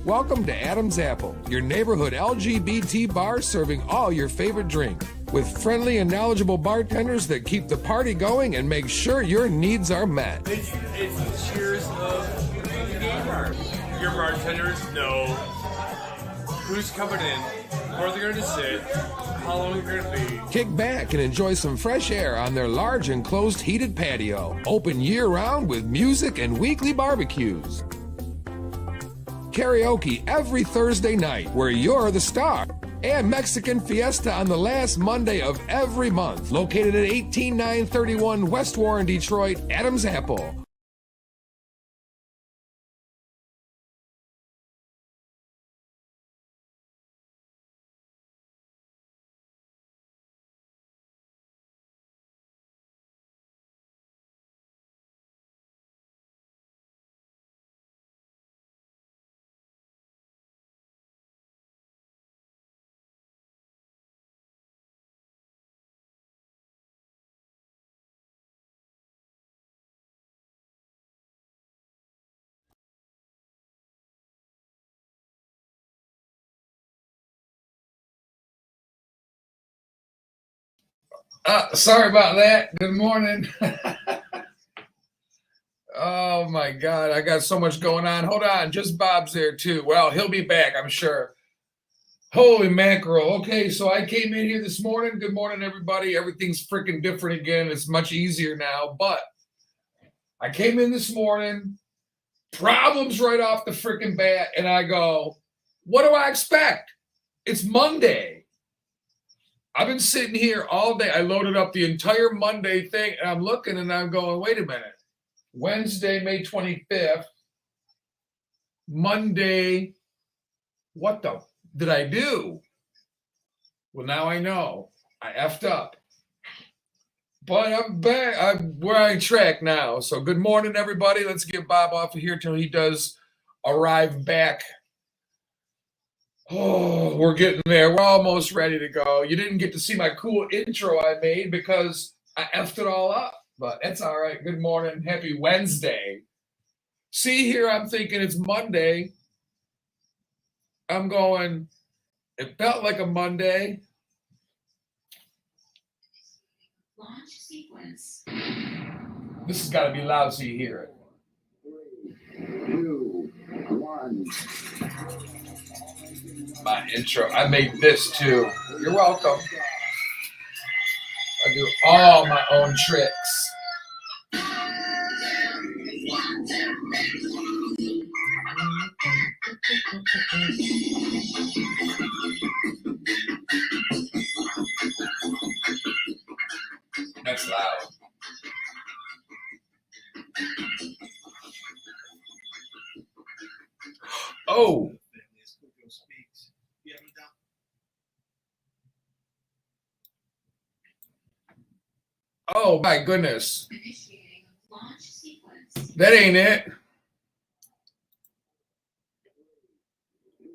Welcome to Adam's Apple, your neighborhood LGBT bar serving all your favorite drink. With friendly and knowledgeable bartenders that keep the party going and make sure your needs are met. It's the cheers of the gay bar. Your bartenders know who's coming in, where they're going to sit, how long you're going to be. Kick back and enjoy some fresh air on their large enclosed heated patio. Open year-round with music and weekly barbecues. Karaoke every Thursday night where you're the star. And Mexican Fiesta on the last Monday of every month. Located at 18931 West Warren, Detroit, Adam's Apple. Sorry about that. Good morning. Oh my God, I got so much going on. Hold on, just Bob's there too. Well, he'll be back, I'm sure. Holy mackerel. Okay, so I came in here this morning. Good morning, everybody. Everything's freaking different again. It's much easier now, but I came in this morning, problems right off the freaking bat, and I go, what do I expect? It's Monday. I've been sitting here all day. I loaded up the entire Monday thing, and I'm looking, and I'm going, wait a minute. Wednesday, May 25th. Monday. What the did I do? Well, now I know. I effed up. But I'm back. We're on track now. So good morning, everybody. Let's get Bob off of here till he does arrive back. Oh, we're getting there. We're almost ready to go. You didn't get to see my cool intro I made because I effed it all up. But that's all right. Good morning. Happy Wednesday. See here, I'm thinking it's Monday. I'm going, it felt like a Monday. Launch sequence. This has got to be loud so you hear it. 3, 2, 1. My intro. I made this too. You're welcome. I do all my own tricks. That's loud. Oh. Oh my goodness. Initiating launch sequence. That ain't it.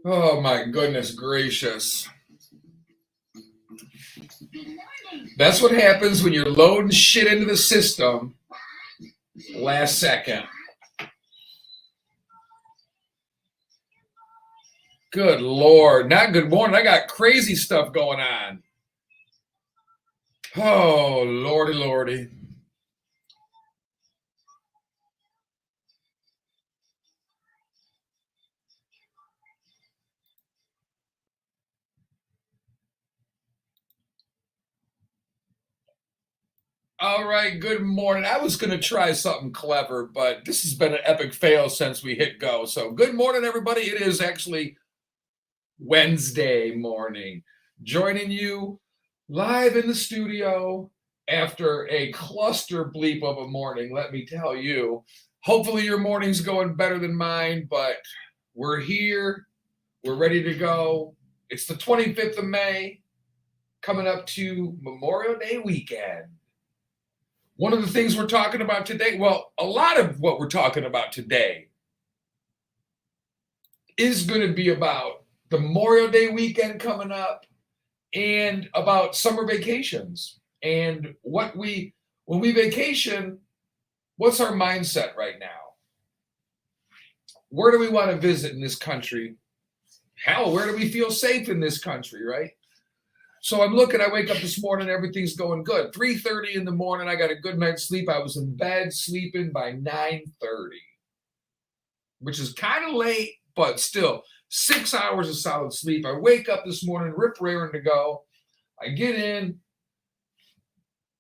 Oh my goodness gracious. That's what happens when you're loading shit into the system last second. Good Lord. Not good morning. I got crazy stuff going on. Oh, Lordy, Lordy. All right, good morning. I was going to try something clever, but this has been an epic fail since we hit go. So good morning, everybody. It is actually Wednesday morning. Joining you live in the studio after a cluster bleep of a morning, let me tell you. Hopefully your morning's going better than mine, but we're here. We're ready to go. It's the 25th of May, coming up to Memorial Day weekend. One of the things we're talking about today, well, a lot of what we're talking about today is going to be about the Memorial Day weekend coming up and about summer vacations and when we vacation, what's our mindset right now? Where do we want to visit in this country Hell, where do we feel safe in this country, right? So I'm looking, I wake up this morning, everything's going good. 3:30 in the morning, I got a good night's sleep. I was in bed sleeping by 9:30, which is kind of late, but still 6 hours of solid sleep. I wake up this morning, rip raring to go. I get in.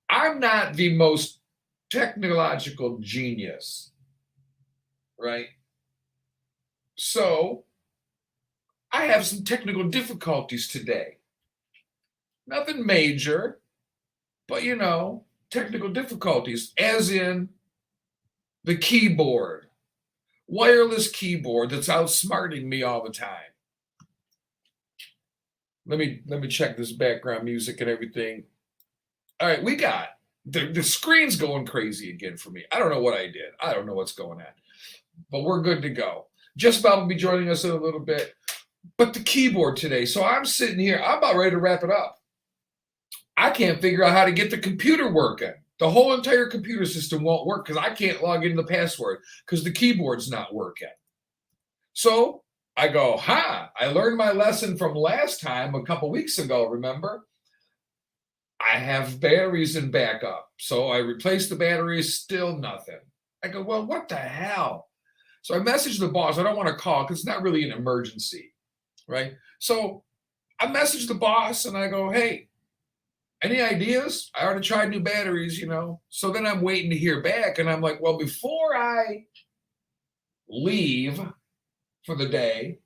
I'm not the most technological genius, right? So I have some technical difficulties today. Nothing major, but technical difficulties, as in the keyboard, wireless keyboard that's outsmarting me all the time. Let me check this background music and everything. All right, we got the screen's going crazy again for me. I don't know what I did. I don't know what's going on, but we're good to go. Just about will be joining us in a little bit. But the keyboard today. So I'm sitting here. I'm about ready to wrap it up. I can't figure out how to get the computer working. The whole entire computer system won't work because I can't log into the password because the keyboard's not working. So I go, I learned my lesson from last time a couple weeks ago, remember? I have batteries in backup. So I replaced the batteries, still nothing. I go, well, what the hell? So I messaged the boss. I don't want to call because it's not really an emergency, right? So I messaged the boss and I go, hey, any ideas? I already tried new batteries, So then I'm waiting to hear back. And I'm like, well, before I leave for the day,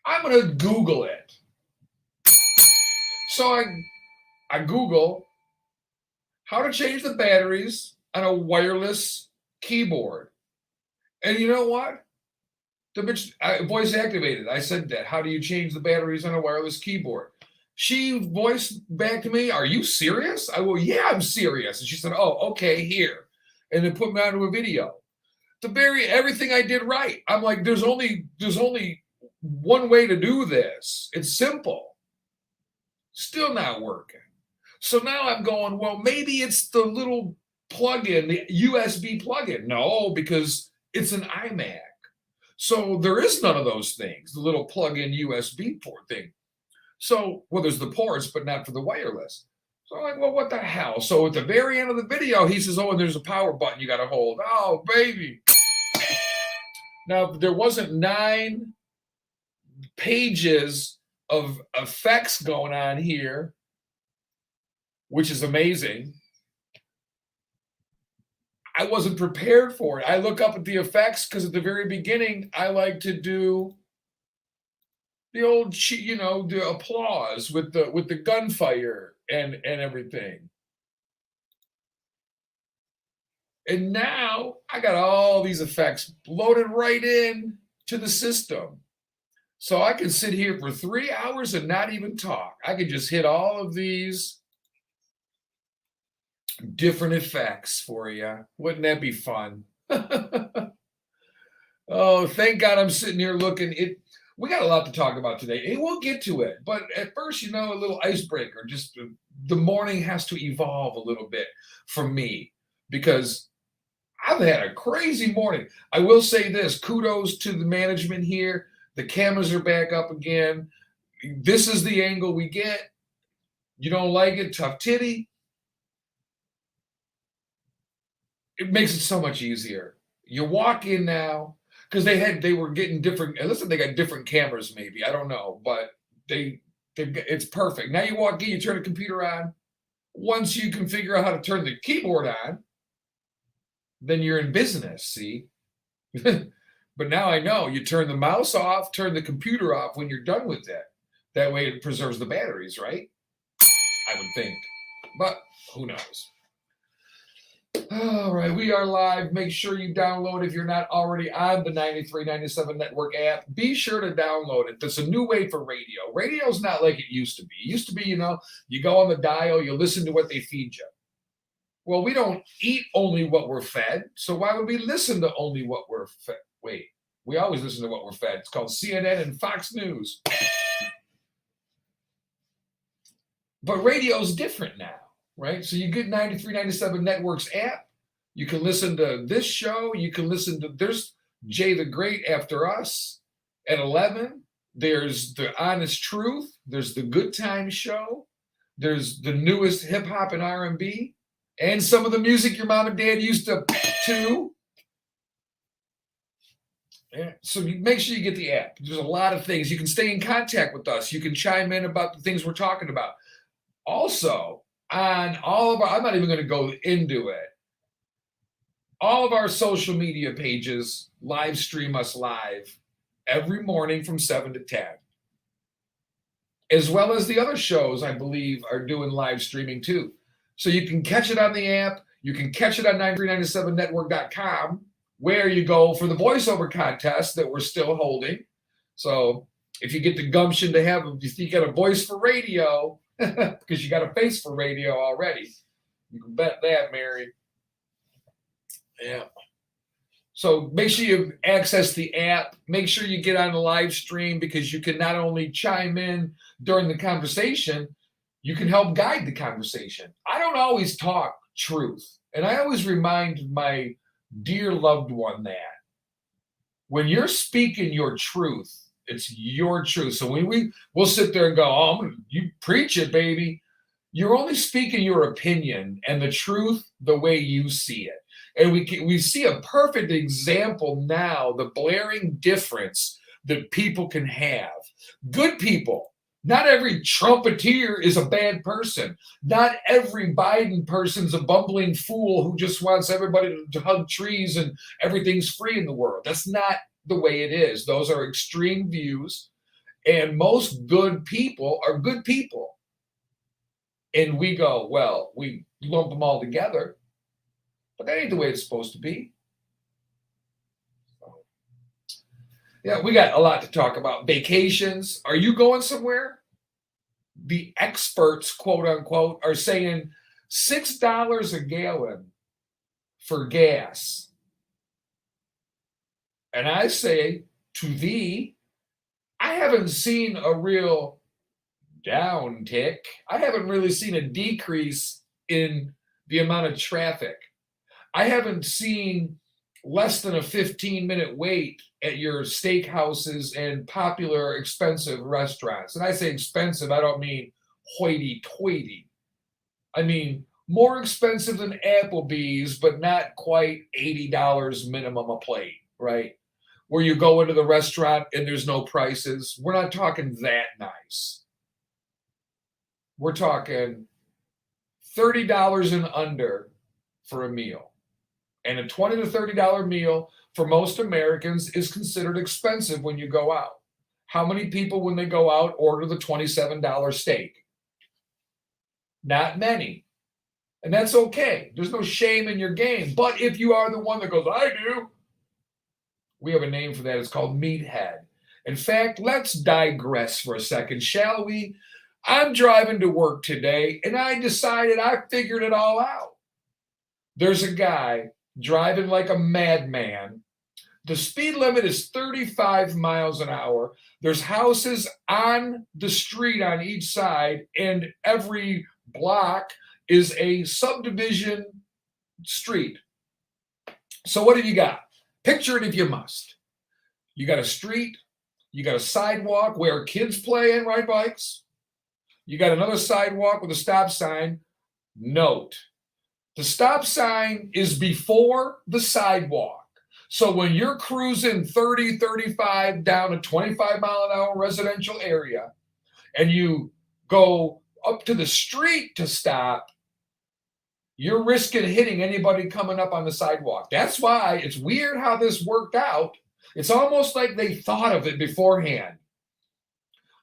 I'm going to Google it. So I Google how to change the batteries on a wireless keyboard. And you know what? The bitch, voice activated. I said that. How do you change the batteries on a wireless keyboard? She voiced back to me, are you serious? I go, yeah, I'm serious. And she said, oh, okay, here. And then put me onto a video. Everything I did right. I'm like, there's only one way to do this. It's simple. Still not working. So now I'm going, well, maybe it's the little plug-in, the USB plug-in. No, because it's an iMac. So there is none of those things, the little plug-in USB port thing. So, well, there's the ports, but not for the wireless. So I'm like, well, what the hell? So at the very end of the video, he says, oh, and there's a power button you got to hold. Oh, baby. Now, there wasn't 9 pages of effects going on here, which is amazing. I wasn't prepared for it. I look up at the effects because at the very beginning, I like to do the old, the applause with the gunfire and everything. And now I got all these effects loaded right in to the system. So I can sit here for 3 hours and not even talk. I can just hit all of these different effects for you. Wouldn't that be fun? Oh, thank God I'm sitting here looking. We got a lot to talk about today, and we'll get to it. But at first, a little icebreaker. Just the morning has to evolve a little bit for me because I've had a crazy morning. I will say this, kudos to the management here. The cameras are back up again. This is the angle we get. You don't like it? Tough titty. It makes it so much easier. You walk in now, because they were getting different, and listen, they got different cameras maybe. I don't know, but it's perfect. Now you walk in, you turn the computer on. Once you can figure out how to turn the keyboard on, then you're in business, see? But now I know you turn the mouse off, turn the computer off when you're done with it. That way it preserves the batteries, right? I would think. But who knows? All right, we are live. Make sure you download if you're not already on the 93.97 Network app. Be sure to download it. That's a new way for radio. Radio's not like it used to be. It used to be, you go on the dial, you listen to what they feed you. Well, we don't eat only what we're fed, so why would we listen to only what we're fed? Wait, we always listen to what we're fed. It's called CNN and Fox News. But radio's different now, right? So you get 93.97 Network's app. You can listen to this show. You can listen to, there's Jay the Great after us. At 11, there's the Honest Truth. There's the Good Times Show. There's the newest hip hop and R&B, and some of the music your mom and dad used to. Yeah. So make sure you get the app. There's a lot of things. You can stay in contact with us. You can chime in about the things we're talking about. Also, on all of our, I'm not even going to go into it. All of our social media pages live stream us live every morning from 7 to 10. As well as the other shows, I believe, are doing live streaming too. So you can catch it on the app. You can catch it on 9397network.com, where you go for the voiceover contest that we're still holding. So if you get the gumption to have, if you get a voice for radio, because you got a face for radio already, you can bet that, Mary. Yeah. So make sure you access the app. Make sure you get on the live stream, because you can not only chime in during the conversation, you can help guide the conversation. I don't always talk truth. And I always remind my dear loved one that when you're speaking your truth, it's your truth. So when we'll sit there and go, oh, you preach it, baby. You're only speaking your opinion and the truth the way you see it. And we see a perfect example now, the blaring difference that people can have. Good people. Not every trumpeter is a bad person. Not every Biden person's a bumbling fool who just wants everybody to hug trees and everything's free in the world. That's not the way it is. Those are extreme views. And most good people are good people. And we go, well, we lump them all together. But that ain't the way it's supposed to be. Yeah, we got a lot to talk about. Vacations. Are you going somewhere? The experts, quote unquote, are saying $6 a gallon for gas. And I say to thee, I haven't seen a real downtick. I haven't really seen a decrease in the amount of traffic. I haven't seen less than a 15-minute wait at your steakhouses and popular expensive restaurants. And I say expensive, I don't mean hoity-toity. I mean more expensive than Applebee's, but not quite $80 minimum a plate, right? Where you go into the restaurant and there's no prices. We're not talking that nice. We're talking $30 and under for a meal. And a $20 to $30 meal for most Americans is considered expensive when you go out. How many people, when they go out, order the $27 steak? Not many. And that's okay. There's no shame in your game. But if you are the one that goes, I do, we have a name for that. It's called meathead. In fact, let's digress for a second, shall we? I'm driving to work today, and I decided I figured it all out. There's a guy driving like a madman. The speed limit is 35 miles an hour. There's houses on the street on each side, and every block is a subdivision street. So what have you got? Picture it if you must. You got a street, you got a sidewalk where kids play and ride bikes. You got another sidewalk with a stop sign. Note, the stop sign is before the sidewalk. So when you're cruising 30, 35 down a 25 mile an hour residential area and you go up to the street to stop, you're risking hitting anybody coming up on the sidewalk. That's why it's weird how this worked out. It's almost like they thought of it beforehand.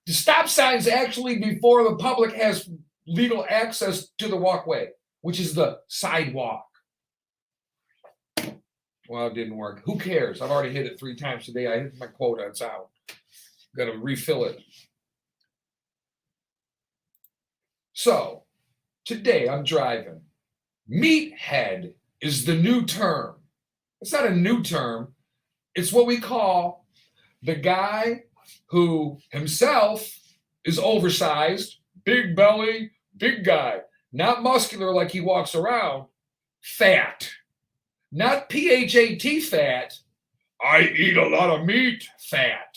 The stop sign's actually before the public has legal access to the walkway, which is the sidewalk. Well, it didn't work. Who cares? I've already hit it 3 times today. I hit my quota. It's out. Got to refill it. So, today I'm driving. Meathead is the new term. It's not a new term. It's what we call the guy who himself is oversized, big belly, big guy, not muscular like he walks around, fat, not PHAT fat, I eat a lot of meat fat.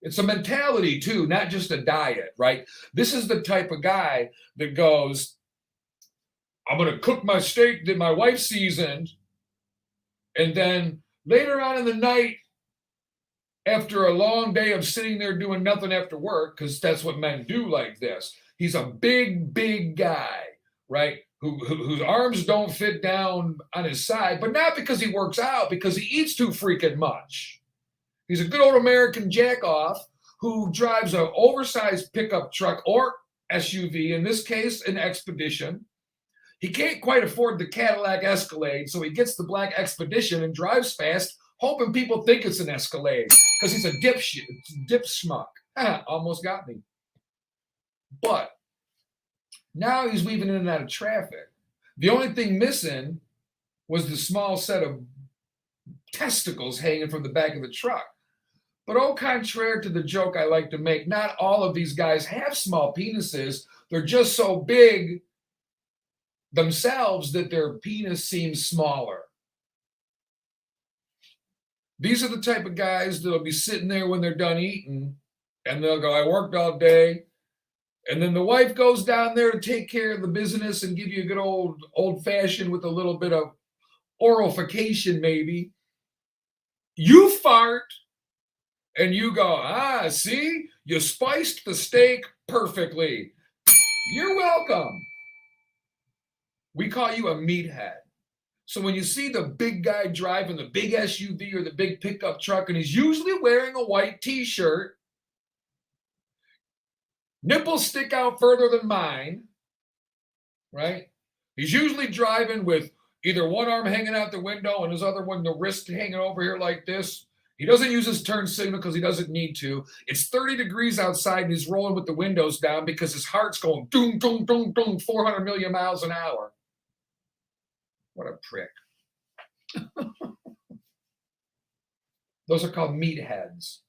It's a mentality too, not just a diet, right? This is the type of guy that goes, I'm going to cook my steak that my wife seasoned, and then later on in the night, after a long day of sitting there doing nothing after work, because that's what men do like this. He's a big, big guy, right? Whose arms don't fit down on his side, but not because he works out, because he eats too freaking much. He's a good old American jack-off who drives an oversized pickup truck or SUV, in this case, an Expedition. He can't quite afford the Cadillac Escalade, so he gets the black Expedition and drives fast, hoping people think it's an Escalade because he's a dip schmuck. Almost got me. But now he's weaving in and out of traffic. The only thing missing was the small set of testicles hanging from the back of the truck. But au contraire to the joke I like to make, not all of these guys have small penises. They're just so big themselves that their penis seems smaller. These are the type of guys that'll be sitting there when they're done eating, and they'll go, I worked all day. And then the wife goes down there to take care of the business and give you a good old-fashioned with a little bit of oralification maybe. You fart, and you go, see? You spiced the steak perfectly. You're welcome. We call you a meathead. So when you see the big guy driving the big SUV or the big pickup truck, and he's usually wearing a white t-shirt, nipples stick out further than mine, right? He's usually driving with either one arm hanging out the window and his other one, the wrist hanging over here like this. He doesn't use his turn signal because he doesn't need to. It's 30 degrees outside and he's rolling with the windows down because his heart's going doom, doom, doom, doom, 400 million miles an hour. What a prick. Those are called meatheads.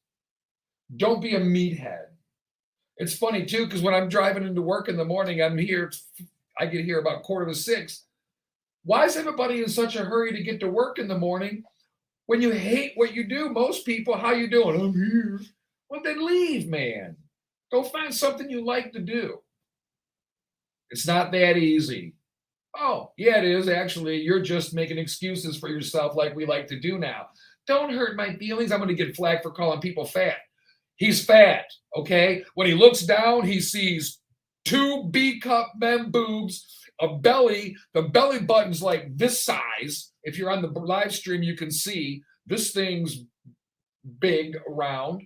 Don't be a meathead. It's funny too, because when I'm driving into work in the morning, I get here about 5:45. Why is everybody in such a hurry to get to work in the morning when you hate what you do? Most people, how you doing? I'm here. Well, then leave, man. Go find something you like to do. It's not that easy. Oh, yeah, it is. Actually, you're just making excuses for yourself like we like to do now. Don't hurt my feelings. I'm going to get flagged for calling people fat. He's fat, okay? When he looks down, he sees 2 B-cup men boobs, a belly. The belly button's like this size. If you're on the live stream, you can see this thing's big, round.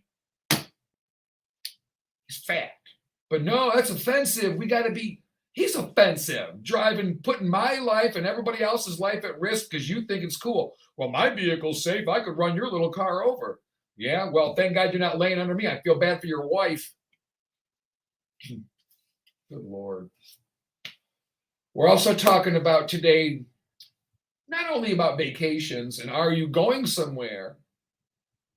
He's fat. But no, that's offensive. We got to be... He's offensive, driving, putting my life and everybody else's life at risk because you think it's cool. Well, my vehicle's safe. I could run your little car over. Yeah, well, thank God you're not laying under me. I feel bad for your wife. Good Lord. We're also talking about today, not only about vacations and are you going somewhere,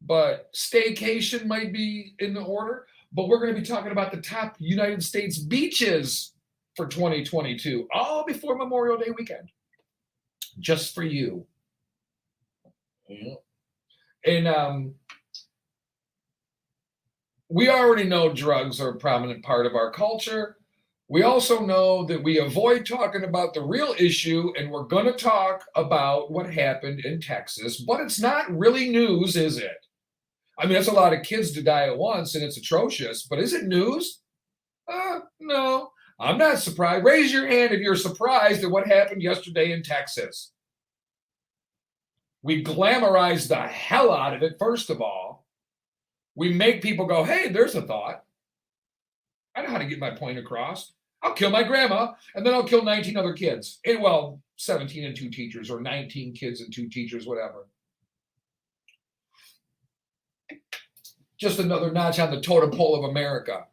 but staycation might be in the order. But we're going to be talking about the top United States beaches for 2022, all before Memorial Day weekend, just for you. Yeah. And we already know drugs are a prominent part of our culture. We also know that we avoid talking about the real issue, and we're going to talk about what happened in Texas, but it's not really news, is it? I mean, that's a lot of kids to die at once, and it's atrocious, but is it news? No. I'm not surprised. Raise your hand if you're surprised at what happened yesterday in Texas. We glamorize the hell out of it, first of all. We make people go, hey, there's a thought. I know how to get my point across. I'll kill my grandma, and then I'll kill 19 other kids. 17 and 2 teachers, or 19 kids and 2 teachers, whatever. Just another notch on the totem pole of America.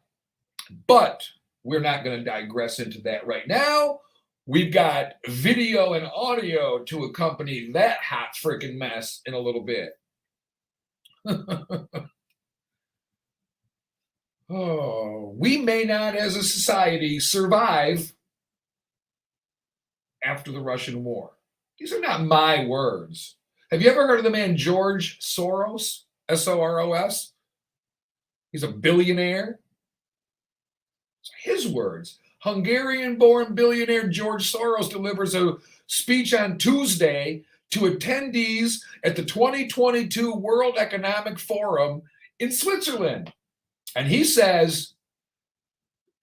But we're not going to digress into that right now. We've got video and audio to accompany that hot freaking mess in a little bit. Oh, we may not as a society survive after the Russian war. These are not my words. Have you ever heard of the man George Soros? S-O-R-O-S? He's a billionaire. His words. Hungarian-born billionaire George Soros delivers a speech on Tuesday to attendees at the 2022 World Economic Forum in Switzerland. And he says,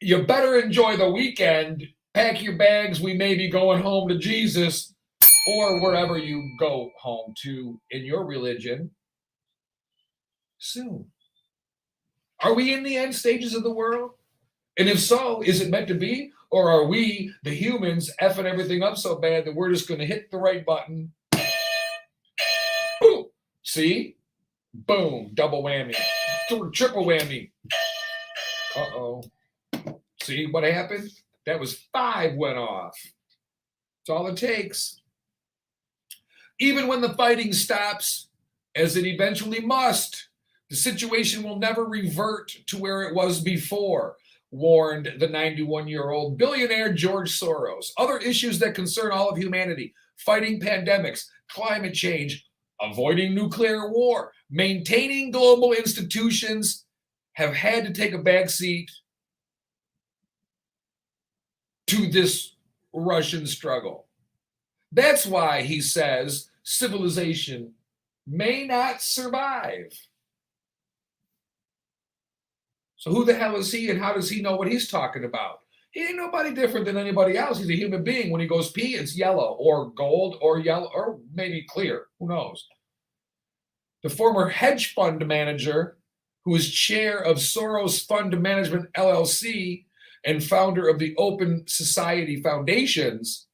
you better enjoy the weekend. Pack your bags. We may be going home to Jesus or wherever you go home to in your religion soon. Are we in the end stages of the world? And if so, is it meant to be? Or are we, the humans, effing everything up so bad that we're just going to hit the right button? Boom. See? Boom. Double whammy. Triple whammy. Uh-oh. See what happened? That was 5 went off. That's all it takes. Even when the fighting stops, as it eventually must, the situation will never revert to where it was before, warned the 91-year-old billionaire George Soros. Other issues that concern all of humanity, fighting pandemics, climate change, avoiding nuclear war, maintaining global institutions, have had to take a backseat to this Russian struggle. That's why he says civilization may not survive. So who the hell is he and how does he know what he's talking about? He ain't nobody different than anybody else. He's a human being. When he goes pee, it's yellow or gold or yellow or maybe clear. Who knows? The former hedge fund manager, who is chair of Soros Fund Management LLC and founder of the Open Society Foundations,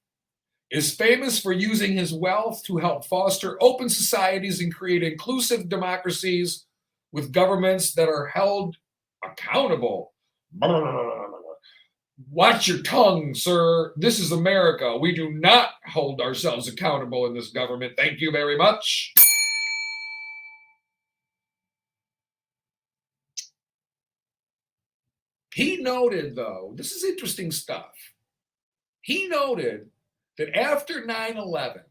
is famous for using his wealth to help foster open societies and create inclusive democracies with governments that are held accountable. Watch your tongue, sir. This is America. We do not hold ourselves accountable in this government. Thank you very much. He noted, though, this is interesting stuff. He noted that after 9/11,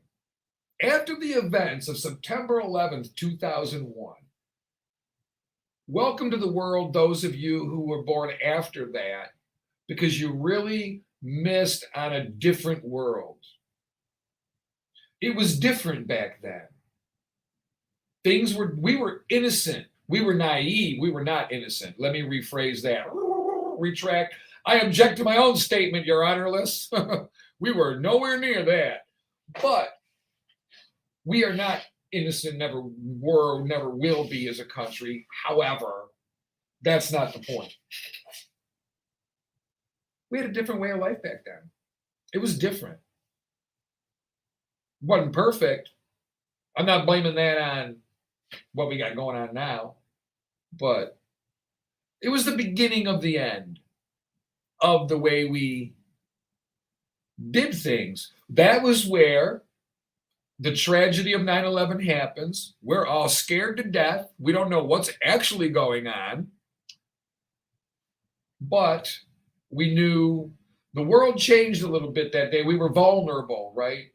after the events of September 11th, 2001, welcome to the world, those of you who were born after that, because you really missed on a different world. It was different back then. We were innocent. We were naive. We were not innocent. Let me rephrase that. Retract. I object to my own statement, Your Honorless. We were nowhere near that. But we are not innocent, never were, never will be as a country. However, that's not the point. We had a different way of life back then. It was different. Wasn't perfect. I'm not blaming that on what we got going on now, but it was the beginning of the end of the way we did things. That was where the tragedy of 9/11 happens. We're all scared to death. We don't know what's actually going on. But we knew the world changed a little bit that day. We were vulnerable, right?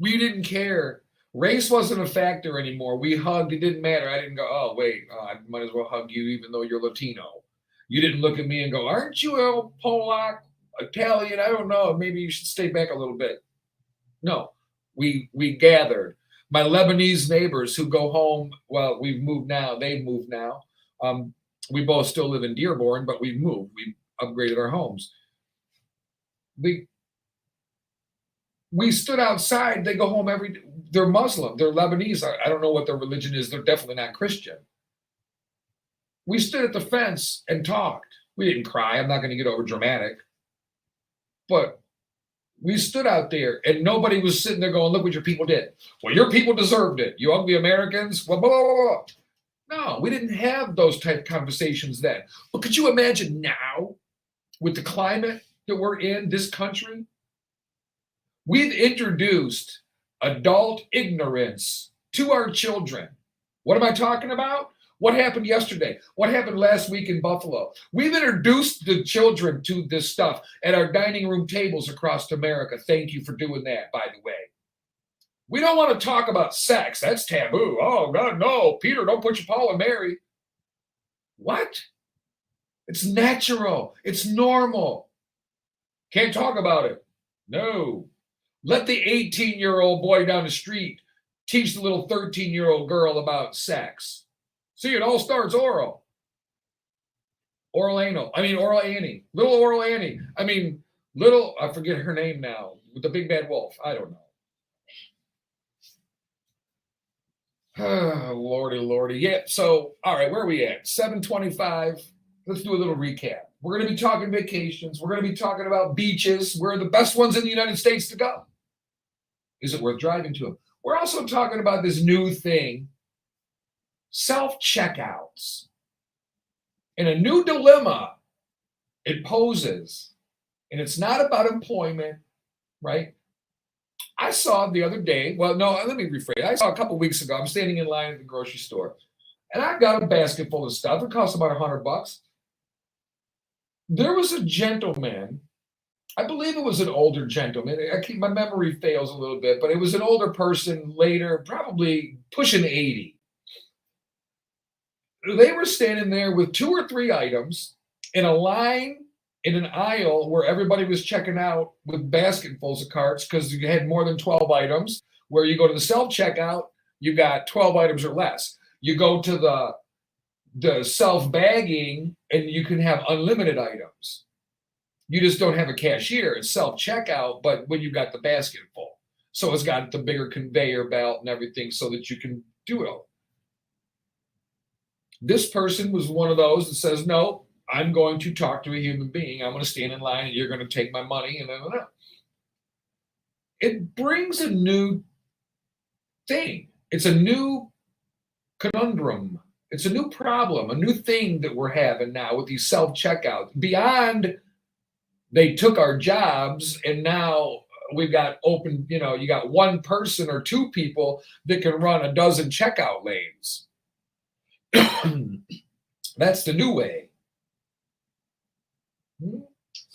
We didn't care. Race wasn't a factor anymore. We hugged. It didn't matter. I didn't go, oh, wait, I might as well hug you even though you're Latino. You didn't look at me and go, aren't you a Polak, Italian? I don't know. Maybe you should stay back a little bit. No, we gathered. My Lebanese neighbors who go home, well, we've moved now. They've moved now. We both still live in Dearborn, but we've moved. We've upgraded our homes. We stood outside. They go home every day. They're Muslim. They're Lebanese. I don't know what their religion is. They're definitely not Christian. We stood at the fence and talked. We didn't cry. I'm not going to get over dramatic. But we stood out there and nobody was sitting there going, look what your people did. Well, your people deserved it. You ugly Americans. Well, blah, blah, blah, blah. No, we didn't have those type of conversations then. But could you imagine now with the climate that we're in, this country? We've introduced adult ignorance to our children. What am I talking about? What happened yesterday? What happened last week in Buffalo? We've introduced the children to this stuff at our dining room tables across America. Thank you for doing that, by the way. We don't want to talk about sex. That's taboo. Oh, God, no. Peter, don't put your Paul and Mary. What? It's natural. It's normal. Can't talk about it. No. Let the 18-year-old boy down the street teach the little 13-year-old girl about sex. See, it all starts oral. Oral anal. Oral Annie. Little Oral Annie. I forget her name now, with the big bad wolf. I don't know. Oh, Lordy. Yeah, so, all right, where are we at? 7:25. Let's do a little recap. We're going to be talking vacations. We're going to be talking about beaches. Where are the best ones in the United States to go? Is it worth driving to them? We're also talking about this new thing, self-checkouts, and a new dilemma it poses. And it's not about employment, right? I saw the other day, well, no, let me rephrase. I saw a couple weeks ago, I'm standing in line at the grocery store, and I got a basket full of stuff. It cost about $100. There was a gentleman, I believe it was an older gentleman. My memory fails a little bit, but it was an older person later, probably pushing 80. They were standing there with 2 or 3 items in a line in an aisle where everybody was checking out with basketfuls of carts because you had more than 12 items. Where you go to the self-checkout, you got 12 items or less. You go to the self-bagging, and you can have unlimited items. You just don't have a cashier. It's self-checkout, but when you've got the basket full. So it's got the bigger conveyor belt and everything so that you can do it all. This person was one of those that says, no, I'm going to talk to a human being. I'm going to stand in line, and you're going to take my money. And it brings a new thing. It's a new conundrum. It's a new problem, a new thing that we're having now with these self-checkouts. Beyond they took our jobs, and now we've got open, you got one person or 2 people that can run a dozen checkout lanes. That's the new way.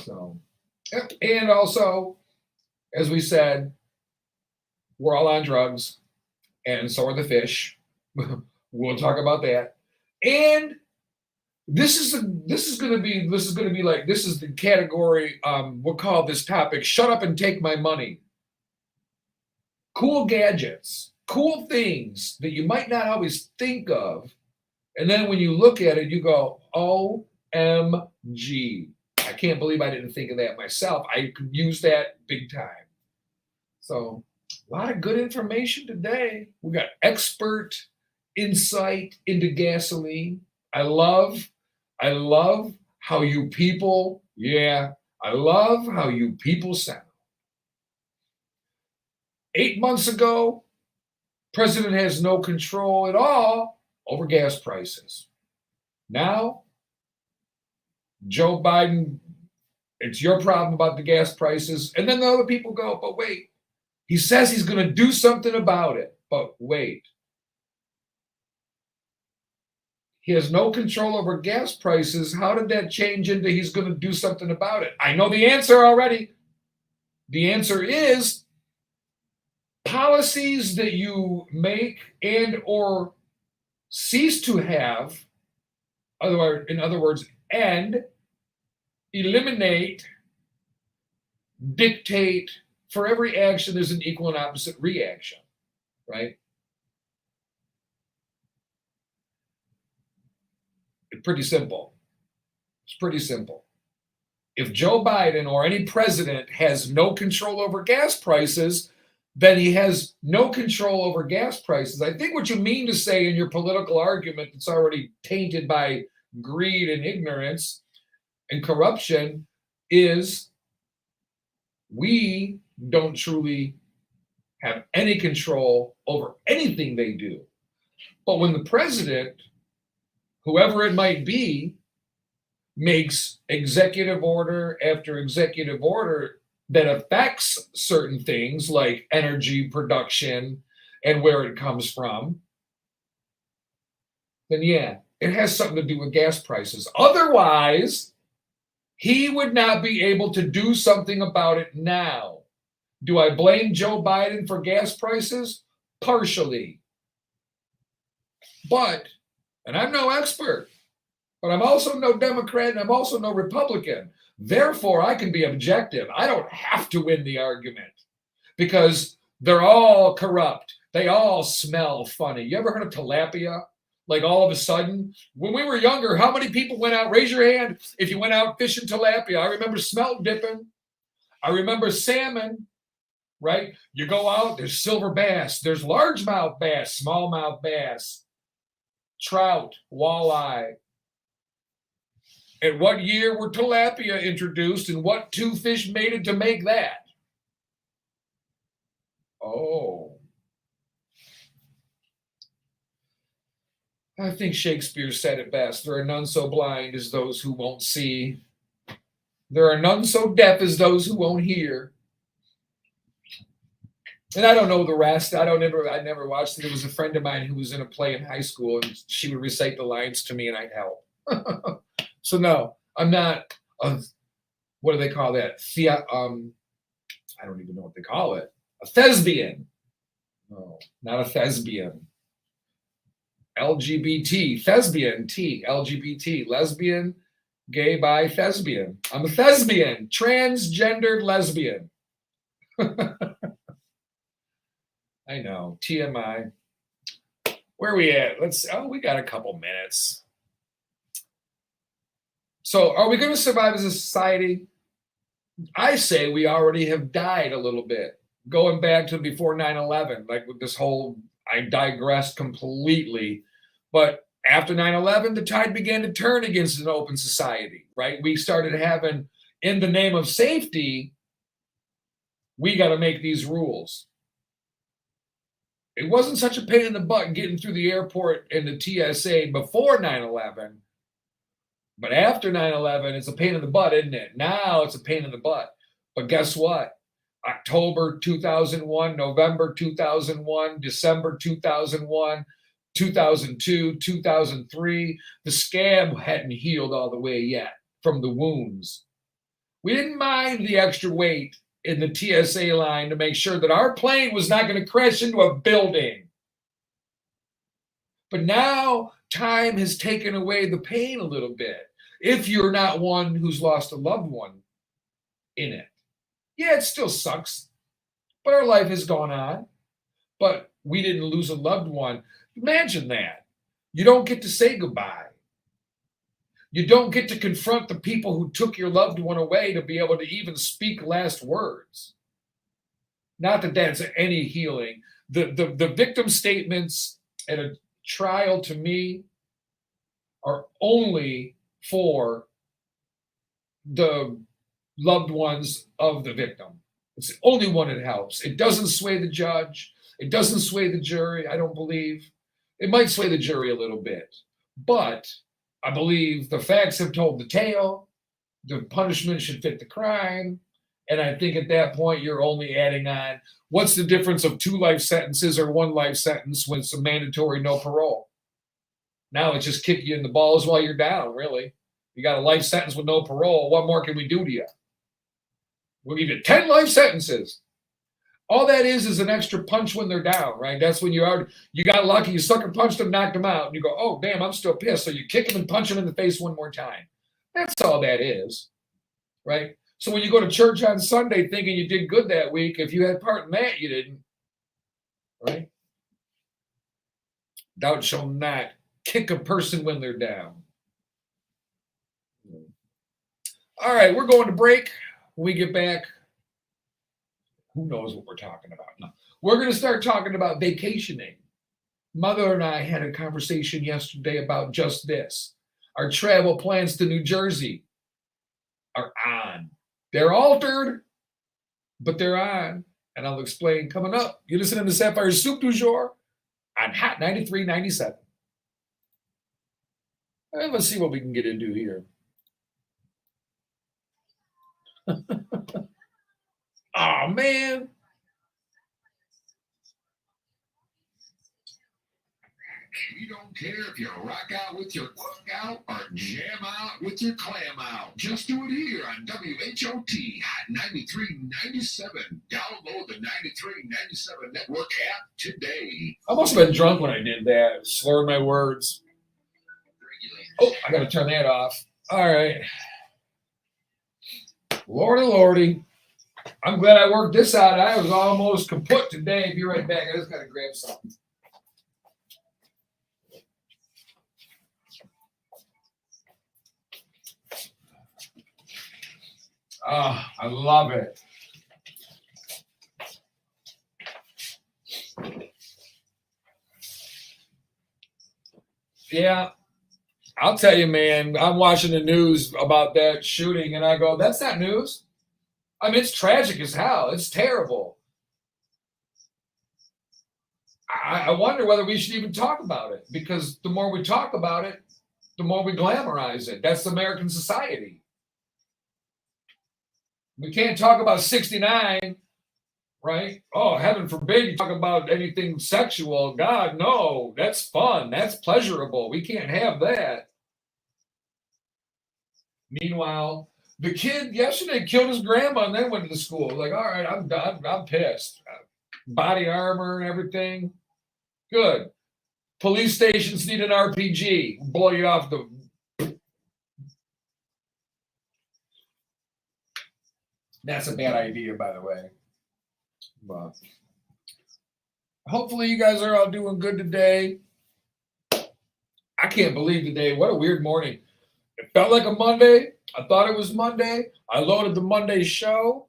So, and also, as we said, we're all on drugs, and so are the fish. We'll talk about that. And this is going to be the category. We'll call this topic "Shut Up and Take My Money." Cool gadgets, cool things that you might not always think of, and then when you look at it, you go, "OMG! I can't believe I didn't think of that myself. I could use that big time." So, a lot of good information today. We got expert insight into gasoline. I love how you people, I love how you people sound. 8 months ago, President has no control at all over gas prices. Now, Joe Biden, it's your problem about the gas prices. And then the other people go, but wait, he says he's going to do something about it. But wait. He has no control over gas prices. How did that change into he's going to do something about it? I know the answer already. The answer is policies that you make and or cease to have, in other words, end, eliminate, dictate. For every action, there's an equal and opposite reaction, right? It's pretty simple. It's pretty simple. If Joe Biden or any president has no control over gas prices, then he has no control over gas prices. I think what you mean to say in your political argument that's already tainted by greed and ignorance and corruption is we don't truly have any control over anything they do. But when the president, whoever it might be, makes executive order after executive order that affects certain things like energy production and where it comes from, then it has something to do with gas prices. Otherwise, he would not be able to do something about it now. Do I blame Joe Biden for gas prices? Partially. But, and I'm no expert, but I'm also no Democrat and I'm also no Republican. Therefore, I can be objective. I don't have to win the argument because they're all corrupt. They all smell funny. You ever heard of tilapia? Like all of a sudden, when we were younger, how many people went out? Raise your hand if you went out fishing tilapia. I remember smelt dipping. I remember salmon, right? You go out, there's silver bass, there's largemouth bass, smallmouth bass, trout, walleye. And what year were tilapia introduced and what two fish made it to make that? Oh. I think Shakespeare said it best. There are none so blind as those who won't see. There are none so deaf as those who won't hear. And I don't know the rest. I never watched it. There was a friend of mine who was in a play in high school, and she would recite the lines to me, and I'd help. So no, I'm not. What do they call that? I don't even know what they call it. A thespian. No, not a thespian. LGBT, thespian, LGBT, lesbian, gay, bi, thespian. I'm a thespian, transgendered lesbian. I know, TMI. Where are we at? We got a couple minutes. So are we going to survive as a society? I say we already have died a little bit. Going back to before 9/11, like with this whole, I digressed completely. But after 9/11, the tide began to turn against an open society, right? We started having, in the name of safety, we got to make these rules. It wasn't such a pain in the butt getting through the airport and the TSA before 9/11. But after 9/11, it's a pain in the butt, isn't it? Now it's a pain in the butt. But guess what? October 2001, November 2001, December 2001, 2002, 2003, the scab hadn't healed all the way yet from the wounds. We didn't mind the extra weight in the TSA line to make sure that our plane was not going to crash into a building. But now time has taken away the pain a little bit. If you're not one who's lost a loved one in it. Yeah, it still sucks, but our life has gone on. But we didn't lose a loved one. Imagine that. You don't get to say goodbye. You don't get to confront the people who took your loved one away to be able to even speak last words. Not that that's any healing. The victim statements at a trial, to me, are only for the loved ones of the victim. It's the only one it helps. It doesn't sway the judge. It doesn't sway the jury, I don't believe. It might sway the jury a little bit. But I believe the facts have told the tale. The punishment should fit the crime. And I think at that point, you're only adding on, what's the difference of 2 life sentences or 1 life sentence when it's a mandatory no parole? Now it's just kick you in the balls while you're down, really. You got a life sentence with no parole. What more can we do to you? We'll give you 10 life sentences. All that is an extra punch when they're down, right? That's when you got lucky, you sucker punched them, knocked them out, and you go, oh, damn, I'm still pissed. So you kick them and punch them in the face one more time. That's all that is, right? So when you go to church on Sunday thinking you did good that week, if you had part in that, you didn't, right? Thou shalt not kick a person when they're down. All right, we're going to break. When we get back, who knows what we're talking about? No. We're going to start talking about vacationing. Mother and I had a conversation yesterday about just this. Our travel plans to New Jersey are on. They're altered, but they're on. And I'll explain coming up. You're listening to Sapphire'S Soup du Jour on Hot 93.97. And let's see what we can get into here. Oh, man. We don't care if you rock out with your quack out or jam out with your clam out. Just do it here on WHOT 93.97. Download the 93.97 network app today. I must have been drunk when I did that. Slurred my words. Oh, I got to turn that off. All right. Lordy, Lordy. I'm glad I worked this out. I was almost kaput today. Be right back. I just got to grab something. Oh, I love it. Yeah, I'll tell you, man, I'm watching the news about that shooting, and I go, that's not news. I mean, it's tragic as hell. It's terrible. I wonder whether we should even talk about it, because the more we talk about it, the more we glamorize it. That's American society. We can't talk about 69, right? Oh, heaven forbid you talk about anything sexual. God, no, that's fun. That's pleasurable. We can't have that. Meanwhile, the kid yesterday killed his grandma and then went to the school. Like, all right, I'm done. I'm pissed. Body armor and everything. Good. Police stations need an RPG. Blow you off the. That's a bad idea, by the way. But hopefully you guys are all doing good today. I can't believe today. What a weird morning. It felt like a Monday. I thought it was Monday. I loaded the Monday show.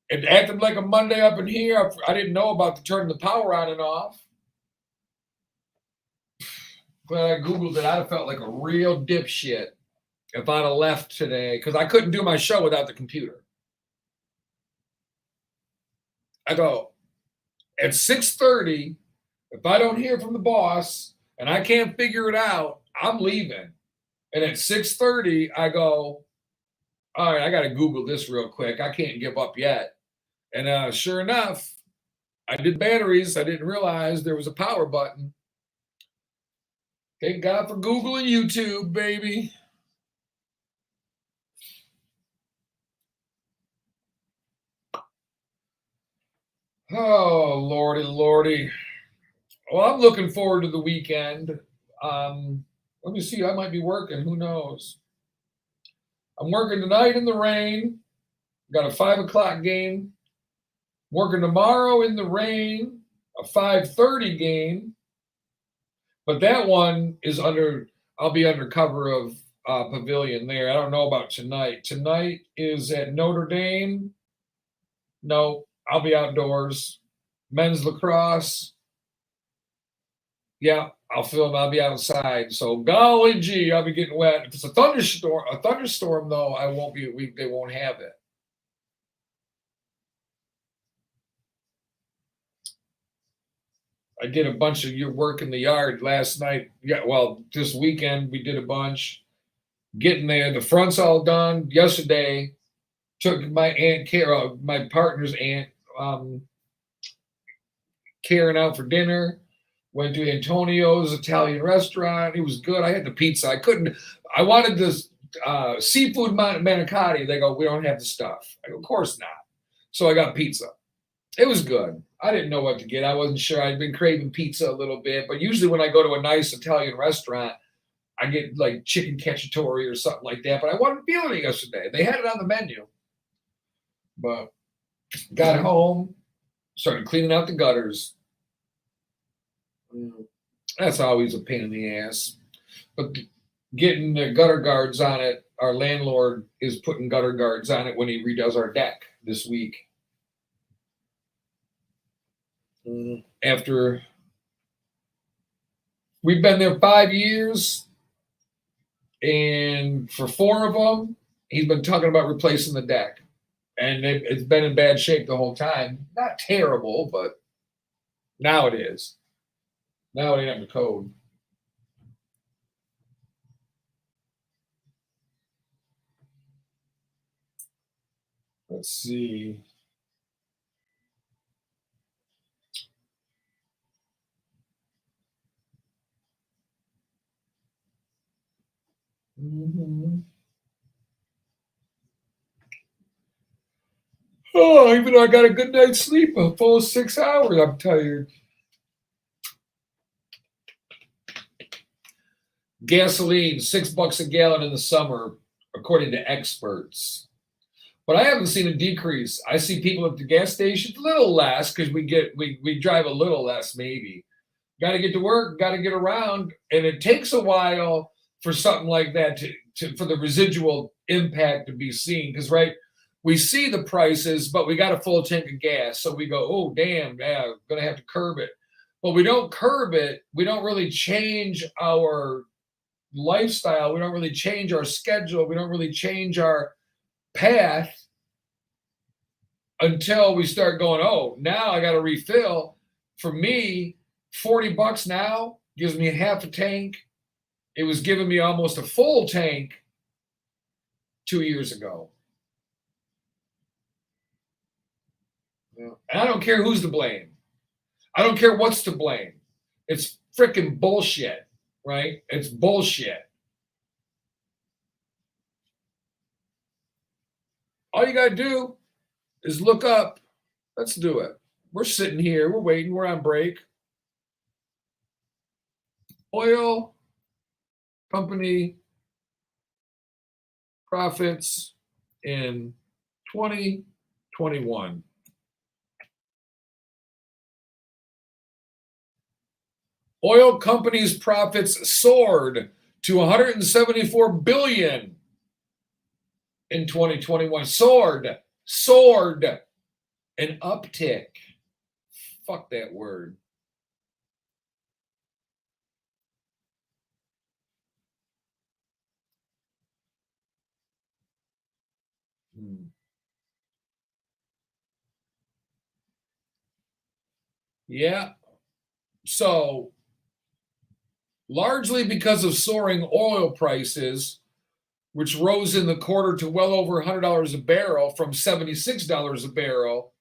It acted like a Monday up in here. I didn't know about the turning the power on and off. Glad I Googled it. I'd have felt like a real dipshit if I'd have left today, because I couldn't do my show without the computer. I go, at 6:30, if I don't hear from the boss and I can't figure it out, I'm leaving. And at 6:30, I go, all right, I got to Google this real quick. I can't give up yet. And sure enough, I did batteries. I didn't realize there was a power button. Thank God for Google and YouTube, baby. Oh, Lordy, Lordy. Well, I'm looking forward to the weekend. Let me see. I might be working. Who knows? I'm working tonight in the rain. Got a 5 o'clock game. Working tomorrow in the rain, a 5:30 game. But that one is I'll be under cover of Pavilion there. I don't know about tonight. Tonight is at Notre Dame. No, I'll be outdoors. Men's lacrosse. Yeah, I'll film. I'll be outside. So golly gee, I'll be getting wet. If it's a thunderstorm though, I won't be. They won't have it. I did a bunch of your work in the yard last night. Yeah, well, this weekend we did a bunch. Getting there, the front's all done. Yesterday, took my aunt Karen, my partner's aunt, Karen out for dinner. Went to Antonio's Italian restaurant. It was good. I had the pizza. I wanted this seafood manicotti. They go, we don't have the stuff. I go, of course not. So I got pizza. It was good. I didn't know what to get. I wasn't sure. I'd been craving pizza a little bit, but usually when I go to a nice Italian restaurant, I get like chicken cacciatore or something like that. But I wasn't feeling it yesterday. They had it on the menu. But got home, started cleaning out the gutters. That's always a pain in the ass. But getting the gutter guards on it, our landlord is putting gutter guards on it when he redoes our deck this week. After we've been there 5 years, and for 4 of them, he's been talking about replacing the deck. And it's been in bad shape the whole time. Not terrible, but now it is. Now it ain't up to code. Let's see. Mhm. Oh, even though I got a good night's sleep, a full 6 hours, I'm tired. Gasoline, $6 a gallon in the summer, according to experts. But I haven't seen a decrease. I see people at the gas station a little less because we drive a little less maybe. Got to get to work, got to get around, and it takes a while for something like that for the residual impact to be seen. Because we see the prices, but we got a full tank of gas, so we go, oh damn, yeah, gonna have to curb it. But we don't curb it. We don't really change our lifestyle. We don't really change our schedule. We don't really change our path until we start going, oh, now I got to refill. For me, $40 now gives me half a tank. It was giving me almost a full tank 2 years ago. And I don't care who's to blame. I don't care what's to blame. It's freaking bullshit, right? It's bullshit. All you got to do is look up. Let's do it. We're sitting here. We're waiting. We're on break. Oil company profits in 2021. Oil companies' profits soared to 174 billion in 2021. Soared. An uptick. Fuck that word. Yeah. So, largely because of soaring oil prices, which rose in the quarter to well over $100 a barrel from $76 a barrel,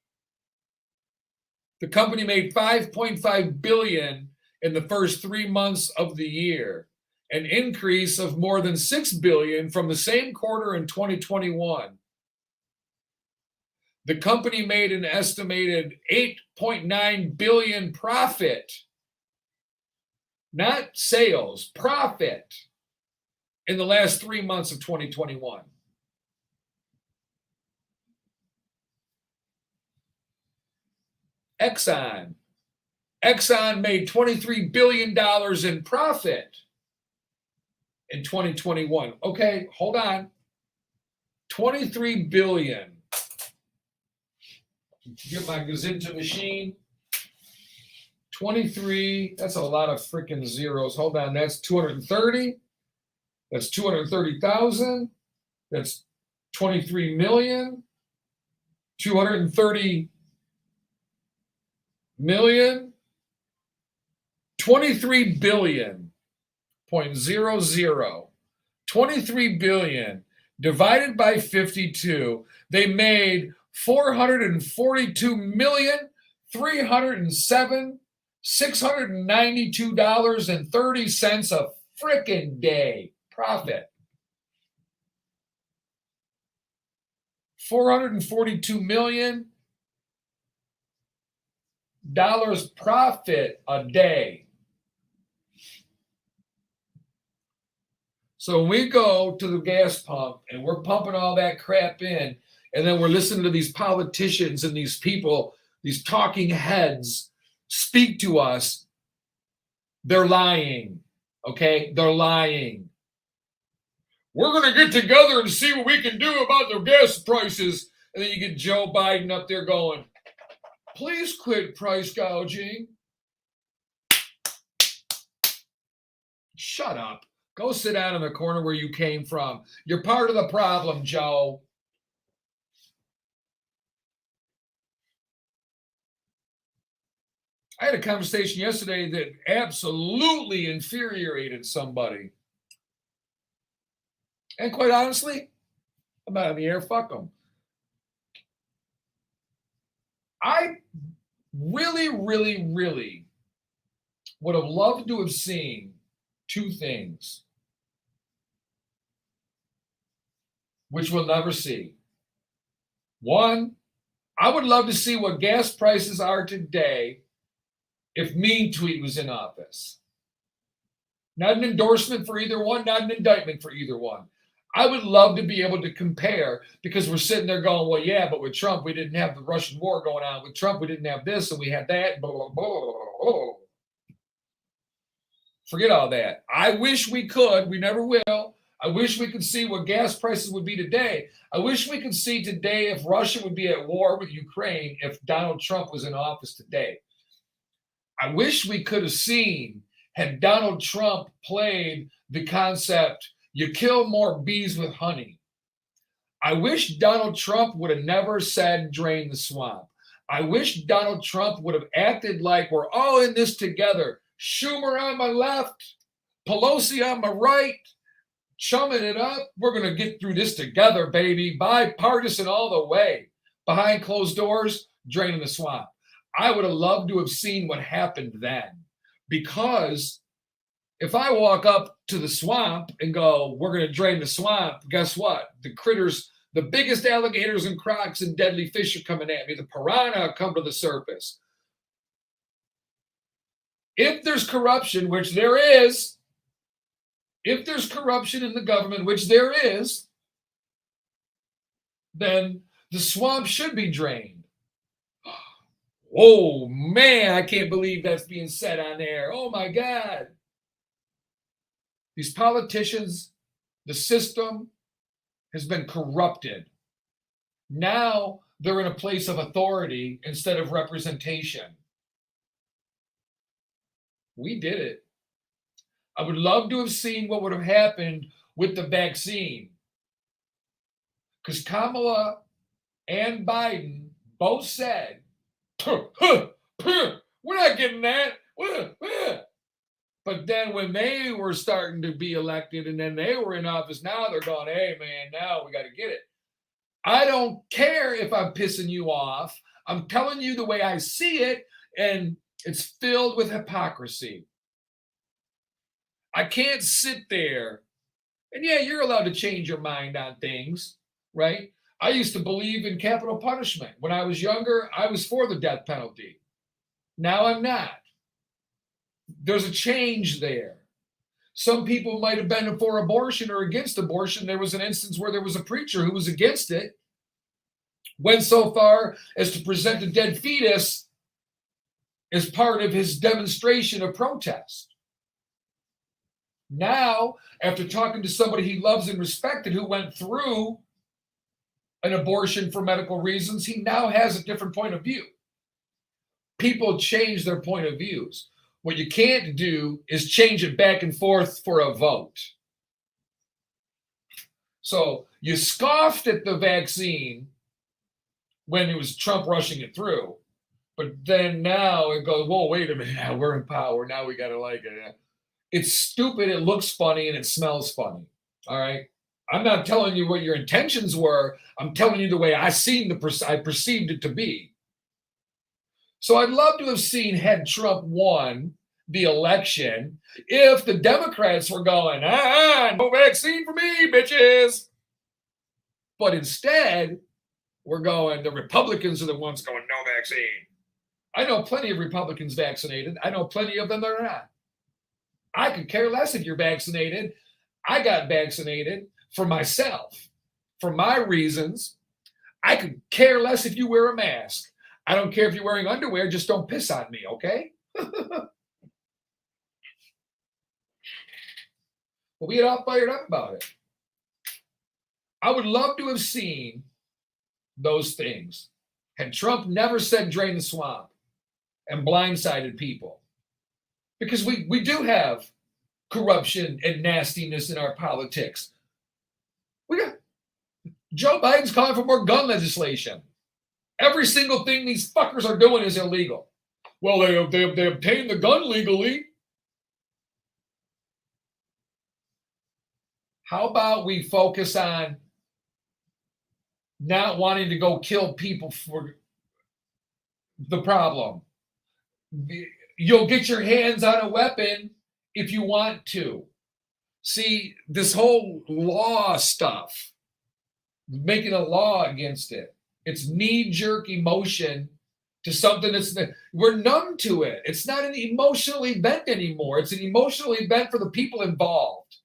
the company made $5.5 billion in the first 3 months of the year, an increase of more than $6 billion from the same quarter in 2021. The company made an estimated $8.9 billion profit, not sales, profit, in the last 3 months of 2021. Exxon made $23 billion in profit in 2021. Okay, hold on. 23 billion. Get my Gazinta machine. 23, that's a lot of freaking zeros. Hold on, that's 230. That's 230,000. That's 23 million. 230 million. 23 billion. 0.00. 23 billion divided by 52. They made 442,307,692.30 a frickin' day profit. $442 million profit a day. So when we go to the gas pump and we're pumping all that crap in, and then we're listening to these politicians and these people, these talking heads speak to us, they're lying. Okay? They're lying. We're going to get together and see what we can do about the gas prices. And then you get Joe Biden up there going, please quit price gouging. Shut up. Go sit down in the corner where you came from. You're part of the problem, Joe. I had a conversation yesterday that absolutely infuriated somebody. And quite honestly, I'm not on the air, fuck them. I really, really, really would have loved to have seen two things. which we'll never see. One, I would love to see what gas prices are today if Mean Tweet was in office. Not an endorsement for either one, not an indictment for either one. I would love to be able to compare, because we're sitting there going, well, yeah, but with Trump, we didn't have the Russian war going on. With Trump, we didn't have this, and we had that. Blah, blah, blah, blah, blah. Forget all that. I wish we could. We never will. I wish we could see what gas prices would be today. I wish we could see today if Russia would be at war with Ukraine if Donald Trump was in office today. I wish we could have seen, had Donald Trump played the concept, you kill more bees with honey. I wish Donald Trump would have never said drain the swamp. I wish Donald Trump would have acted like we're all in this together. Schumer on my left, Pelosi on my right, chumming it up. We're going to get through this together, baby. Bipartisan all the way. Behind closed doors, draining the swamp. I would have loved to have seen what happened then. Because if I walk up to the swamp and go, we're going to drain the swamp, guess what? The critters, the biggest alligators and crocs and deadly fish are coming at me. The piranha come to the surface. If there's corruption, which there is, if there's corruption in the government, which there is, then the swamp should be drained. Oh, man, I can't believe that's being said on air. Oh, my God. These politicians, the system has been corrupted. Now they're in a place of authority instead of representation. We did it. I would love to have seen what would have happened with the vaccine. Because Kamala and Biden both said, we're not getting that. But then when they were starting to be elected and then they were in office, now they're going, hey, man, now we got to get it. I don't care if I'm pissing you off. I'm telling you the way I see it, and it's filled with hypocrisy. I can't sit there. And yeah, you're allowed to change your mind on things, right? I used to believe in capital punishment. When I was younger, I was for the death penalty. Now I'm not. There's a change there. Some people might have been for abortion or against abortion. There was an instance where there was a preacher who was against it, went so far as to present a dead fetus as part of his demonstration of protest. Now, after talking to somebody he loves and respected who went through an abortion for medical reasons, he now has a different point of view. People change their point of views. What you can't do is change it back and forth for a vote. So you scoffed at the vaccine when it was Trump rushing it through. But then now it goes, whoa, wait a minute. We're in power. Now we got to like it. It's stupid. It looks funny and it smells funny. All right. I'm not telling you what your intentions were. I'm telling you the way I perceived it to be. So I'd love to have seen, had Trump won the election, if the Democrats were going, no vaccine for me, bitches. But instead, we're going, the Republicans are the ones going, no vaccine. I know plenty of Republicans vaccinated. I know plenty of them that are not. I could care less if you're vaccinated. I got vaccinated for myself, for my reasons. I could care less if you wear a mask. I don't care if you're wearing underwear, just don't piss on me, okay? But we get all fired up about it. I would love to have seen those things had Trump never said drain the swamp and blindsided people. Because we do have corruption and nastiness in our politics. We got Joe Biden's calling for more gun legislation. Every single thing these fuckers are doing is illegal. Well, they obtained the gun legally. How about we focus on not wanting to go kill people for the problem? You'll get your hands on a weapon if you want to. See, this whole law stuff, making a law against it. It's knee-jerk emotion to something we're numb to it. It's not an emotional event anymore. It's an emotional event for the people involved.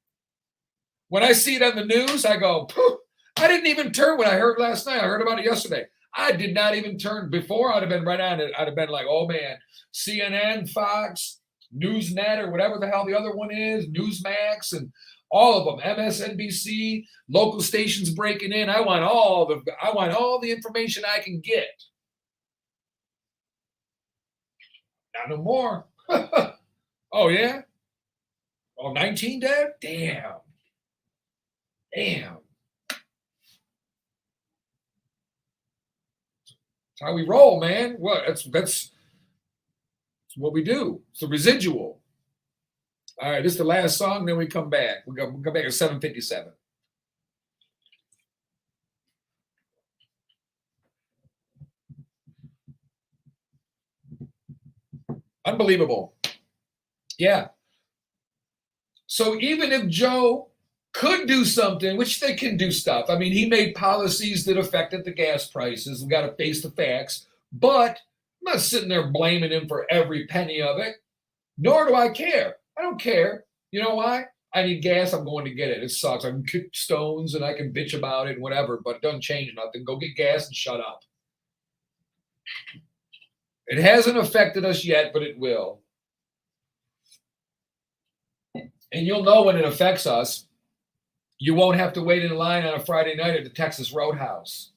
When I see it on the news, I go, poof. I didn't even turn when I heard last night. I heard about it yesterday. I did not even turn. Before, I'd have been right on it. I'd have been like, oh man, CNN, Fox, Newsnet, or whatever the hell the other one is, Newsmax, and all of them, MSNBC, local stations breaking in. I want all the information I can get. Not no more. Oh yeah? Oh, 19 dead? Damn. Damn. That's how we roll, man. What? That's what we do. It's the residual. All right, this is the last song, then we come back. We'll come back at 7:57. Unbelievable. Yeah. So even if Joe could do something, which they can do stuff. I mean, he made policies that affected the gas prices. We got to face the facts. But I'm not sitting there blaming him for every penny of it. Nor do I care. I don't care. You know why? I need gas. I'm going to get it. It sucks. I can kick stones and I can bitch about it and whatever, but it doesn't change nothing. Go get gas and shut up. It hasn't affected us yet, but it will. And you'll know when it affects us. You won't have to wait in line on a Friday night at the Texas Roadhouse.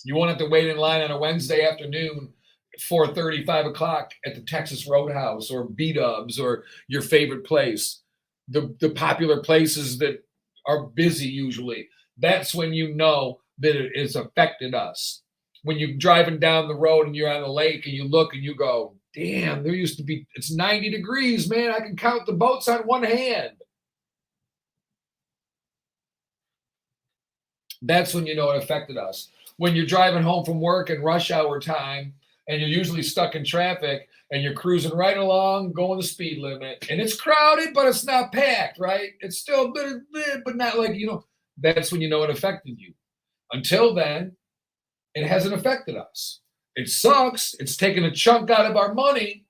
You won't have to wait in line on a Wednesday afternoon, 4:30, 5 o'clock at the Texas Roadhouse or B-Dubs or your favorite place. The popular places that are busy usually. That's when you know that it has affected us. When you're driving down the road and you're on the lake and you look and you go, damn, there used to be, it's 90 degrees, man. I can count the boats on one hand. That's when you know it affected us. When you're driving home from work in rush hour time and you're usually stuck in traffic and you're cruising right along, going the speed limit, and it's crowded, but it's not packed, right? It's still, but not like, that's when you know it affected you. Until then, it hasn't affected us. It sucks. It's taken a chunk out of our money,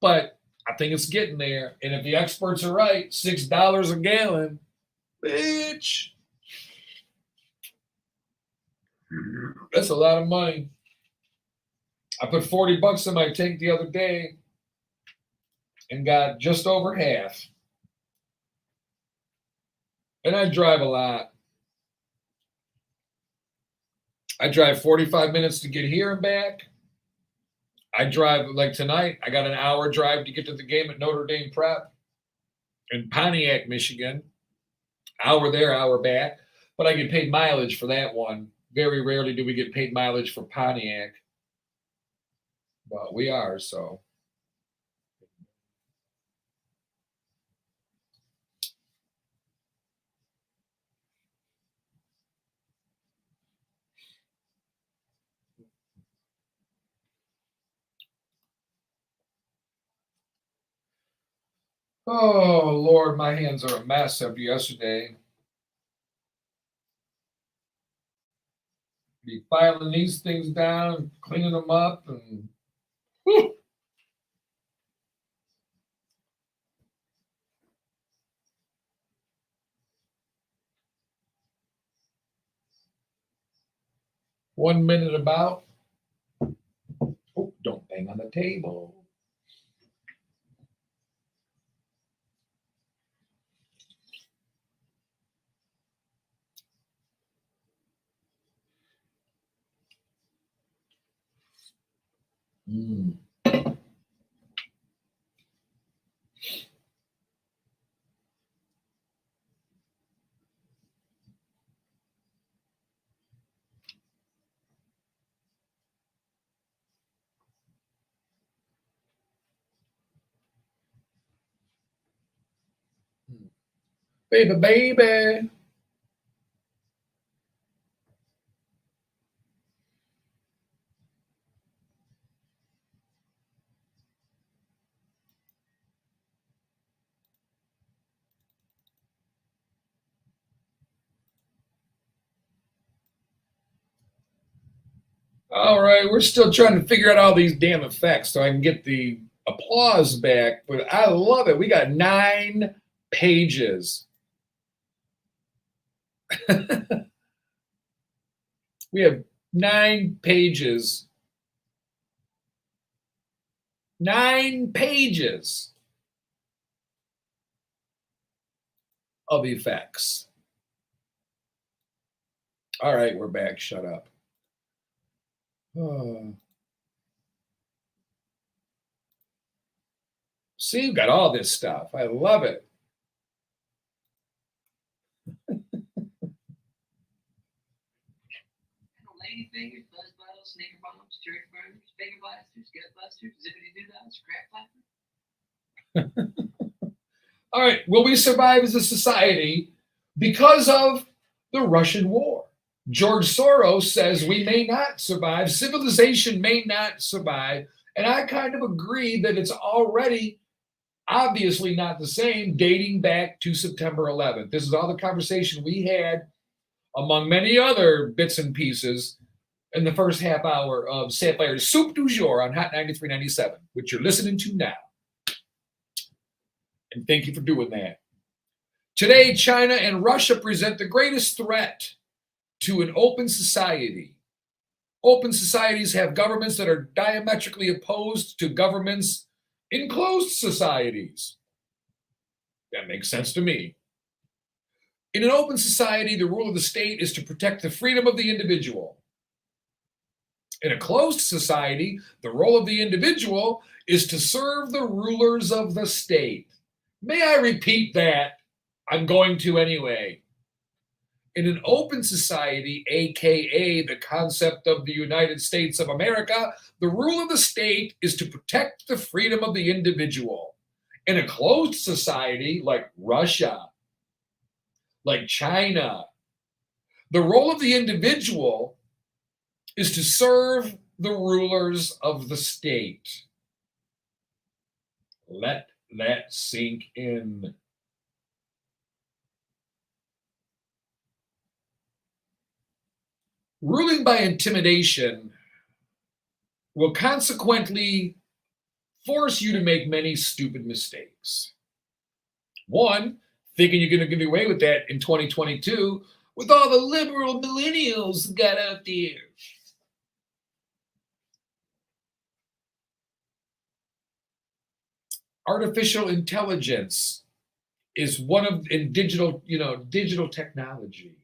but I think it's getting there. And if the experts are right, $6 a gallon, bitch, that's a lot of money. I put $40 in my tank the other day and got just over half. And I drive a lot. I drive 45 minutes to get here and back. I drive, like tonight, I got an hour drive to get to the game at Notre Dame Prep in Pontiac, Michigan. Hour there, hour back. But I get paid mileage for that one. Very rarely do we get paid mileage for Pontiac. But we are, so. Oh, Lord, my hands are a mess after yesterday. Be filing these things down, cleaning them up, and whew. One minute about. Oh, don't bang on the table. Mm. Baby, baby. All right, we're still trying to figure out all these damn effects so I can get the applause back, but I love it. We got 9 pages. We have 9 pages. 9 pages of effects. All right, we're back. Shut up. Oh. See, you've got all this stuff. I love it. Lady fingers, buzz bottles, sneaker bombs, church burners, finger blasters, gut busters, zippity doo dahs, crap clappers. All right, will we survive as a society because of the Russian war? George Soros says we may not survive, civilization may not survive, and I kind of agree that it's already obviously not the same dating back to September 11th. This is all the conversation we had, among many other bits and pieces, in the first half hour of Sapphire'S Soup du Jour on Hot 93.97, which you're listening to now. And thank you for doing that. Today, China and Russia present the greatest threat to an open society. Open societies have governments that are diametrically opposed to governments in closed societies. That makes sense to me. In an open society, the rule of the state is to protect the freedom of the individual. In a closed society, the role of the individual is to serve the rulers of the state. May I repeat that? I'm going to anyway. In an open society, aka the concept of the United States of America, the rule of the state is to protect the freedom of the individual. In a closed society like Russia, like China, the role of the individual is to serve the rulers of the state. Let that sink in. Ruling by intimidation will consequently force you to make many stupid mistakes. One, thinking you're going to get away with that in 2022 with all the liberal millennials got out there. Artificial intelligence is one of in digital technology.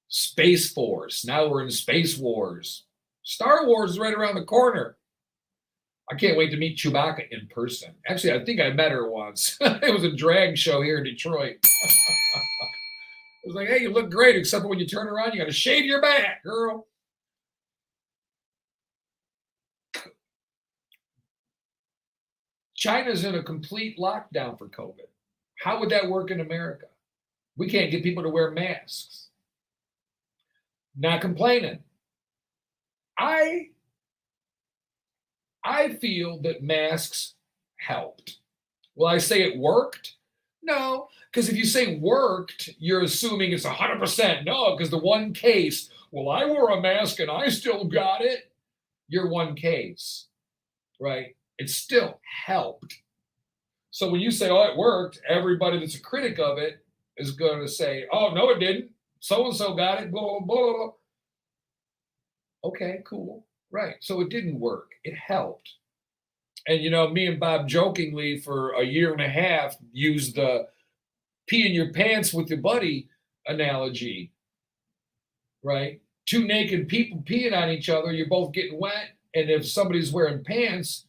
Space Force. Now we're in Space Wars. Star Wars is right around the corner. I can't wait to meet Chewbacca in person. Actually, I think I met her once. It was a drag show here in Detroit. It was like, hey, you look great, except for when you turn around, you got to shave your back, girl. China's in a complete lockdown for COVID. How would that work in America? We can't get people to wear masks. Not complaining. I feel that masks helped. Will I say it worked? No, because if you say worked, you're assuming it's 100%. No, because the one case, well, I wore a mask and I still got it. You're one case, right? It still helped. So when you say, oh, it worked, everybody that's a critic of it is going to say, oh, no, it didn't. So-and-so got it, blah, blah, blah. Okay, cool. Right. So it didn't work. It helped. And, me and Bob jokingly for a year and a half used the pee in your pants with your buddy analogy, right? Two naked people peeing on each other, you're both getting wet. And if somebody's wearing pants,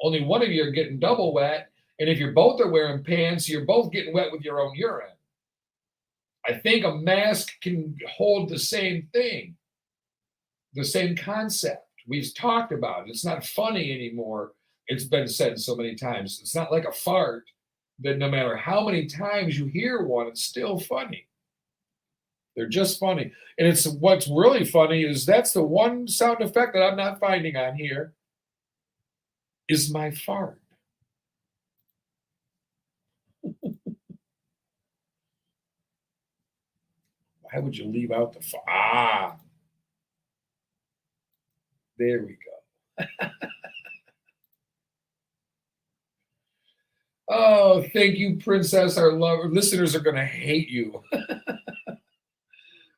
only one of you are getting double wet. And if you're both are wearing pants, you're both getting wet with your own urine. I think a mask can hold the same thing, the same concept. We've talked about it. It's not funny anymore. It's been said so many times. It's not like a fart that no matter how many times you hear one, it's still funny. They're just funny. And it's what's really funny is that's the one sound effect that I'm not finding on here is my fart. Why would you leave out the fart? There we go. Oh, thank you, Princess. Our listeners are going to hate you.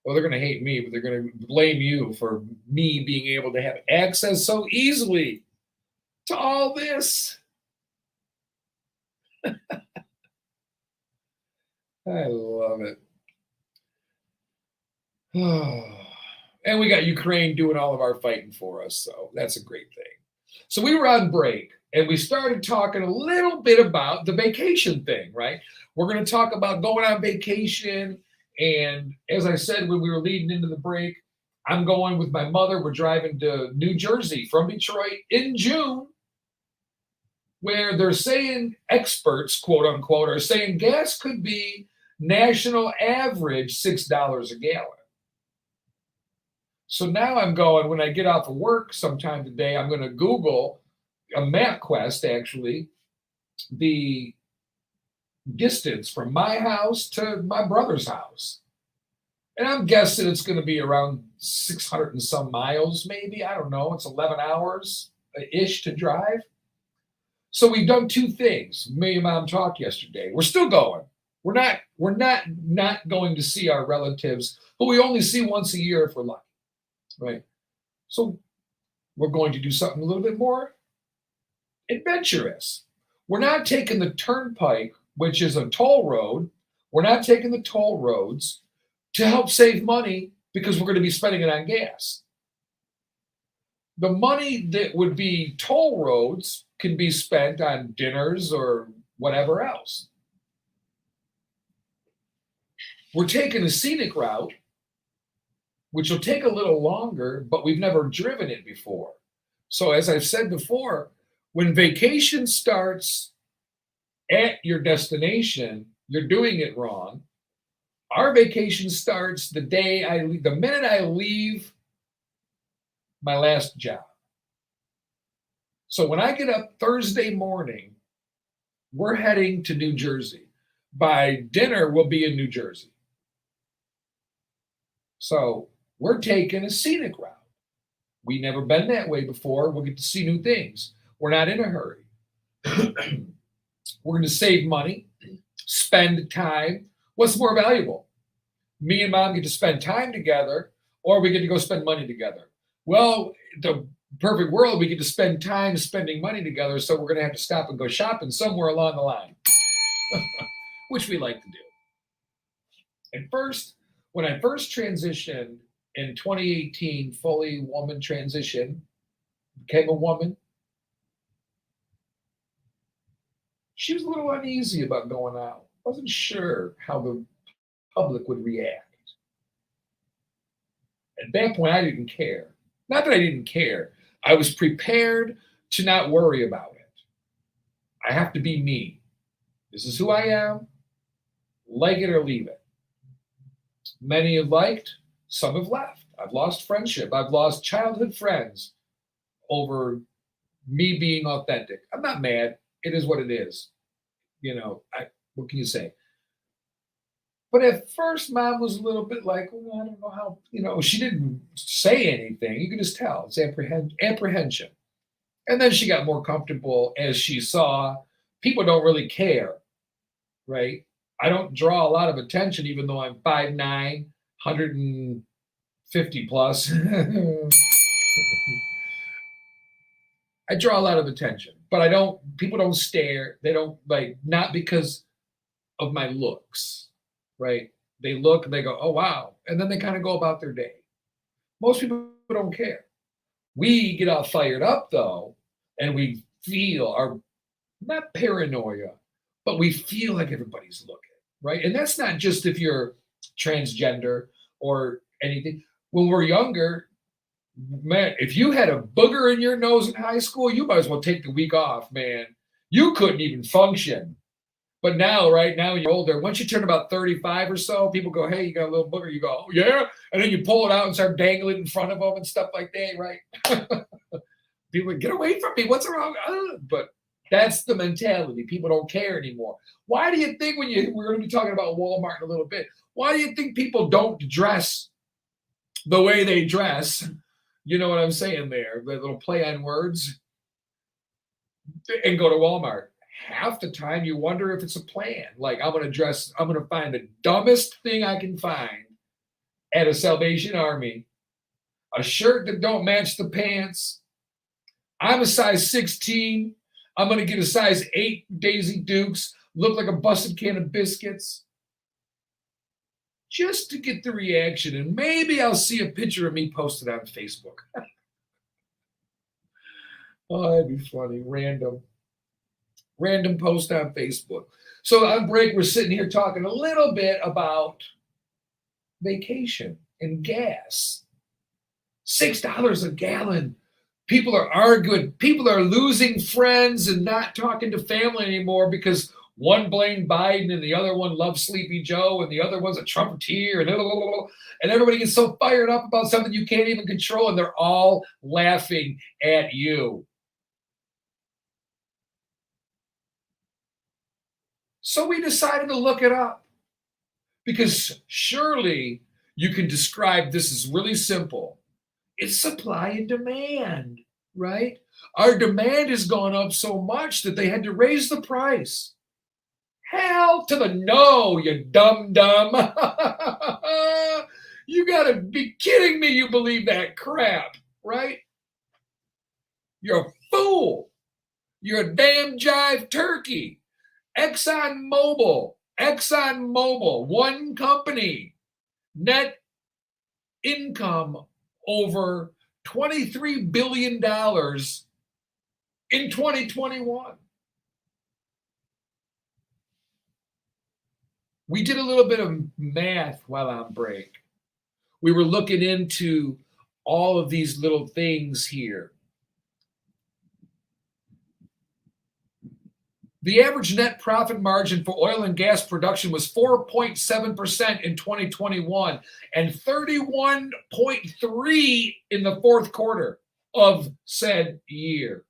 Well, they're going to hate me, but they're going to blame you for me being able to have access so easily to all this. I love it. And we got Ukraine doing all of our fighting for us, so that's a great thing. So we were on break, and we started talking a little bit about the vacation thing, right? We're going to talk about going on vacation. And as I said when we were leading into the break, I'm going with my mother. We're driving to New Jersey from Detroit in June, where they're saying, experts, quote unquote, are saying gas could be national average $6 a gallon. So now I'm going, when I get off of work sometime today, I'm going to Google a MapQuest, actually, the distance from my house to my brother's house. And I'm guessing it's going to be around 600 and some miles, maybe. I don't know. It's 11 hours-ish to drive. So we've done two things. Me and Mom talked yesterday. We're still going. We're not going to see our relatives, who we only see once a year if we're lucky. Right. So we're going to do something a little bit more adventurous. We're not taking the turnpike, which is a toll road. We're not taking the toll roads to help save money because we're going to be spending it on gas. The money that would be toll roads can be spent on dinners or whatever else. We're taking a scenic route, which will take a little longer, but we've never driven it before. So as I've said before, when vacation starts at your destination, you're doing it wrong. Our vacation starts the minute I leave my last job. So when I get up Thursday morning, we're heading to New Jersey. By dinner, we'll be in New Jersey. So we're taking a scenic route. We've never been that way before. We'll get to see new things. We're not in a hurry. We're going to save money, spend time. What's more valuable? Me and Mom get to spend time together, or we get to go spend money together. Well, the perfect world, we get to spend time spending money together, so we're going to have to stop and go shopping somewhere along the line, which we like to do. And first, when I first transitioned in 2018, fully woman transition, became a woman, she was a little uneasy about going out. Wasn't sure how the public would react. At that point, I didn't care. Not that I didn't care. I was prepared to not worry about it. I have to be me. This is who I am. Like it or leave it. Many have liked, some have left. I've lost friendship. I've lost childhood friends over me being authentic. I'm not mad. It is what it is. What can you say? But at first, Mom was a little bit like, well, I don't know how, she didn't say anything. You can just tell. It's apprehension. And then she got more comfortable as she saw people don't really care, right? I don't draw a lot of attention, even though I'm 5'9", 150 plus. I draw a lot of attention, but people don't stare. They don't not because of my looks, right? They look and they go, oh, wow. And then they kind of go about their day. Most people don't care. We get all fired up though, and we feel our, not paranoia, but we feel like everybody's looking, right? And that's not just if you're transgender or anything. When we're younger, man, if you had a booger in your nose in high school, you might as well take the week off, man. You couldn't even function. But now, right now, you're older. Once you turn about 35 or so, people go, hey, you got a little booger. You go, oh, yeah. And then you pull it out and start dangling in front of them and stuff like that, right? People get away from me. What's wrong? But that's the mentality. People don't care anymore. Why do you think we're going to be talking about Walmart in a little bit. Why do you think people don't dress the way they dress You know what I'm saying there? The little play on words. And go to Walmart. Half the time you wonder if it's a plan. Like I'm going to find the dumbest thing I can find at a Salvation Army. A shirt that don't match the pants. I'm a size 16. I'm going to get a size 8 Daisy Dukes. Look like a busted can of biscuits. Just to get the reaction. And maybe I'll see a picture of me posted on Facebook. Oh, that'd be funny. Random post on Facebook. So on break, we're sitting here talking a little bit about vacation and gas. $6 a gallon. People are arguing. People are losing friends and not talking to family anymore because one blamed Biden and the other one loves Sleepy Joe and the other one's a Trumpeteer and everybody gets so fired up about something you can't even control and they're all laughing at you. So we decided to look it up because surely you can describe this as really simple. It's supply and demand, right? Our demand has gone up so much that they had to raise the price. Hell to the no, you dumb. You got to be kidding me you believe that crap, right? You're a fool. You're a damn jive turkey. ExxonMobil, one company, net income over $23 billion in 2021. We did a little bit of math while on break. We were looking into all of these little things here. The average net profit margin for oil and gas production was 4.7% in 2021 and 31.3% in the fourth quarter of said year.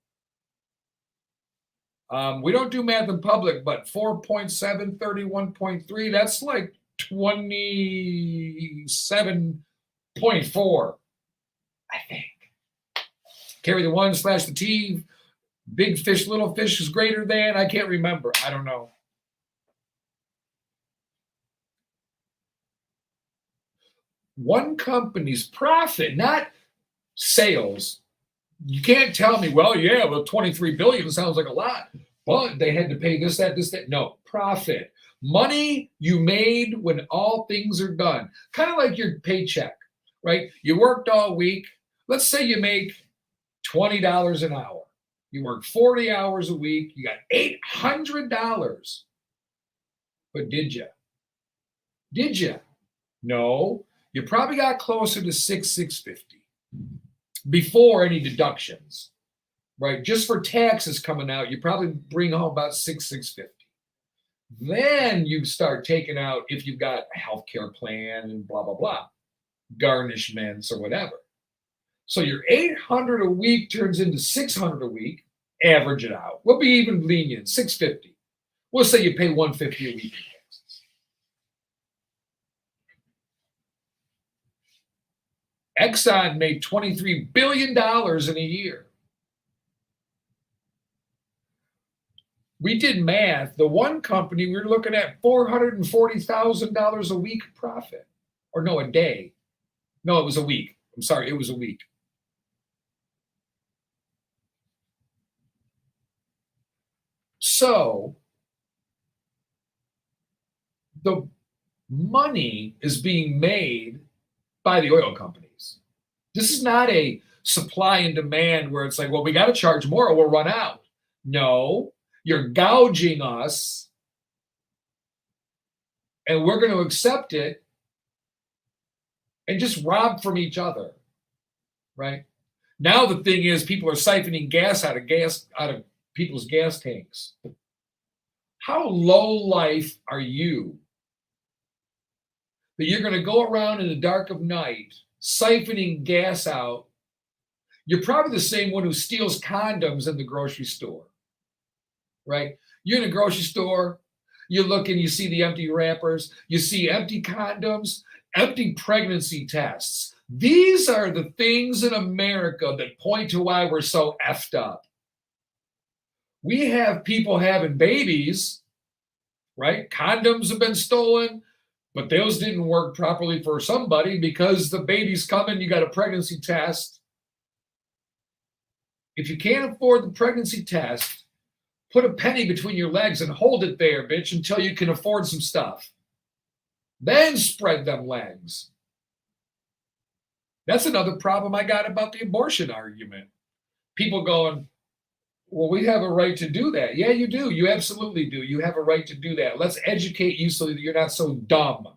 We don't do math in public, but 4.7, 31.3, that's like 27.4, I think. Carry the one, slash the T. Big fish, little fish is greater than, I can't remember. I don't know. One company's profit, not sales. You can't tell me, well, 23 billion sounds like a lot, but they had to pay this, that. No, profit. Money you made when all things are done. Kind of like your paycheck, right? You worked all week. Let's say you make $20 an hour. You work 40 hours a week. You got $800. But did you? Did you? No. You probably got closer to $650 before any deductions, right? Just for taxes coming out, you probably bring home about $650. Then you start taking out if you've got a healthcare plan and blah, blah, blah, garnishments or whatever. So your $800 a week turns into $600 a week. Average it out. We'll be even lenient, $650. We'll say you pay $150 a week in taxes. Exxon made $23 billion in a year. We did math. The one company, we were looking at $440,000 a week profit. Or no, a day. No, it was a week. I'm sorry, it was a week. So the money is being made by the oil companies. This is not a supply and demand where it's like, well, we got to charge more or we'll run out. No, you're gouging us and we're going to accept it and just rob from each other, right? Now the thing is people are siphoning gas out of people's gas tanks. How low life are you that you're going to go around in the dark of night siphoning gas out? You're probably the same one who steals condoms in the grocery store, right? You're in a grocery store, you look and you see the empty wrappers, you see empty condoms, empty pregnancy tests. These are the things in America that point to why we're so effed up. We have people having babies, right? Condoms have been stolen, but those didn't work properly for somebody because the baby's coming, you got a pregnancy test. If you can't afford the pregnancy test, put a penny between your legs and hold it there, bitch, until you can afford some stuff. Then spread them legs. That's another problem I got about the abortion argument. People going, well, we have a right to do that. Yeah, you do. You absolutely do. You have a right to do that. Let's educate you so that you're not so dumb.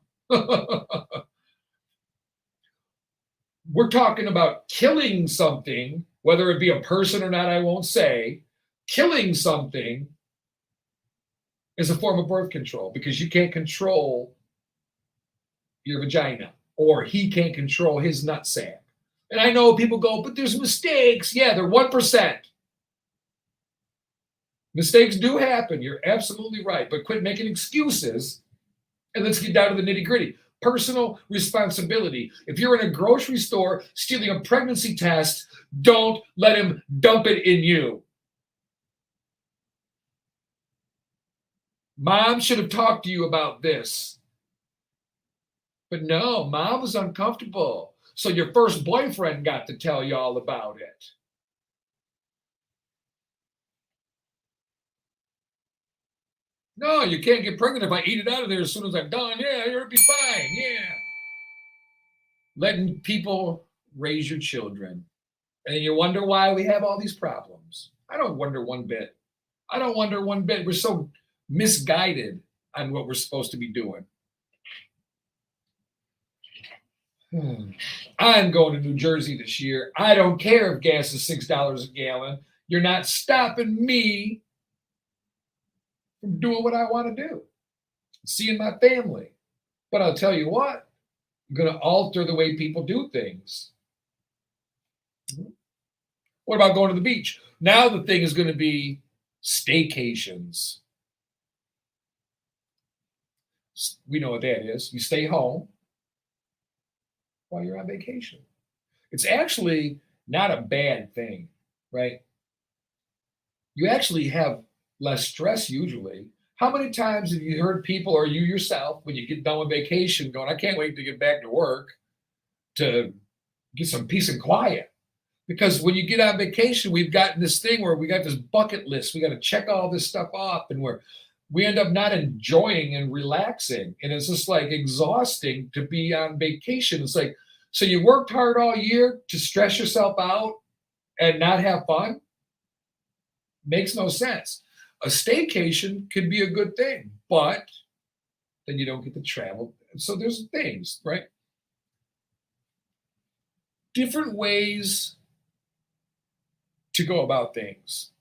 We're talking about killing something, whether it be a person or not, I won't say. Killing something is a form of birth control because you can't control your vagina, or he can't control his nutsack. And I know people go, but there's mistakes. Yeah, they're 1%. Mistakes do happen. You're absolutely right. But quit making excuses and let's get down to the nitty gritty. Personal responsibility. If you're in a grocery store stealing a pregnancy test, don't let him dump it in you. Mom should have talked to you about this. But no, mom was uncomfortable. So your first boyfriend got to tell you all about it. No, you can't get pregnant if I eat it out of there as soon as I'm done. Yeah, you'll be fine. Yeah. Letting people raise your children. And you wonder why we have all these problems. I don't wonder one bit. I don't wonder one bit. We're so misguided on what we're supposed to be doing. I'm going to New Jersey this year. I don't care if gas is $6 a gallon. You're not stopping me from doing what I want to do, seeing my family. But I'll tell you what, I'm going to alter the way people do things. What about going to the beach? Now the thing is going to be staycations. We know what that is. You stay home while you're on vacation. It's actually not a bad thing, right? You actually have less stress usually. How many times have you heard people or you yourself, when you get done with vacation, going, I can't wait to get back to work to get some peace and quiet? Because when you get on vacation, we've gotten this thing where we got this bucket list. We got to check all this stuff off, and we end up not enjoying and relaxing. And it's just like exhausting to be on vacation. It's like, so you worked hard all year to stress yourself out and not have fun? Makes no sense. A staycation could be a good thing, but then you don't get to travel. So there's things, right? Different ways to go about things.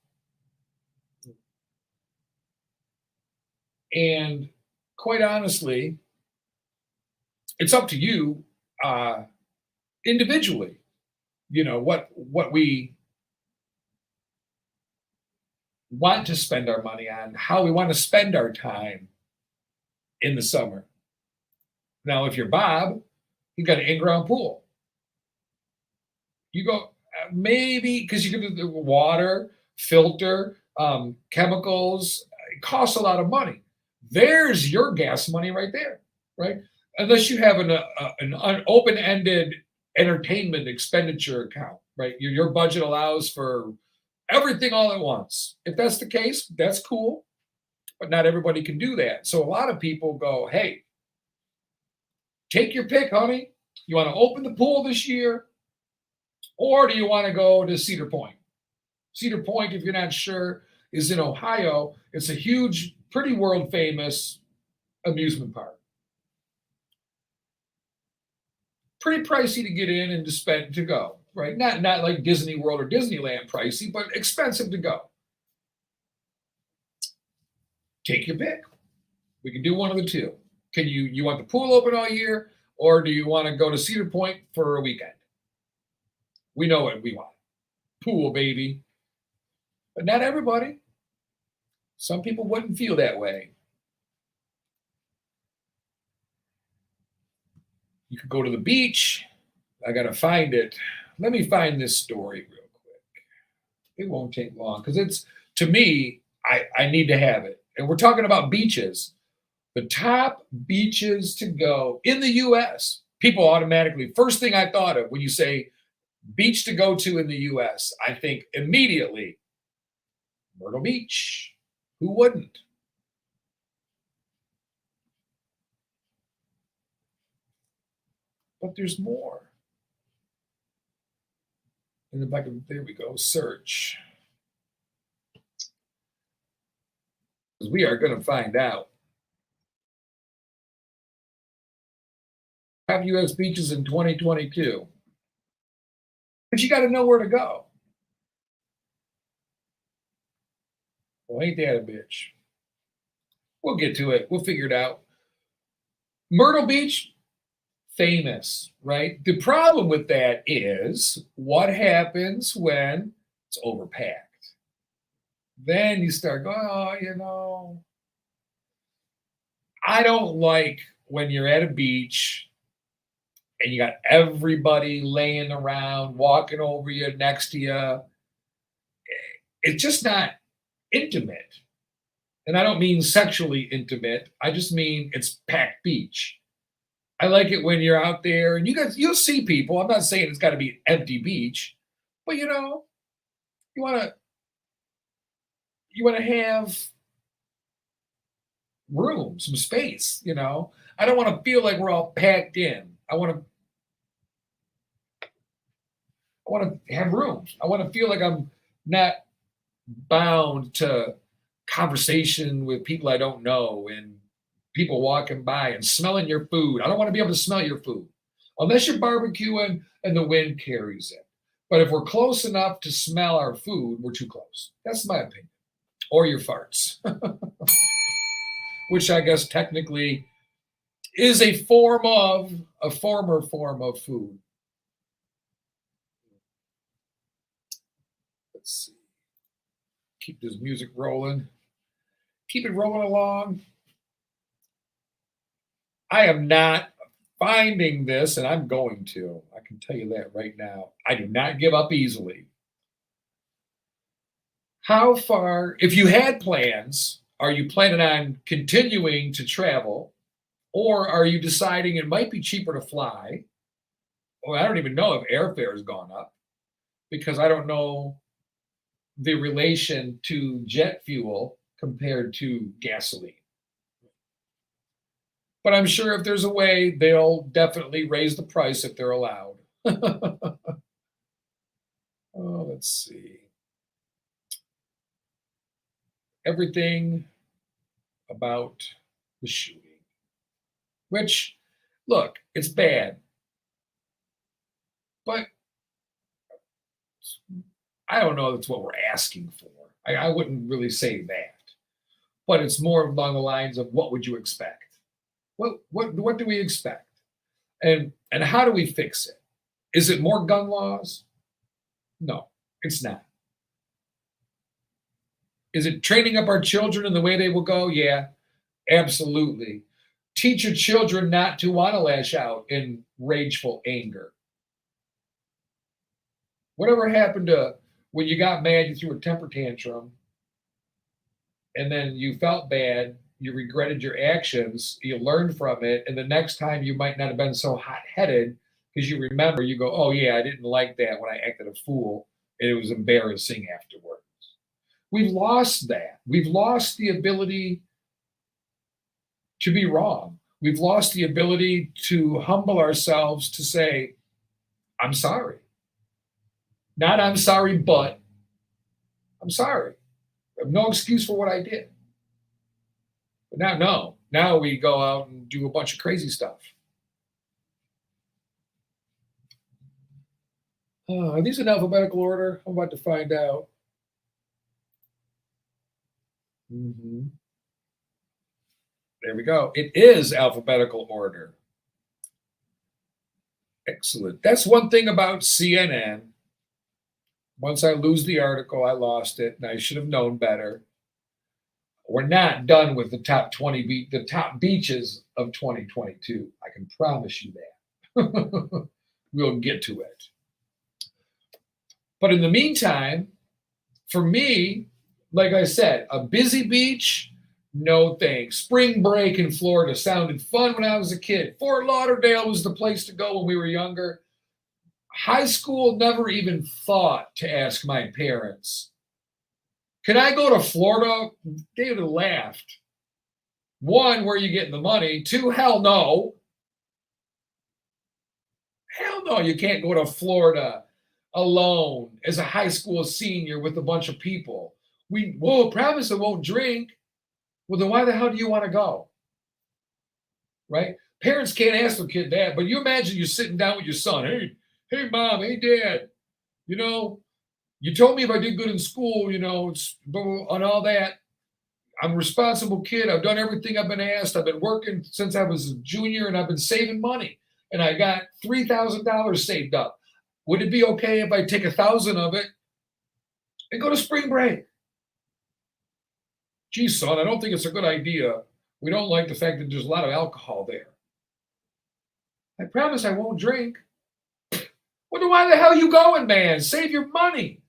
And quite honestly, it's up to you individually, what we want to spend our money on, how we want to spend our time in the summer. Now, if you're Bob, you've got an in-ground pool. You go, maybe, because you can do water, filter, chemicals, it costs a lot of money. There's your gas money right there, right? Unless you have an open-ended entertainment expenditure account, right? Your budget allows for everything all at once. If that's the case, that's cool, but not everybody can do that. So a lot of people go, hey, take your pick, honey. You want to open the pool this year, or do you want to go to Cedar Point? Cedar Point, if you're not sure, is in Ohio. It's a huge, pretty world famous amusement park. Pretty pricey to get in and to go, right? Not like Disney World or Disneyland pricey, but expensive to go. Take your pick. We can do one of the two. Can you want the pool open all year, or do you want to go to Cedar Point for a weekend? We know what we want. Pool, baby. But not everybody. Some people wouldn't feel that way. You could go to the beach. I got to find it. Let me find this story real quick. It won't take long because it's, to me, I need to have it. And we're talking about beaches. The top beaches to go in the US. People automatically, first thing I thought of when you say beach to go to in the US, I think immediately Myrtle Beach. Who wouldn't? But there's more. And if I can, there we go, search. Because we are going to find out. Top US beaches in 2022. But you got to know where to go. Well, ain't that a bitch? We'll get to it. We'll figure it out. Myrtle Beach, famous, right? The problem with that is what happens when it's overpacked. Then you start going, oh, I don't like when you're at a beach and you got everybody laying around, walking over you, next to you. It's just not intimate. And I don't mean sexually intimate. I just mean it's packed beach. I like it when you're out there and you'll see people. I'm not saying it's got to be an empty beach, but you want to have room, some space, I don't want to feel like we're all packed in. I want to have room. I want to feel like I'm not bound to conversation with people I don't know and people walking by and smelling your food. I don't want to be able to smell your food unless you're barbecuing and the wind carries it. But if we're close enough to smell our food, we're too close. That's my opinion. Or your farts, which I guess technically is a former form of food. Let's see. Keep this music rolling. Keep it rolling along. I am not finding this, and I'm going to. I can tell you that right now. I do not give up easily. How far, if you had plans, are you planning on continuing to travel? Or are you deciding it might be cheaper to fly? Well, I don't even know if airfare has gone up because I don't know the relation to jet fuel compared to gasoline. But I'm sure if there's a way, they'll definitely raise the price if they're allowed. Let's see. Everything about the shooting. Which, look, it's bad. But I don't know that's what we're asking for. I wouldn't really say that. But it's more along the lines of what would you expect? What do we expect? And how do we fix it? Is it more gun laws? No, it's not. Is it training up our children in the way they will go? Yeah, absolutely. Teach your children not to want to lash out in rageful anger. Whatever happened to when you got mad, you threw a temper tantrum, and then you felt bad, you regretted your actions, you learned from it, and the next time you might not have been so hot-headed because you remember, you go, oh yeah, I didn't like that when I acted a fool, and it was embarrassing afterwards. We've lost that. We've lost the ability to be wrong. We've lost the ability to humble ourselves to say, I'm sorry. Not I'm sorry, but I'm sorry. I have no excuse for what I did. But now we go out and do a bunch of crazy stuff. Are these in alphabetical order? I'm about to find out. There we go. It is alphabetical order. Excellent. That's one thing about CNN. Once I lose the article, I lost it, and I should have known better. We're not done with the top 20 the top beaches of 2022. I can promise you that. We'll get to it. But in the meantime, for me, like I said, a busy beach, no thanks. Spring break in Florida sounded fun when I was a kid. Fort Lauderdale was the place to go when we were younger. High school, never even thought to ask my parents, can I go to Florida? They would have laughed. One, where are you getting the money? Two, hell no. Hell no, you can't go to Florida alone as a high school senior with a bunch of people. Whoa, promise I won't drink. Well, then why the hell do you want to go? Right? Parents can't ask their kid that, but you imagine you sitting down with your son. Hey, mom, hey, dad, you told me if I did good in school, it's and all that. I'm a responsible kid. I've done everything I've been asked. I've been working since I was a junior, and I've been saving money. And I got $3,000 saved up. Would it be okay if I take 1,000 of it and go to spring break? Gee, son, I don't think it's a good idea. We don't like the fact that there's a lot of alcohol there. I promise I won't drink. Well, then why the hell are you going, man? Save your money.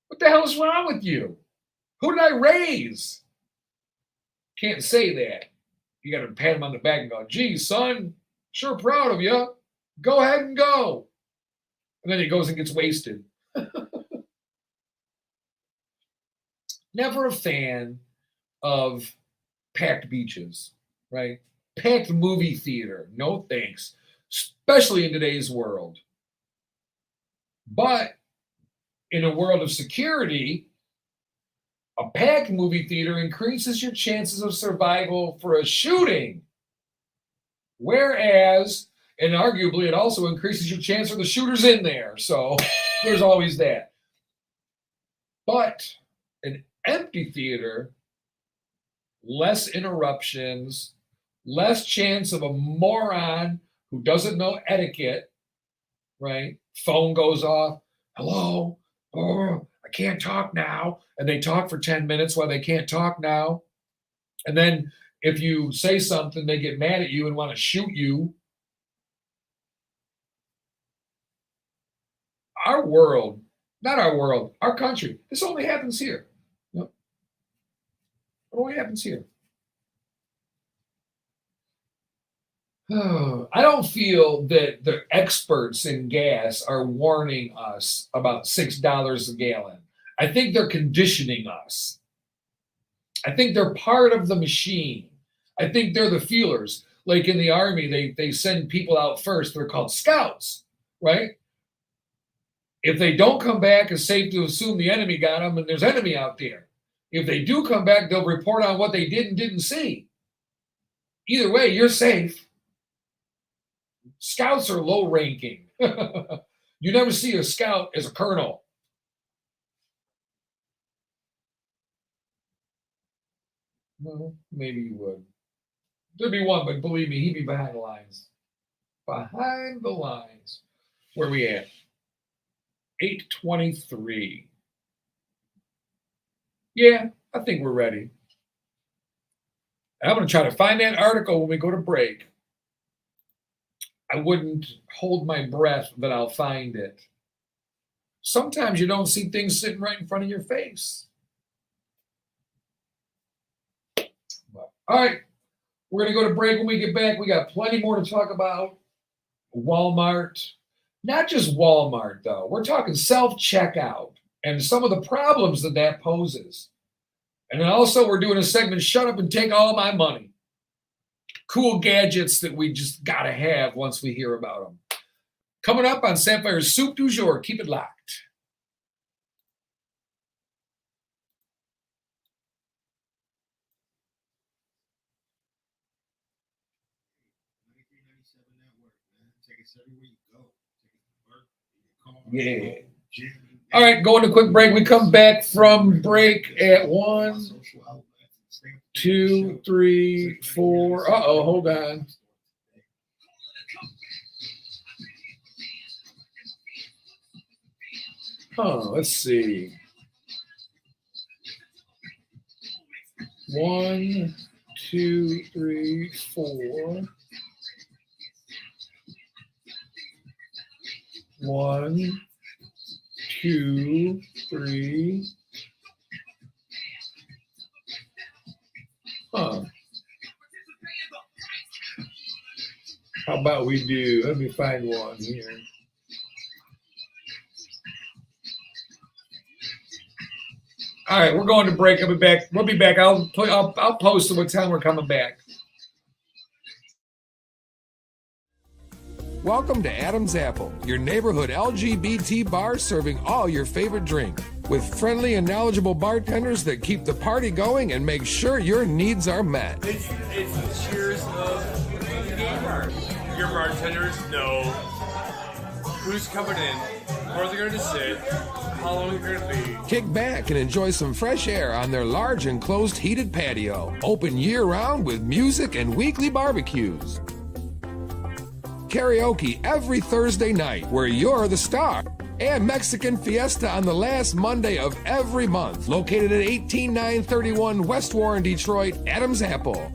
What the hell is wrong with you? Who did I raise? Can't say that. You got to pat him on the back and go, gee, son, sure proud of you. Go ahead and go. And then he goes and gets wasted. Never a fan of packed beaches, right? Packed movie theater, no thanks, especially in today's world. But in a world of security, a packed movie theater increases your chances of survival for a shooting. Whereas, and arguably, it also increases your chance for the shooters in there. So there's always that. But an empty theater, less interruptions, less chance of a moron who doesn't know etiquette, right? Phone goes off. Hello? Oh, I can't talk now. And they talk for 10 minutes while they can't talk now. And then if you say something, they get mad at you and want to shoot you. Our world, not our world, our country, this only happens here. Yep. It only happens here. I don't feel that the experts in gas are warning us about $6 a gallon. I think they're conditioning us. I think they're part of the machine. I think they're the feelers. Like in the Army, they send people out first. They're called scouts, right? If they don't come back, it's safe to assume the enemy got them and there's enemy out there. If they do come back, they'll report on what they did and didn't see. Either way, you're safe. Scouts are low ranking. You never see a scout as a colonel. Well, maybe you would. There'd be one, but believe me, he'd be behind the lines. Behind the lines. Where are we at? 8:23. Yeah, I think we're ready. And I'm going to try to find that article when we go to break. I wouldn't hold my breath that I'll find it. Sometimes you don't see things sitting right in front of your face. All right, we're going to go to break when we get back. We got plenty more to talk about. Walmart. Not just Walmart, though. We're talking self-checkout and some of the problems that poses. And then also we're doing a segment, Shut Up and Take All My Money. Cool gadgets that we just got to have once we hear about them. Coming up on Sapphire'S Soup du Jour. Keep it locked. Yeah. All right, going to quick break. We come back from break at 1, 2, 3, 4. Hold on. Let's see. 1, 2, 3, 4. 1, 2, 3. Huh. How about we do, let me find one here. All right, we're going to break. I'll be back. We'll be back. I'll post what time we're coming back. Welcome to Adam's Apple, your neighborhood LGBT bar serving all your favorite drinks. With friendly and knowledgeable bartenders that keep the party going and make sure your needs are met. It's the cheers of the gay bar. Your bartenders know who's coming in, where they're going to sit, how long you're going to be. Kick back and enjoy some fresh air on their large enclosed heated patio. Open year-round with music and weekly barbecues. Karaoke every Thursday night where you're the star. And Mexican Fiesta on the last Monday of every month. Located at 18931 West Warren, Detroit, Adam's Apple.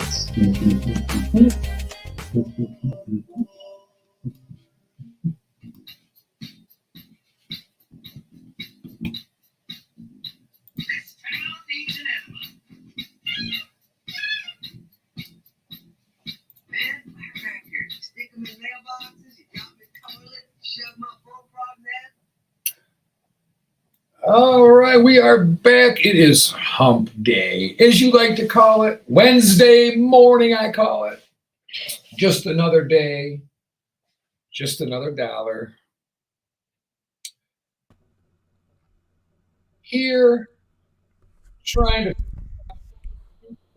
Man, firecrackers. You stick them in mailboxes, you drop them in the toilet, shove them up bullfrog net. All right, we are back. It is hump day, as you like to call it. Wednesday morning, I call it. Just another day, just another dollar. Here, trying to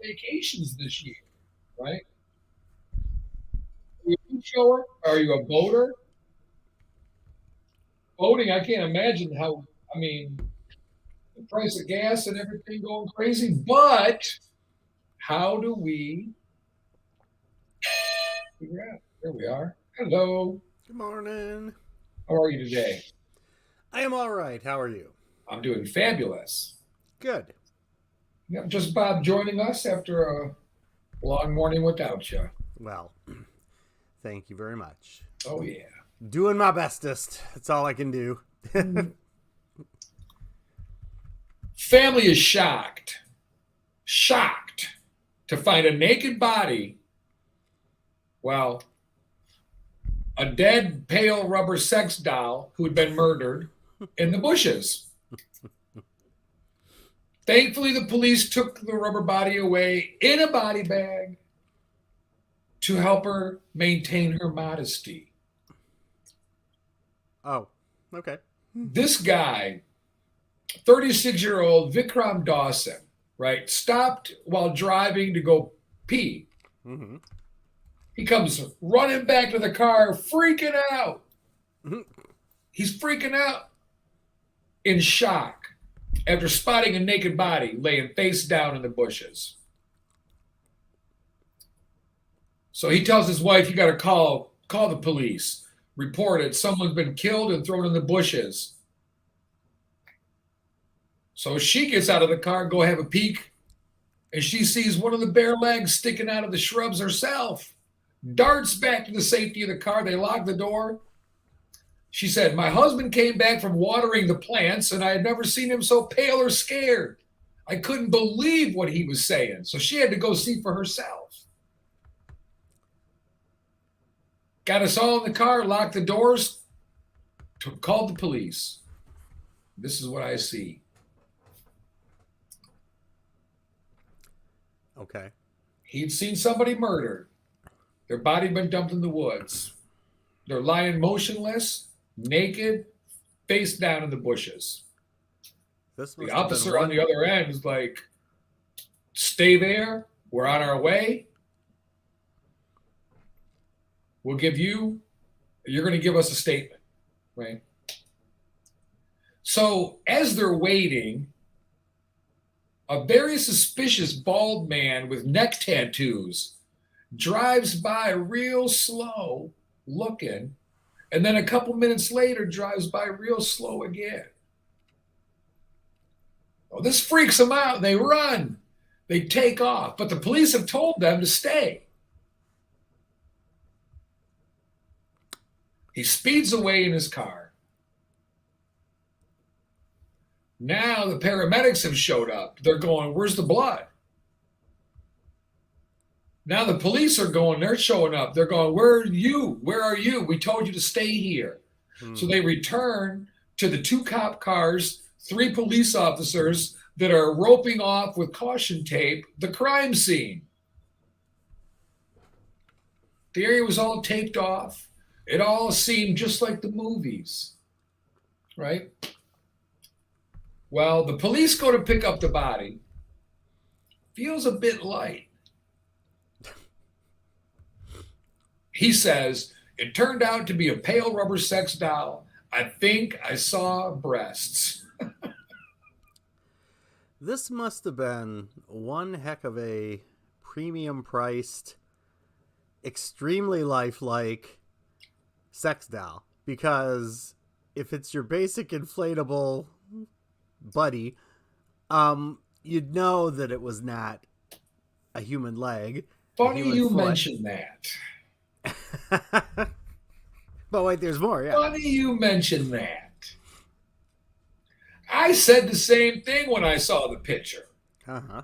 vacations this year, right? Are you a beachgoer? Are you a boater? Boating, I can't imagine how, I mean, the price of gas and everything going crazy, but how do we figure out? There we are. Hello. Good morning. How are you today? I am all right. How are you? I'm doing fabulous. Good. Yeah, just Bob joining us after a long morning without you. Well, thank you very much. Oh, yeah. Doing my bestest. That's all I can do. Family is shocked to find a naked body, well, a dead, pale rubber sex doll who had been murdered in the bushes. Thankfully, the police took the rubber body away in a body bag to help her maintain her modesty. Oh, okay. This guy, 36-year-old Vikram Dawson, right, stopped while driving to go pee. Mm-hmm. He comes running back to the car, freaking out. He's freaking out in shock after spotting a naked body laying face down in the bushes. So he tells his wife, you got to call the police. Report it. Someone's been killed and thrown in the bushes. So she gets out of the car, go have a peek, and she sees one of the bare legs sticking out of the shrubs herself. Darts back to the safety of the car. They lock the door. She said, my husband came back from watering the plants, and I had never seen him so pale or scared. I couldn't believe what he was saying. So she had to go see for herself. Got us all in the car, locked the doors, called the police. This is what I see. Okay. He'd seen somebody murdered. Their body been dumped in the woods. They're lying motionless, naked, face down in the bushes. This The must have been officer on the other end is like, stay there. We're on our way. You're going to give us a statement, right? So as they're waiting, a very suspicious bald man with neck tattoos drives by real slow looking, and then a couple minutes later drives by real slow again. Well, this freaks them out. They run. They take off, but the police have told them to stay. He speeds away in his car. Now the paramedics have showed up. They're going, where's the blood? Now the police are going, they're showing up. They're going, where are you? Where are you? We told you to stay here. So they return to the 2 cop cars, 3 police officers that are roping off with caution tape the crime scene. The area was all taped off. It all seemed just like the movies, right? Well, the police go to pick up the body. Feels a bit light. He says, it turned out to be a pale rubber sex doll. I think I saw breasts. This must have been one heck of a premium priced, extremely lifelike sex doll. Because if it's your basic inflatable buddy, you'd know that it was not a human leg. Funny human you foot. mention that. But wait, there's more. Yeah. Funny you mention that. I said the same thing when I saw the picture. Uh-huh.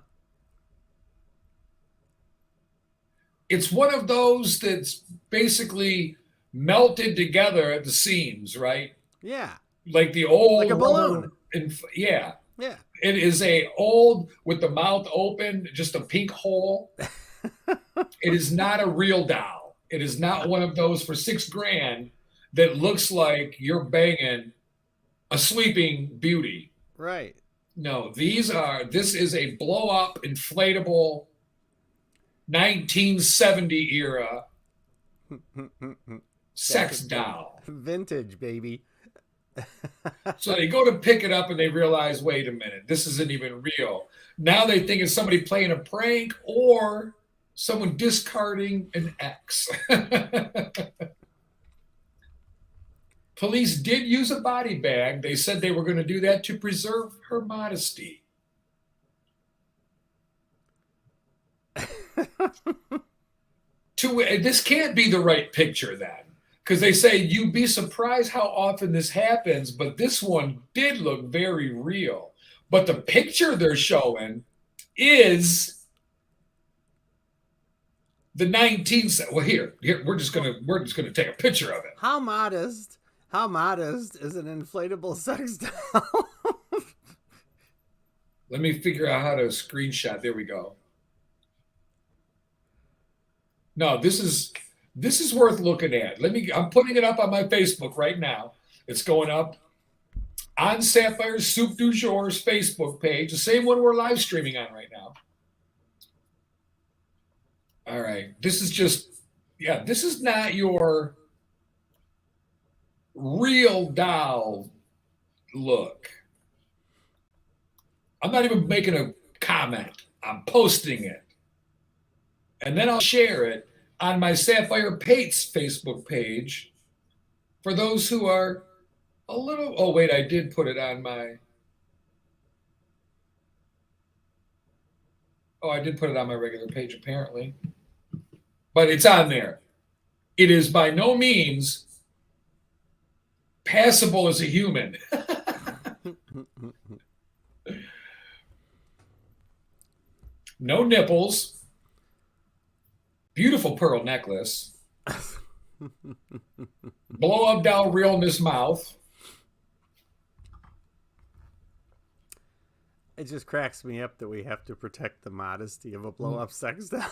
It's one of those that's basically melted together at the seams, right? Yeah. Like the old Like a balloon. Yeah. Yeah. It is a old with the mouth open, just a pink hole. It is not a real doll. It is not one of those for $6,000 that looks like you're banging a sleeping beauty. Right. No, this is a blow up inflatable 1970 era sex doll. Vintage, baby. So they go to pick it up and they realize, wait a minute, this isn't even real. Now they think it's somebody playing a prank or someone discarding an ex. Police did use a body bag. They said they were going to do that to preserve her modesty. This can't be the right picture then, because they say you'd be surprised how often this happens, but this one did look very real. But the picture they're showing is the 19th. Well, here we're just gonna take a picture of it. How modest is an inflatable sex doll? Let me figure out how to screenshot. There we go. No, this is worth looking at. I'm putting it up on my Facebook right now. It's going up on Sapphire'S Soup du Jour's Facebook page, the same one we're live streaming on right now. All right. This is not your real doll look. I'm not even making a comment. I'm posting it. And then I'll share it on my Sapphire Pates Facebook page for those who are a little. Oh, wait, I did put it on my. Oh, I did put it on my regular page, apparently. But it's on there. It is by no means passable as a human. No nipples. Beautiful pearl necklace. Blow up doll realness mouth. It just cracks me up that we have to protect the modesty of a blow up sex doll.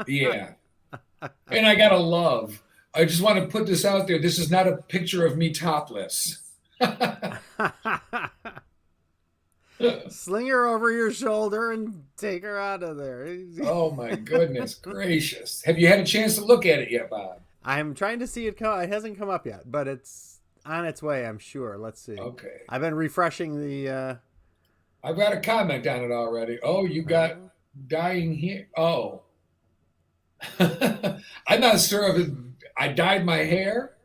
Yeah. And I gotta love. I just want to put this out there. This is not a picture of me topless. Sling her over your shoulder and take her out of there. Oh my goodness gracious. Have you had a chance to look at it yet, Bob? I'm trying to see it come. It hasn't come up yet, but it's on its way, I'm sure. Let's see. Okay. I've been refreshing the I've got a comment on it already. Oh, you got dying here. Oh. I'm not sure if I dyed my hair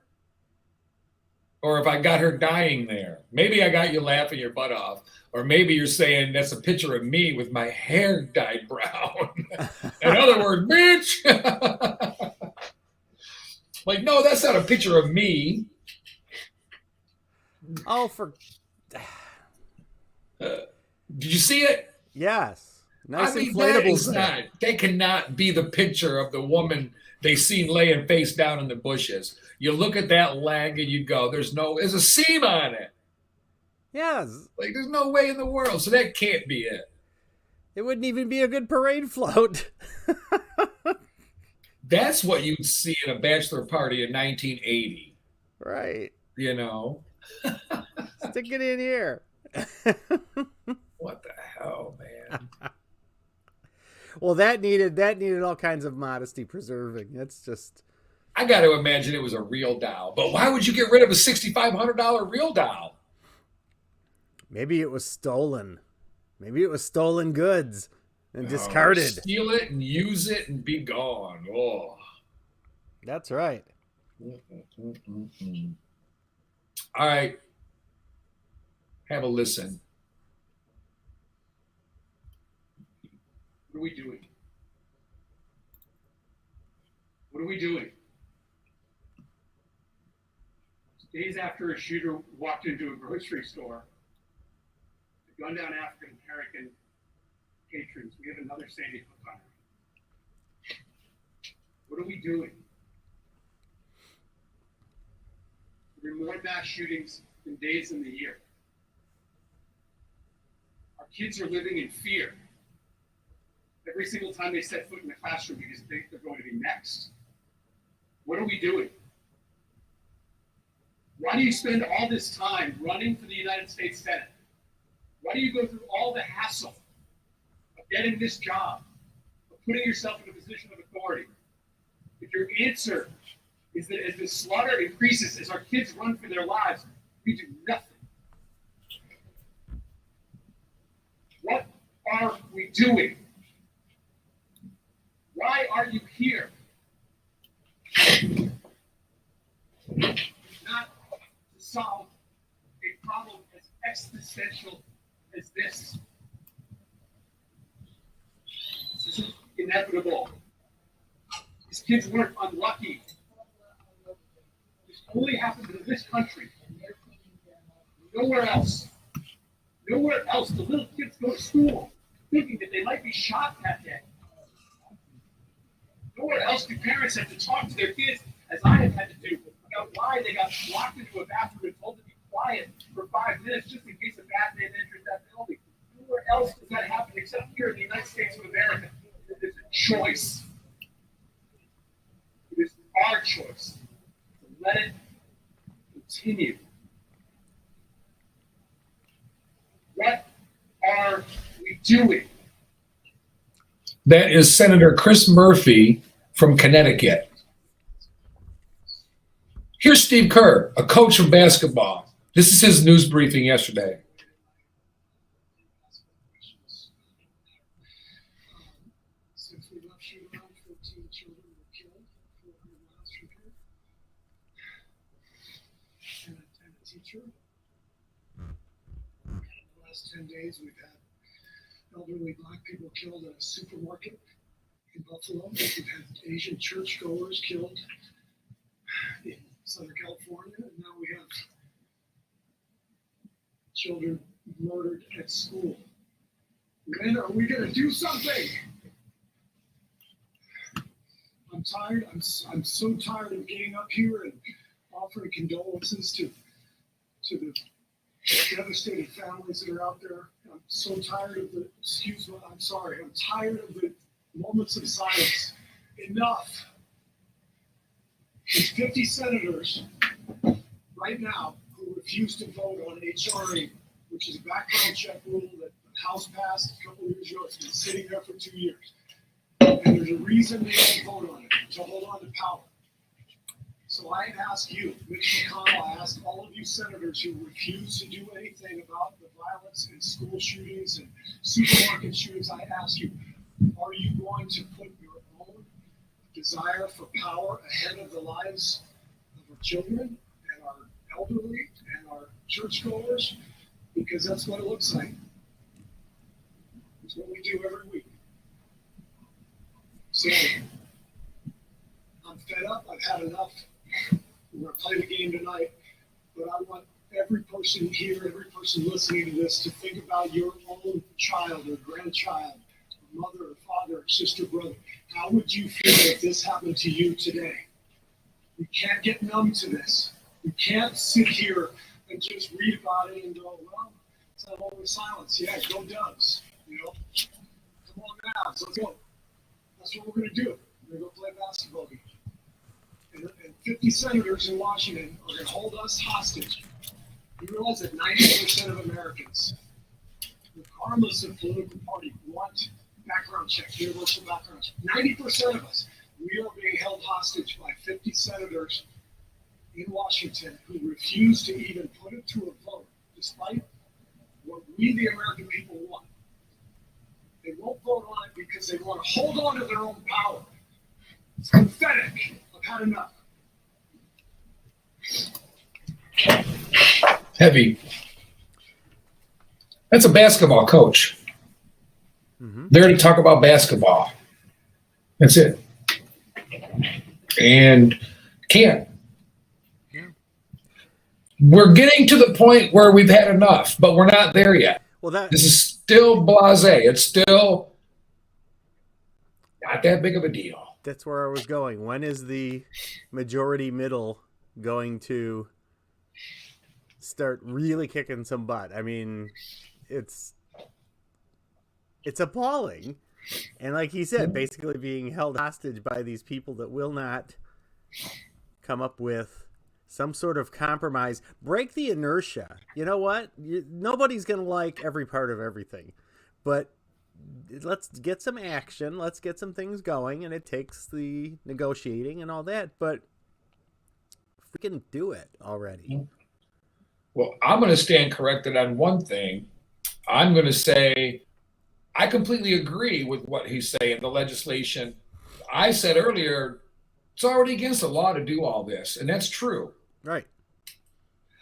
or if I got her dying there. Maybe I got you laughing your butt off. Or maybe you're saying that's a picture of me with my hair dyed brown. In other words, bitch. Like, no, that's not a picture of me. Oh, for Did you see it? yes, nice I mean, inflatables. they cannot be the picture of the woman they seen laying face down in the bushes. You look at that leg and you go, there's a seam on it. Yes, Like, there's no way in the world. So that can't be it. it wouldn't even be a good parade float. That's what you'd see at a bachelor party in 1980. Right. You know? Stick it in here. What the hell, man? Well, that needed all kinds of modesty preserving. That's just. I got to imagine it was a real doll. But why would you get rid of a $6,500 real doll? Maybe it was stolen. Maybe it was stolen goods and discarded. Steal it and use it and be gone. Oh. That's right. All right. Have a listen. What are we doing? are we doing? Days after a shooter walked into a grocery store, gunned down African American patrons, we have another Sandy Hook on our hands. What are we doing? There are more mass shootings than days in the year. Our kids are living in fear every single time they set foot in the classroom because they think they're going to be next. What are we doing? Why do you spend all this time running for the United States Senate? Why do you go through all the hassle of getting this job, of putting yourself in a position of authority? If your answer is that as the slaughter increases, as our kids run for their lives, we do nothing. What are we doing? Why are you here? Not to solve a problem as existential as this. This is inevitable. These kids weren't unlucky. This only happened in this country. Nowhere else. Nowhere else. The little kids go to school thinking that they might be shot that day. Nowhere else do parents have to talk to their kids, as I have had to do, about why they got locked into a bathroom and told to be quiet for 5 minutes just in case a bad man enters that building. Nowhere else does that happen except here in the United States of America. It is a choice. It is our choice to let it continue. What are we doing? That is Senator Chris Murphy from Connecticut. Here's Steve Kerr, a coach of basketball. This is his news briefing yesterday. Since we left shoot around, 14 children were killed, 400 miles from here, and a teacher. In the last 10 days, we've had elderly Black people killed at a supermarket in Buffalo. We've had Asian churchgoers killed in Southern California, and now we have children murdered at school. When are we going to do something? I'm tired. I'm so tired of getting up here and offering condolences to the devastated families that are out there. I'm so tired of the, I'm sorry, I'm tired of the moments of silence. Enough. There's 50 senators right now who refuse to vote on HRA, which is a background check rule that the House passed a couple of years ago. It's been sitting there for 2 years. And there's a reason they don't vote on it, to hold on to power. So I ask you, Mitch McConnell, I ask all of you senators who refuse to do anything about the violence and school shootings and supermarket shootings, I ask you, are you going to put your own desire for power ahead of the lives of our children and our elderly and our churchgoers? Because that's what it looks like. It's what we do every week. So I'm fed up. I've had enough. We're going to play the game tonight, but I want every person here, every person listening to this to think about your own child or grandchild, or mother or father or sister, brother. How would you feel if this happened to you today? We can't get numb to this. We can't sit here and just read about it and go, well, it's not always silence. Yeah, go Dubs. You know, come on now, let's go. That's what we're going to do. We're going to go play a basketball game. And 50 senators in Washington are going to hold us hostage. You realize that 90% of Americans, regardless of political party, want background checks, universal background checks. 90% of us, we are being held hostage by 50 senators in Washington who refuse to even put it to a vote, despite what we, the American people, want. They won't vote on it because they want to hold on to their own power. It's pathetic. I've had enough. Heavy. That's a basketball coach. There to talk about basketball. That's it. and can't. Yeah. We're getting to the point where we've had enough, but we're not there yet. Well, that This is still blasé. It's still not that big of a deal. that's where I was going. When is the majority middle going to start really kicking some butt? I mean, it's appalling. And like he said, basically being held hostage by these people that will not come up with some sort of compromise. Break the inertia. You know what? Nobody's going to like every part of everything. But let's get some action. Let's get some things going. And it takes the negotiating and all that. But we can do it already. Well, I'm going to stand corrected on one thing. I'm going to say I completely agree with what he's saying, the legislation. I said earlier, it's already against the law to do all this, and that's true. Right.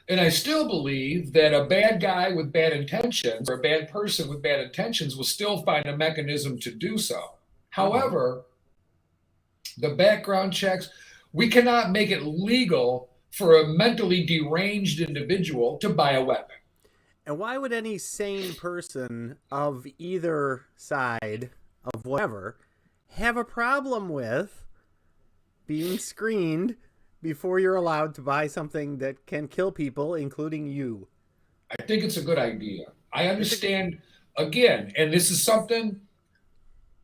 And I still believe that a bad guy with bad intentions or a bad person with bad intentions will still find a mechanism to do so. However, the background checks, we cannot make it legal for a mentally deranged individual to buy a weapon. And why would any sane person of either side of whatever have a problem with being screened before you're allowed to buy something that can kill people, including you? I think it's a good idea. I understand, again, and this is something,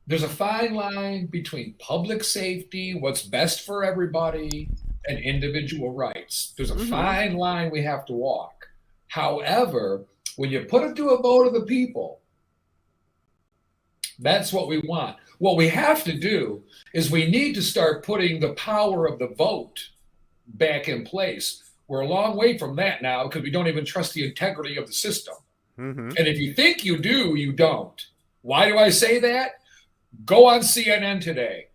there's a fine line between public safety, what's best for everybody, and individual rights. There's a fine line we have to walk. However, when you put it to a vote of the people, that's what we want. What we have to do is we need to start putting the power of the vote back in place. We're a long way from that now because we don't even trust the integrity of the system. And if you think you do, you don't. Why do I say that? Go on CNN today.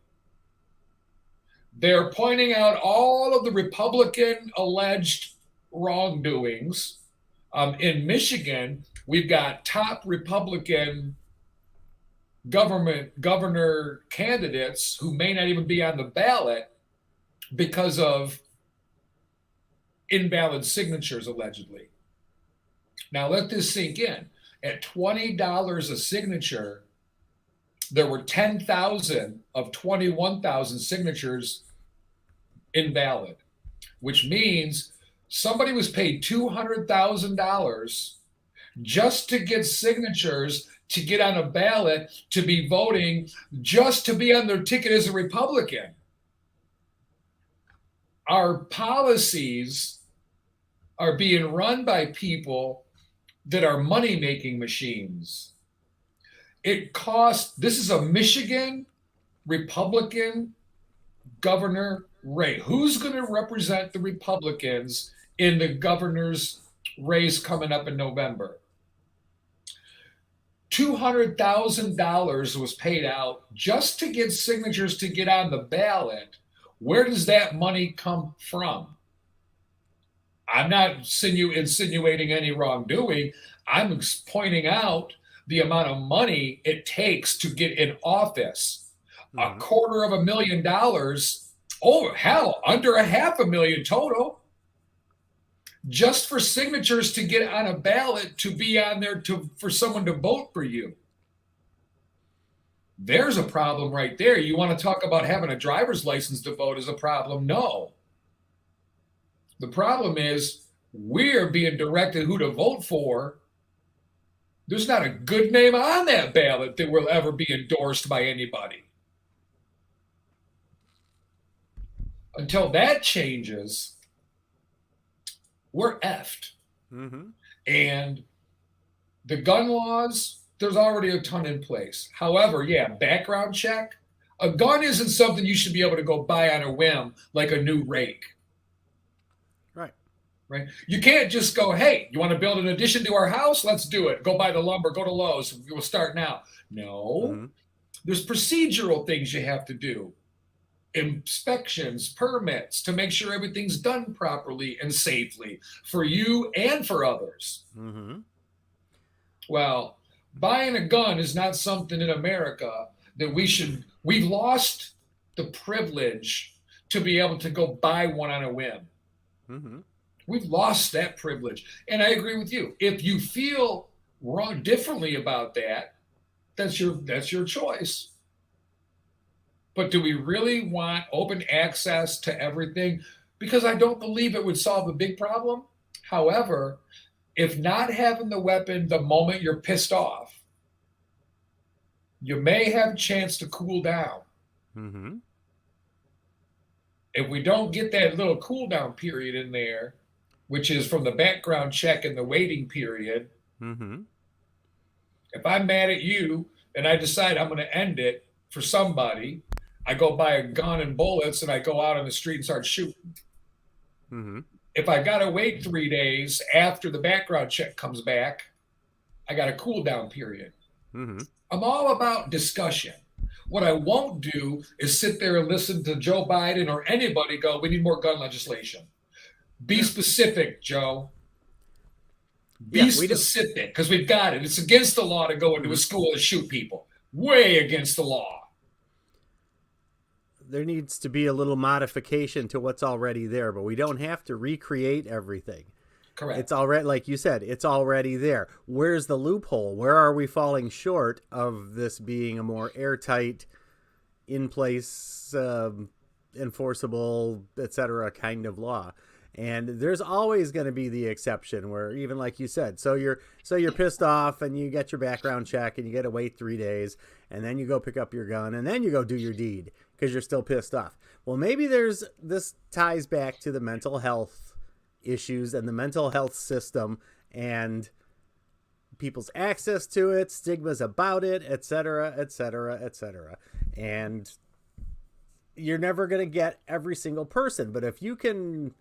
They're pointing out all of the Republican alleged wrongdoings. In Michigan, we've got top Republican governor candidates who may not even be on the ballot because of invalid signatures, allegedly. Now, let this sink in. At $20 a signature, there were 10,000 of 21,000 signatures invalid, which means somebody was paid $200,000 just to get signatures to get on a ballot to be voting, just to be on their ticket as a Republican. Our policies are being run by people that are money-making machines. This is a Michigan Republican governor race. Who's going to represent the Republicans in the governor's race coming up in November? $200,000 was paid out just to get signatures to get on the ballot. Where does that money come from? I'm not insinuating any wrongdoing. I'm pointing out the amount of money it takes to get in office. $250,000, oh, hell, under $500,000 total, just for signatures to get on a ballot to be on there for someone to vote for you. There's a problem right there. You want to talk about having a driver's license to vote is a problem? No. The problem is we're being directed who to vote for. There's not a good name on that ballot that will ever be endorsed by anybody. Until that changes, we're effed. And the gun laws, there's already a ton in place. However, yeah, background check. A gun isn't something you should be able to go buy on a whim like a new rake. Right? You can't just go, hey, you want to build an addition to our house? Let's do it. Go buy the lumber, go to Lowe's. We'll start now. No. There's procedural things you have to do. Inspections, permits to make sure everything's done properly and safely for you and for others. Well, buying a gun is not something in America that we've lost the privilege to be able to go buy one on a whim. Mm-hmm. We've lost that privilege. And I agree with you. If you feel wrong differently about that, that's your choice. But do we really want open access to everything? Because I don't believe it would solve a big problem. However, if not having the weapon the moment you're pissed off, you may have a chance to cool down. Mm-hmm. If we don't get that little cool down period in there, which is from the background check and the waiting period, Mm-hmm. if I'm mad at you and I decide I'm going to end it for somebody, I go buy a gun and bullets and I go out on the street and start shooting. Mm-hmm. If I got to wait 3 days after the background check comes back, I got a cool down period. Mm-hmm. I'm all about discussion. What I won't do is sit there and listen to Joe Biden or anybody go, we need more gun legislation. Be specific, Joe. Be specific, because we've got it. It's against the law to go into a school and shoot people. Way against the law. There needs to be a little modification to what's already there, but we don't have to recreate everything. Correct. It's already, like you said, it's already there. Where's the loophole? Where are we falling short of this being a more airtight, in place, enforceable, etc. kind of law? And there's always going to be the exception where, even like you said, so you're pissed off and you get your background check and you got to wait 3 days, and then you go pick up your gun and then you go do your deed because you're still pissed off. Well, maybe this ties back to the mental health issues and the mental health system and people's access to it, stigmas about it, etc., etc., etc. And you're never going to get every single person, but if you can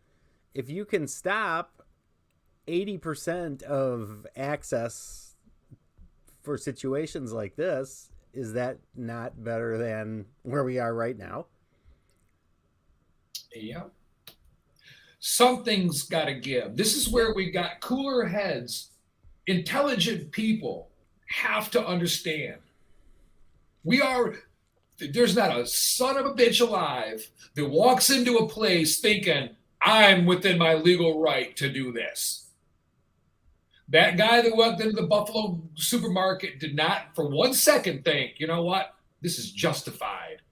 stop 80% of access for situations like this, is that not better than where we are right now? Yeah. Something's got to give. This is where we got cooler heads. Intelligent people have to understand. There's not a son of a bitch alive that walks into a place thinking, I'm within my legal right to do this. That guy that walked into the Buffalo supermarket did not for 1 second think, you know what, this is justified.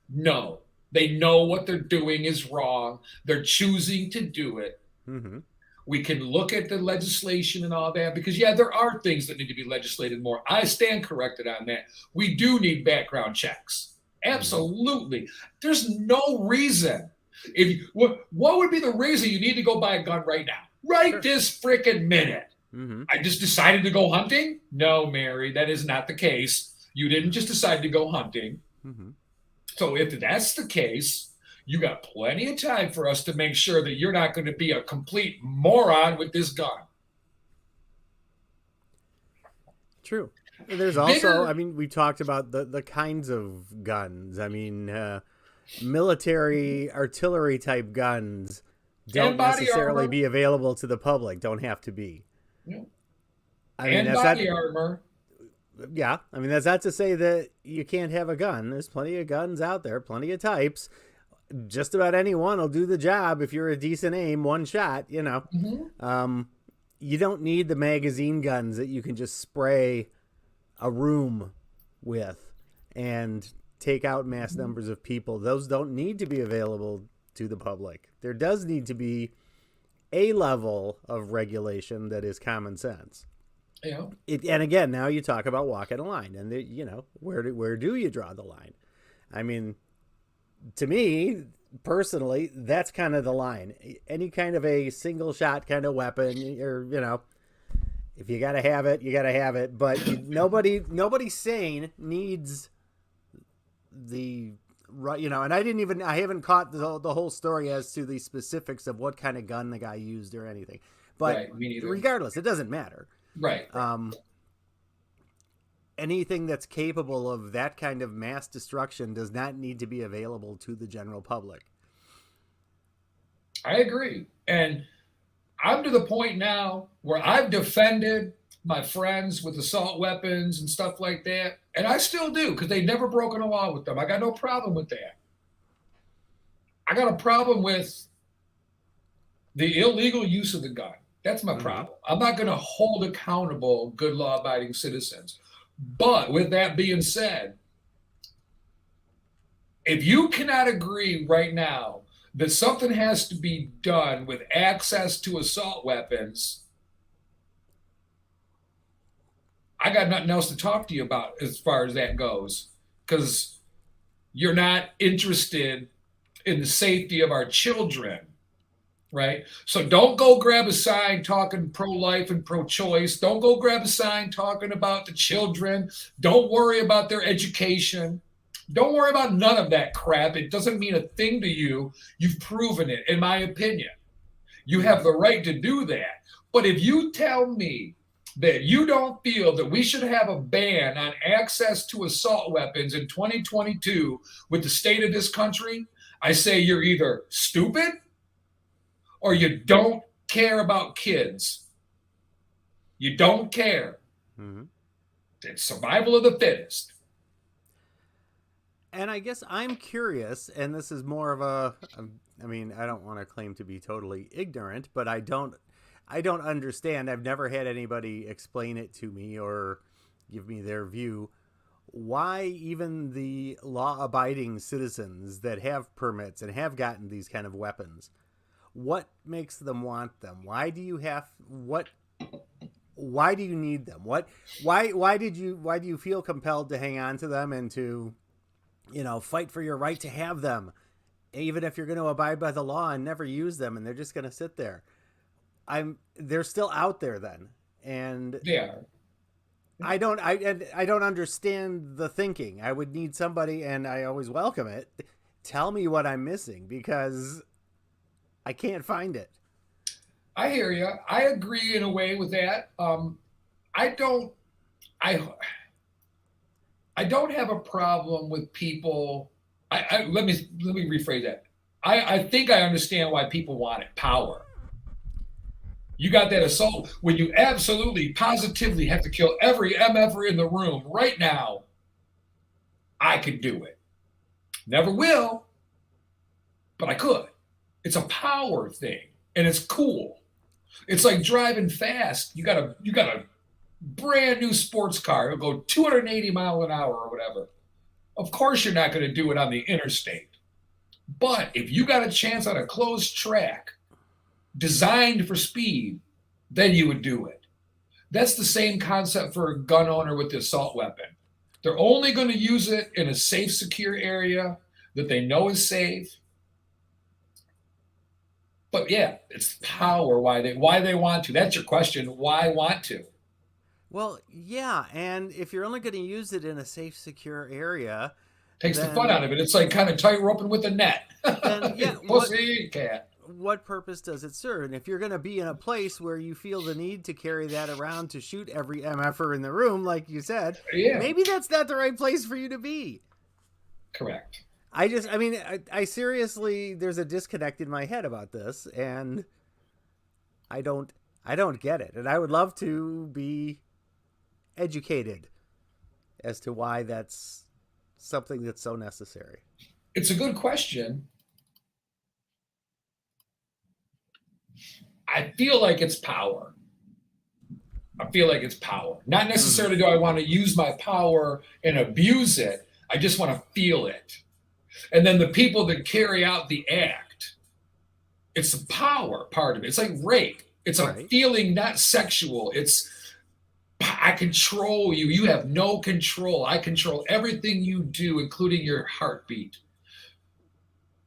No, they know what they're doing is wrong. They're choosing to do it. Mm-hmm. We can look at the legislation and all that because, yeah, there are things that need to be legislated more. I stand corrected on that. We do need background checks. Absolutely. There's no reason. What would be the reason you need to go buy a gun right now? Right this freaking minute. Mm-hmm. I just decided to go hunting? No, Mary, that is not the case. You didn't just decide to go hunting. Mm-hmm. So if that's the case, you got plenty of time for us to make sure that you're not going to be a complete moron with this gun. True. There's also, I mean, we talked about the kinds of guns. I mean, military artillery type guns don't necessarily be available to the public. Don't have to be. Yeah. I mean, and body armor. Yeah. I mean, that's not to say that you can't have a gun. There's plenty of guns out there, plenty of types. Just about any one will do the job if you're a decent aim, one shot, you know. Mm-hmm. You don't need the magazine guns that you can just spray a room with and take out mass numbers of people. Those don't need to be available to the public. There does need to be a level of regulation that is common sense. Yeah. And again, now you talk about walking a line, and where do you draw the line? I mean, to me personally, that's kind of the line. Any kind of a single shot kind of weapon, or if you gotta have it, you gotta have it. But nobody sane needs the right, and I haven't caught the whole story as to the specifics of what kind of gun the guy used or anything. But regardless, it doesn't matter. Right. Anything that's capable of that kind of mass destruction does not need to be available to the general public. I agree. And I'm to the point now where I've defended my friends with assault weapons and stuff like that. And I still do because they've never broken a law with them. I got no problem with that. I got a problem with the illegal use of the gun. That's my problem. I'm not going to hold accountable good law-abiding citizens. But with that being said, if you cannot agree right now that something has to be done with access to assault weapons, I got nothing else to talk to you about as far as that goes, because you're not interested in the safety of our children, right? So don't go grab a sign talking pro-life and pro-choice. Don't go grab a sign talking about the children. Don't worry about their education. Don't worry about none of that crap. It doesn't mean a thing to you. You've proven it, in my opinion. You have the right to do that. But if you tell me that you don't feel that we should have a ban on access to assault weapons in 2022 with the state of this country, I say you're either stupid or you don't care about kids. You don't care. It's survival of the fittest. And I guess I'm curious, and this is more of I mean, I don't want to claim to be totally ignorant, but I don't understand. I've never had anybody explain it to me or give me their view. Why even the law-abiding citizens that have permits and have gotten these kind of weapons, what makes them want them? Why do you need them? Why do you feel compelled to hang on to them and to, fight for your right to have them, even if you're going to abide by the law and never use them, and they're just going to sit there? They're still out there then, and they are. I don't understand the thinking. I would need somebody, and I always welcome it. Tell me what I'm missing, because I can't find it. I hear you. I agree in a way with that. I don't have a problem with people. Let me rephrase that. I think I understand why people want it. Power. You got that assault when you absolutely, positively have to kill every MFer in the room right now. I could do it. Never will, but I could. It's a power thing, and it's cool. It's like driving fast. You got a brand new sports car. It'll go 280 miles an hour or whatever. Of course, you're not going to do it on the interstate. But if you got a chance on a closed track designed for speed, then you would do it. That's the same concept for a gun owner with the assault weapon. They're only going to use it in a safe, secure area that they know is safe. But yeah, it's power. Why they want to. That's your question. Why want to? Well, yeah, and if you're only going to use it in a safe, secure area, takes the fun out of it. It's like kind of tight roping with a net. Then, yeah, pussy cat. What purpose does it serve? And if you're going to be in a place where you feel the need to carry that around to shoot every MFer in the room, like you said, maybe that's not the right place for you to be. Correct. I seriously, there's a disconnect in my head about this, and I don't get it. And I would love to be educated as to why that's something that's so necessary. It's a good question. I feel like it's power. Not necessarily do I want to use my power and abuse it. I just want to feel it. And then the people that carry out the act, it's the power part of it. It's like rape. It's a feeling, not sexual. It's, I control you. You have no control. I control everything you do, including your heartbeat.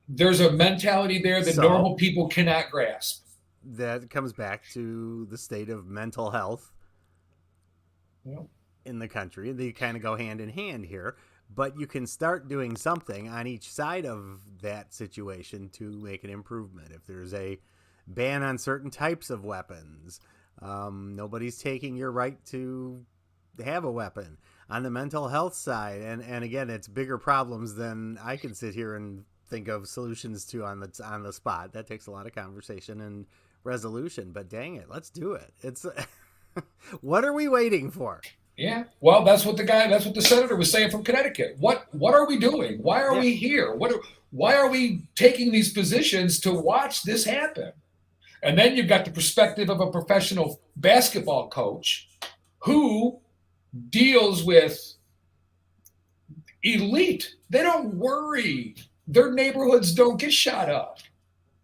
There's a mentality there that normal people cannot grasp. That comes back to the state of mental health in the country. They kind of go hand in hand here, but you can start doing something on each side of that situation to make an improvement. If there's a ban on certain types of weapons, nobody's taking your right to have a weapon. On the mental health side, and again, it's bigger problems than I can sit here and think of solutions to on the spot. That takes a lot of conversation and resolution, but dang it, let's do it. It's what are we waiting for? Yeah. Well, that's what the senator was saying from Connecticut. What are we doing? Why are we here? Why are we taking these positions to watch this happen? And then you've got the perspective of a professional basketball coach who deals with elite. They don't worry. Their neighborhoods don't get shot up.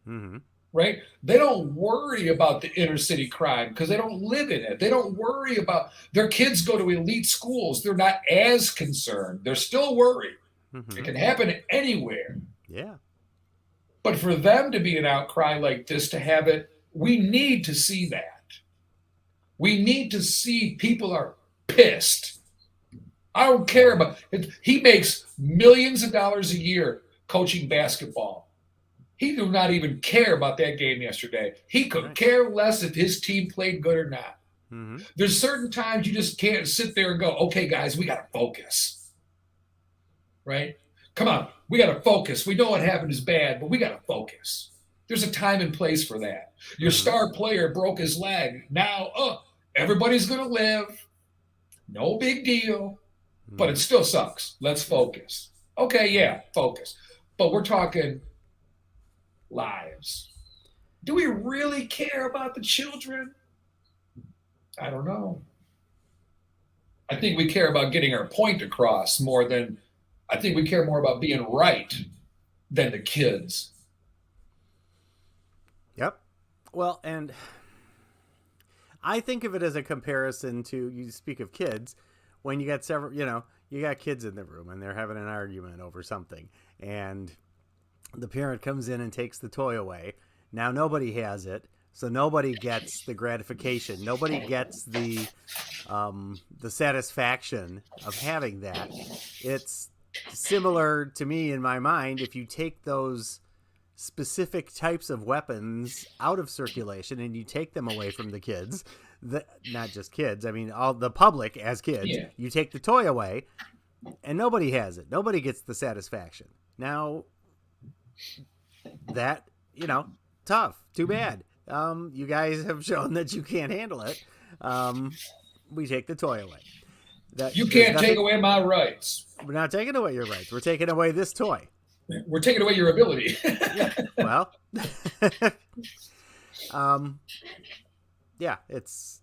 Mm-hmm. Right? They don't worry about the inner city crime because they don't live in it. They don't worry about their kids go to elite schools. They're not as concerned. They're still worried. Mm-hmm. It can happen anywhere. Yeah. But for them to be an outcry like this, to have it, we need to see that. We need to see people are pissed. I don't care about it. He makes millions of dollars a year coaching basketball. He do not even care about that game yesterday. He could care less if his team played good or not. Mm-hmm. There's certain times you just can't sit there and go, okay, guys, we got to focus. Right? Come on, we got to focus. We know what happened is bad, but we got to focus. There's a time and place for that. Your star player broke his leg. Now, everybody's going to live. No big deal. But it still sucks. Let's focus. Okay, yeah, focus. But we're talking lives. Do we really care about the children? I don't know. I think we care about getting our point across more than, I think we care more about being right than the kids. Yep. Well, and I think of it as a comparison to, you speak of kids, when you got several, you got kids in the room and they're having an argument over something, and the parent comes in and takes the toy away. Now nobody has it, so nobody gets the gratification. Nobody gets the satisfaction of having that. It's similar to me in my mind. If you take those specific types of weapons out of circulation and you take them away from the kids, not just kids, I mean all the public as kids, you take the toy away and nobody has it. Nobody gets the satisfaction. Now that, tough, too bad. You guys have shown that you can't handle it. We take the toy away. You can't take away my rights. We're not taking away your rights. We're taking away this toy. We're taking away your ability. Well, yeah, it's,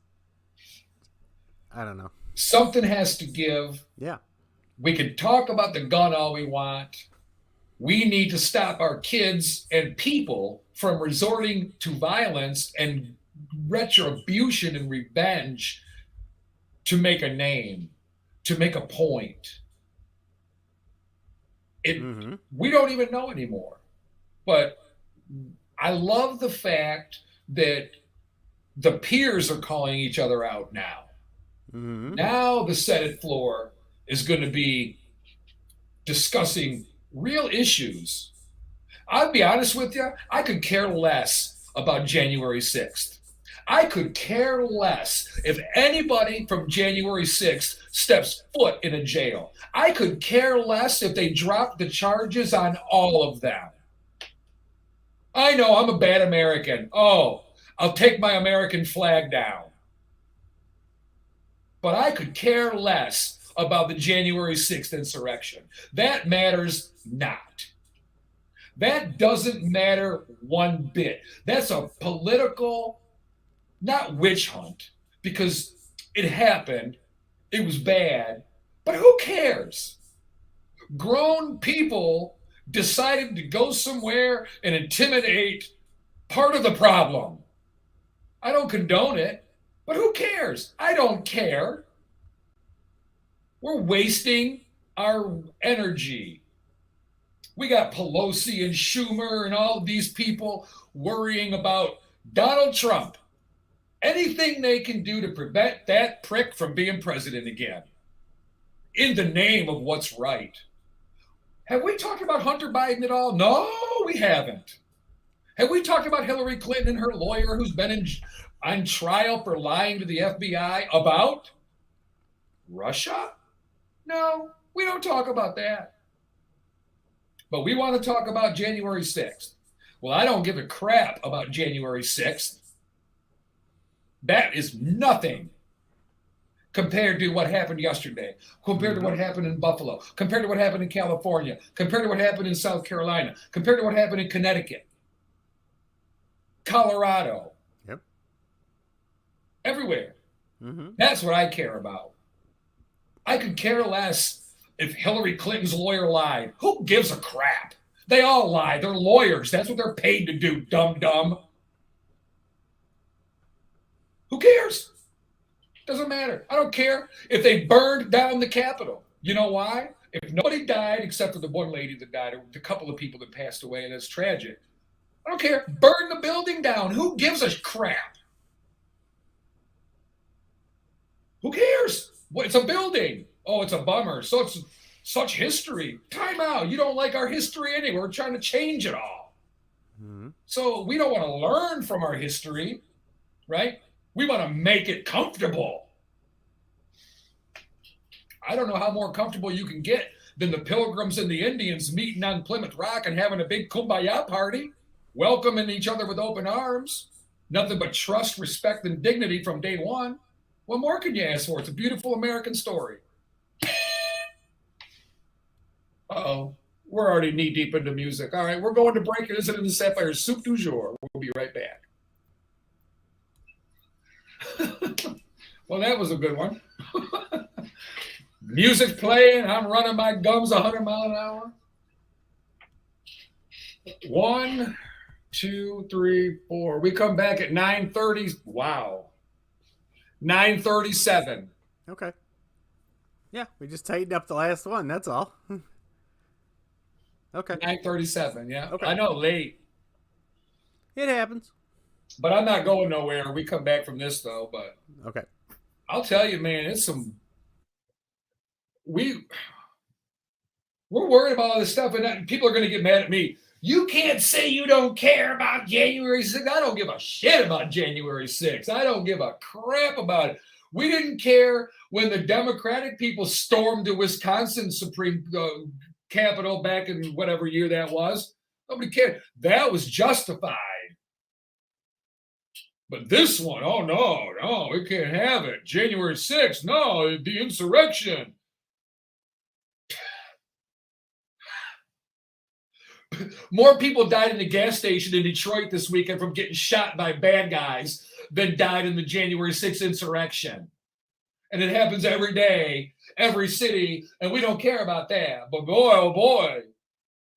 I don't know. Something has to give. Yeah. We can talk about the gun all we want. We need to stop our kids and people from resorting to violence and retribution and revenge to make a name, to make a point. We don't even know anymore. But I love the fact that the peers are calling each other out now. Now the Senate floor is going to be discussing real issues. I'll be honest with you, I could care less about January 6th. I could care less if anybody from January 6th steps foot in a jail. I could care less if they drop the charges on all of them. I know I'm a bad American. Oh, I'll take my American flag down. But I could care less about the January 6th insurrection. That matters not. That doesn't matter one bit. That's a political, not witch hunt, because it happened, it was bad, but who cares? Grown people decided to go somewhere and intimidate part of the problem. I don't condone it, but who cares? I don't care. We're wasting our energy. We got Pelosi and Schumer and all of these people worrying about Donald Trump. Anything they can do to prevent that prick from being president again, in the name of what's right. Have we talked about Hunter Biden at all? No, we haven't. Have we talked about Hillary Clinton and her lawyer who's been on trial for lying to the FBI about Russia? No, we don't talk about that. But we want to talk about January 6th. Well, I don't give a crap about January 6th. That is nothing compared to what happened yesterday, compared to what happened in Buffalo, compared to what happened in California, compared to what happened in South Carolina, compared to what happened in Connecticut, Colorado, Yep. everywhere. Mm-hmm. That's what I care about. I could care less if Hillary Clinton's lawyer lied. Who gives a crap? They all lie. They're lawyers. That's what they're paid to do, dumb. Who cares? Doesn't matter. I don't care if they burned down the Capitol. You know why? If nobody died except for the one lady that died, or the couple of people that passed away, and it's tragic. I don't care. Burn the building down. Who gives a crap? Who cares? Well, it's a building. Oh, it's a bummer. So it's such history. Time out. You don't like our history anyway. We're trying to change it all. Mm-hmm. So we don't want to learn from our history, right? We want to make it comfortable. I don't know how more comfortable you can get than the Pilgrims and the Indians meeting on Plymouth Rock and having a big kumbaya party, welcoming each other with open arms. Nothing but trust, respect, and dignity from day one. What more can you ask for? It's a beautiful American story. Uh-oh. We're already knee-deep into music. All right, we're going to break. It isn't in the Sapphire'S Soup du Jour. We'll be right back. Well, that was a good one. Music playing. I'm running my gums 100 miles an hour. 1, 2, 3, 4. We come back at 9:30. Wow. 9:37. Okay. Yeah, we just tightened up the last one. That's all. Okay. 9:37. Yeah. Okay. I know, late. It happens. But I'm not going nowhere. We come back from this though. But Okay. I'll tell you, man, it's some. We're worried about all this stuff, and people are going to get mad at me. You can't say you don't care about January 6th. I don't give a shit about January 6th. I don't give a crap about it. We didn't care when the Democratic people stormed the Wisconsin Supreme Capitol back in whatever year that was. Nobody cared. That was justified. But this one, oh, no, we can't have it. January 6th, no, the insurrection. More people died in the gas station in Detroit this weekend from getting shot by bad guys than died in the January 6th insurrection. And it happens every day, every city, and we don't care about that. But boy, oh boy,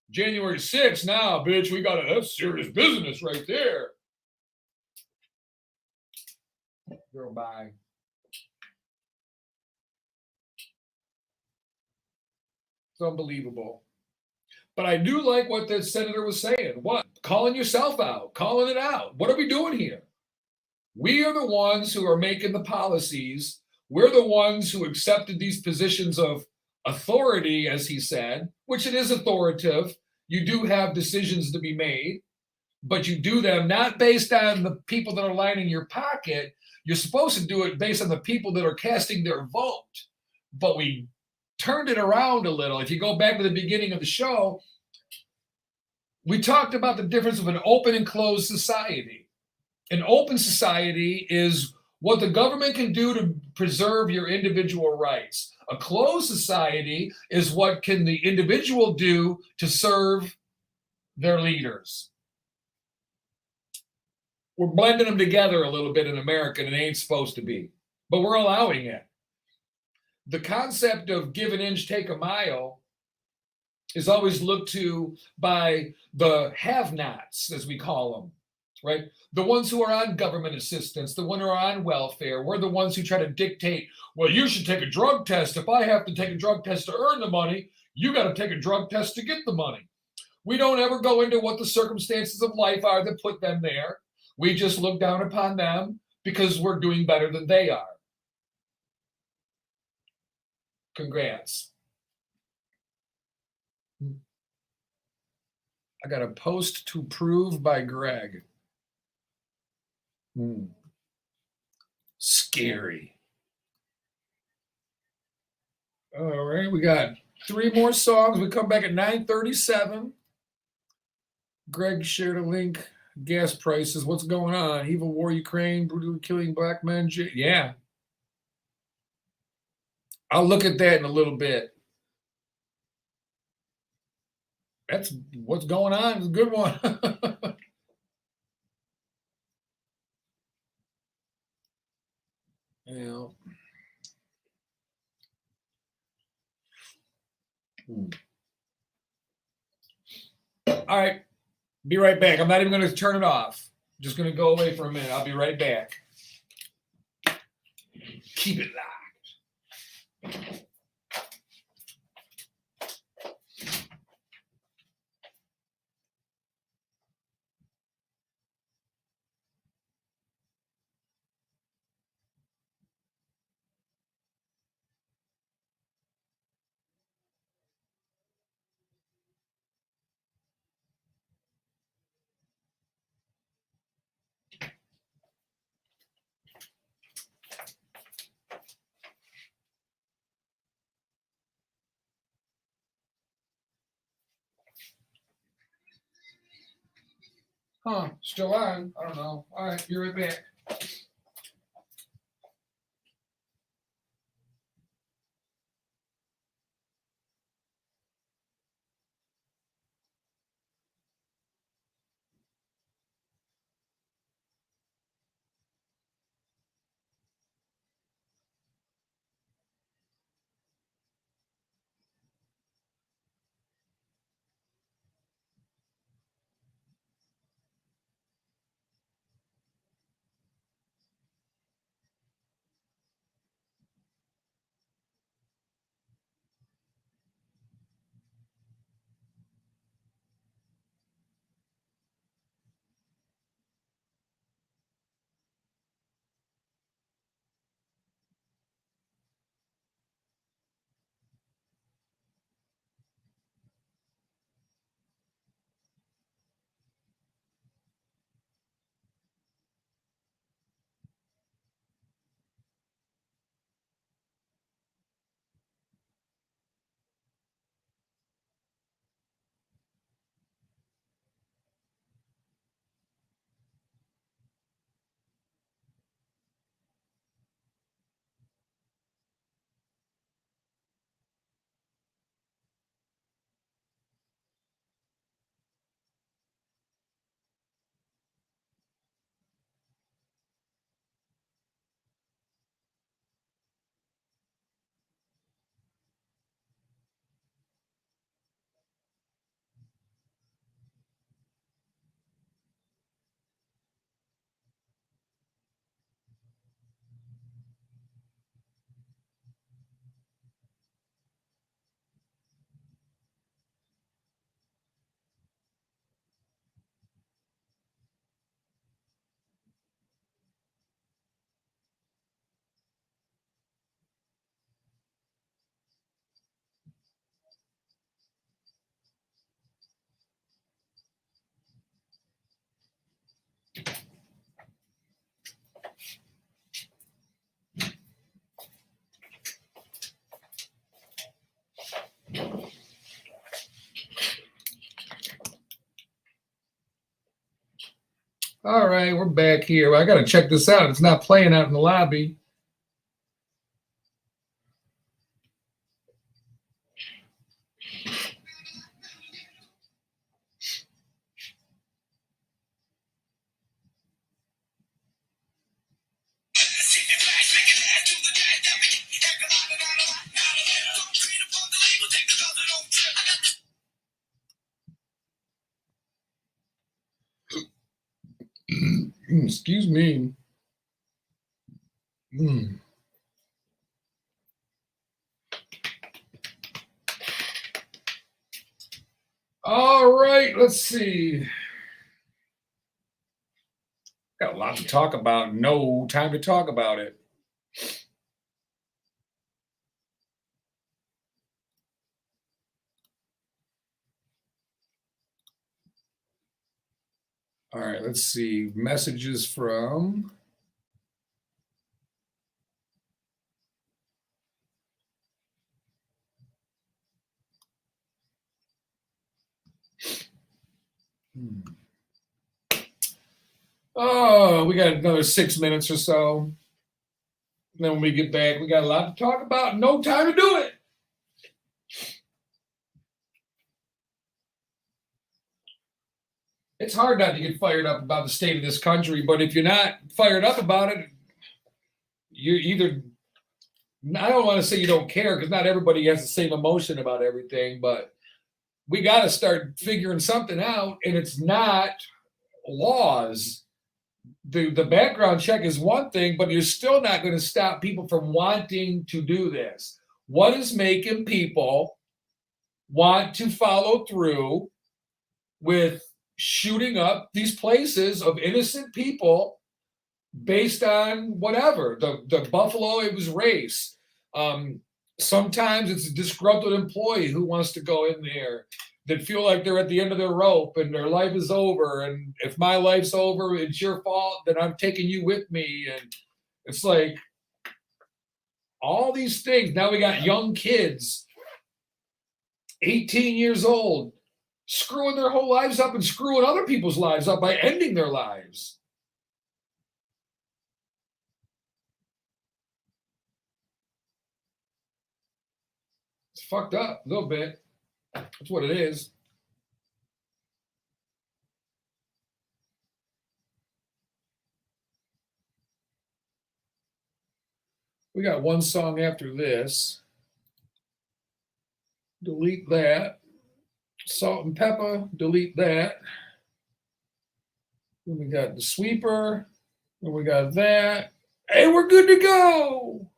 January 6th now, bitch, that's serious business right there. Girl, bye. It's unbelievable. But I do like what the senator was saying. What? Calling yourself out, calling it out. What are we doing here? We are the ones who are making the policies. We're the ones who accepted these positions of authority, as he said, which it is authoritative. You do have decisions to be made, but you do them not based on the people that are lining your pocket. You're supposed to do it based on the people that are casting their vote. But we turned it around a little. If you go back to the beginning of the show, we talked about the difference of an open and closed society. An open society is what the government can do to preserve your individual rights. A closed society is what can the individual do to serve their leaders. We're blending them together a little bit in America, and it ain't supposed to be, but we're allowing it. The concept of give an inch, take a mile is always looked to by the have-nots, as we call them, right? The ones who are on government assistance, the ones who are on welfare. We're the ones who try to dictate, well, you should take a drug test. If I have to take a drug test to earn the money, you got to take a drug test to get the money. We don't ever go into what the circumstances of life are that put them there. We just look down upon them because we're doing better than they are. Congrats. I got a post to prove by Greg. Scary. All right, we got 3 more songs. We come back at 9:37. Greg shared a link. Gas prices. What's going on? Evil war, Ukraine, brutally killing black men. Yeah. I'll look at that in a little bit. That's what's going on. It's a good one. Yeah. All right. Be right back. I'm not even going to turn it off. Just going to go away for a minute. I'll be right back. Keep it locked. Huh, still on? I don't know. All right, you're right back. All right, we're back here. I got to check this out. It's not playing out in the lobby. Excuse me. All right, let's see. Got a lot to talk about. No time to talk about it. All right, let's see. Messages from. Oh, we got another 6 minutes or so. And then when we get back, we got a lot to talk about. No time to do it. It's hard not to get fired up about the state of this country, but if you're not fired up about it, you're either, I don't want to say you don't care because not everybody has the same emotion about everything, but we got to start figuring something out, and it's not laws. The background check is one thing, but you're still not going to stop people from wanting to do this. What is making people want to follow through with shooting up these places of innocent people based on whatever? The Buffalo, it was race. Sometimes it's a disgruntled employee who wants to go in there that feel like they're at the end of their rope and their life is over. And if my life's over, it's your fault, then I'm taking you with me. And it's like all these things. Now we got young kids, 18 years old, screwing their whole lives up and screwing other people's lives up by ending their lives. It's fucked up a little bit. That's what it is. We got one song after this. Delete that. Salt and pepper, delete that. Then we got the sweeper. Then we got that. Hey, we're good to go.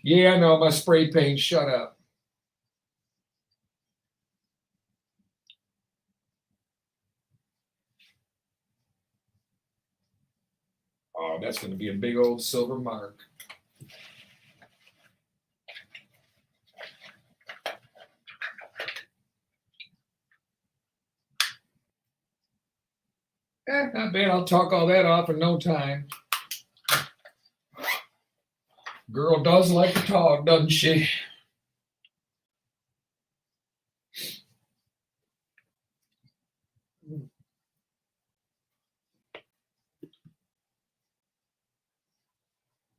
Yeah, I know, my spray paint. Shut up. Oh, that's going to be a big old silver mark. Not bad. I'll talk all that off in no time. Girl does like to talk, doesn't she?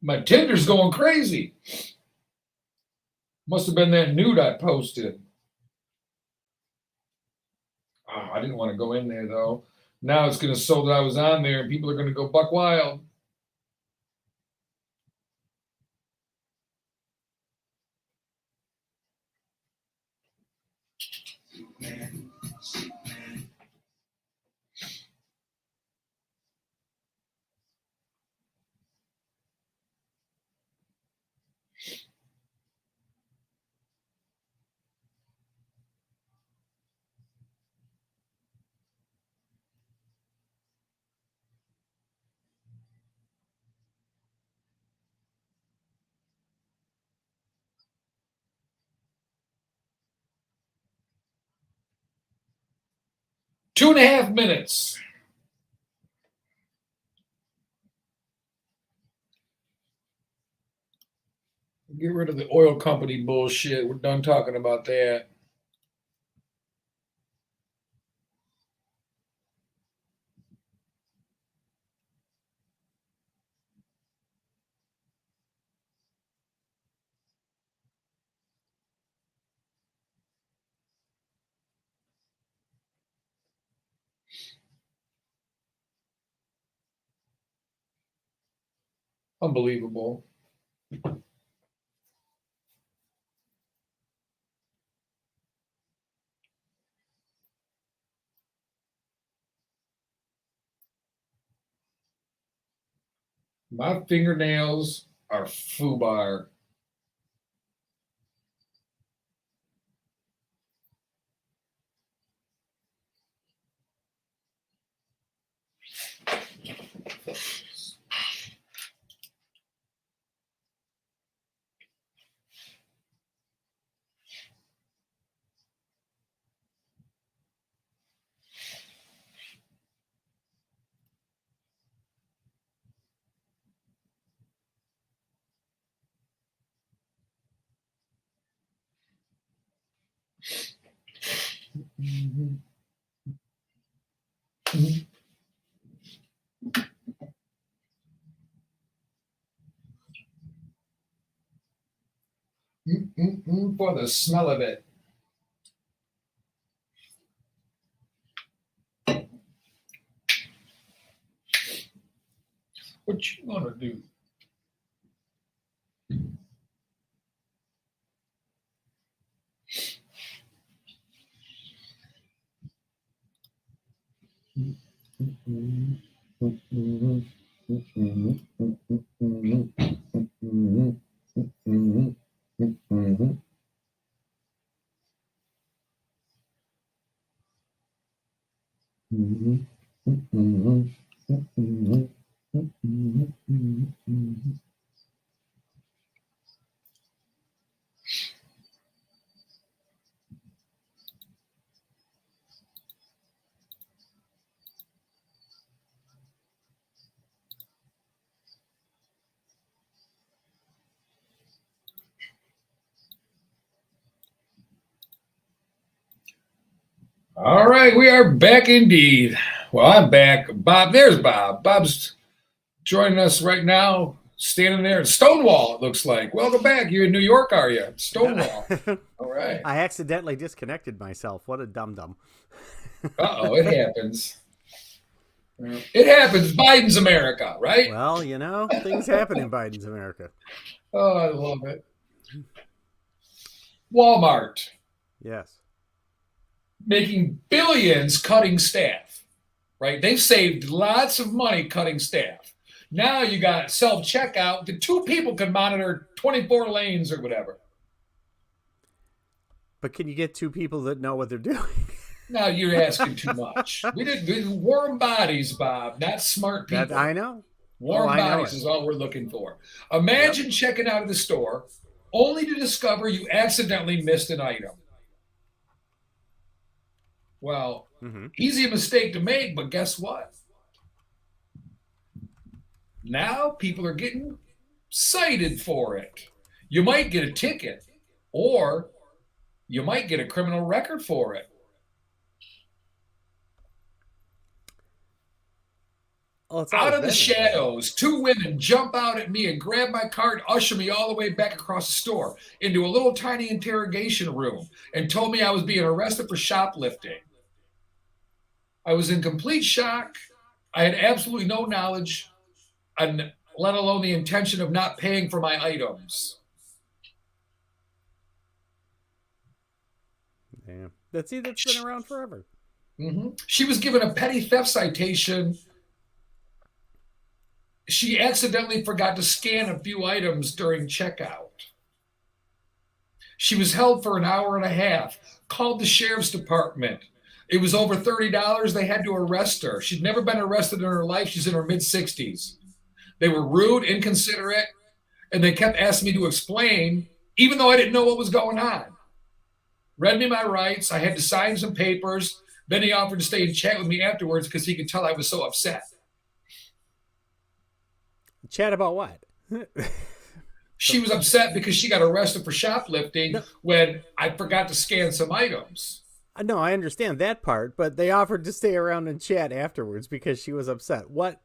My Tinder's going crazy. Must have been that nude I posted. Oh, I didn't want to go in there, though. Now it's going to show that I was on there, and people are going to go buck wild. Two and a half minutes. Get rid of the oil company bullshit. We're done talking about that. Unbelievable. My fingernails are foobar. For the smell of it. What you gonna do? All right, we are back indeed. Well, I'm back. Bob, there's Bob. Bob's joining us right now, standing there in Stonewall, it looks like. Welcome back. You in New York, are you? Stonewall. All right. I accidentally disconnected myself. What a dum-dum. Uh-oh, it happens. It happens. Biden's America, right? Well, you know, things happen in Biden's America. Oh, I love it. Walmart. Yes. Making billions cutting staff, right? They've saved lots of money cutting staff. Now you got self-checkout. The 2 people can monitor 24 lanes or whatever. But can you get 2 people that know what they're doing? Now you're asking too much. We did warm bodies, Bob, not smart people. That I know. Warm bodies is all we're looking for. Imagine checking out of the store only to discover you accidentally missed an item. Well, easy mistake to make, but guess what? Now people are getting cited for it. You might get a ticket, or you might get a criminal record for it. Well, Out of the shadows, 2 women jump out at me and grab my cart, usher me all the way back across the store into a little tiny interrogation room and told me I was being arrested for shoplifting. I was in complete shock. I had absolutely no knowledge, and let alone the intention of not paying for my items. Yeah. That's been around forever. She was given a petty theft citation. She accidentally forgot to scan a few items during checkout. She was held for an hour and a half, called the sheriff's department. It was over $30. They had to arrest her. She'd never been arrested in her life. She's in her mid-60s. They were rude, inconsiderate, and they kept asking me to explain, even though I didn't know what was going on. Read me my rights. I had to sign some papers. Then he offered to stay and chat with me afterwards because he could tell I was so upset. Chat about what? She was upset because she got arrested for shoplifting when I forgot to scan some items. No, I understand that part, but they offered to stay around and chat afterwards because she was upset. What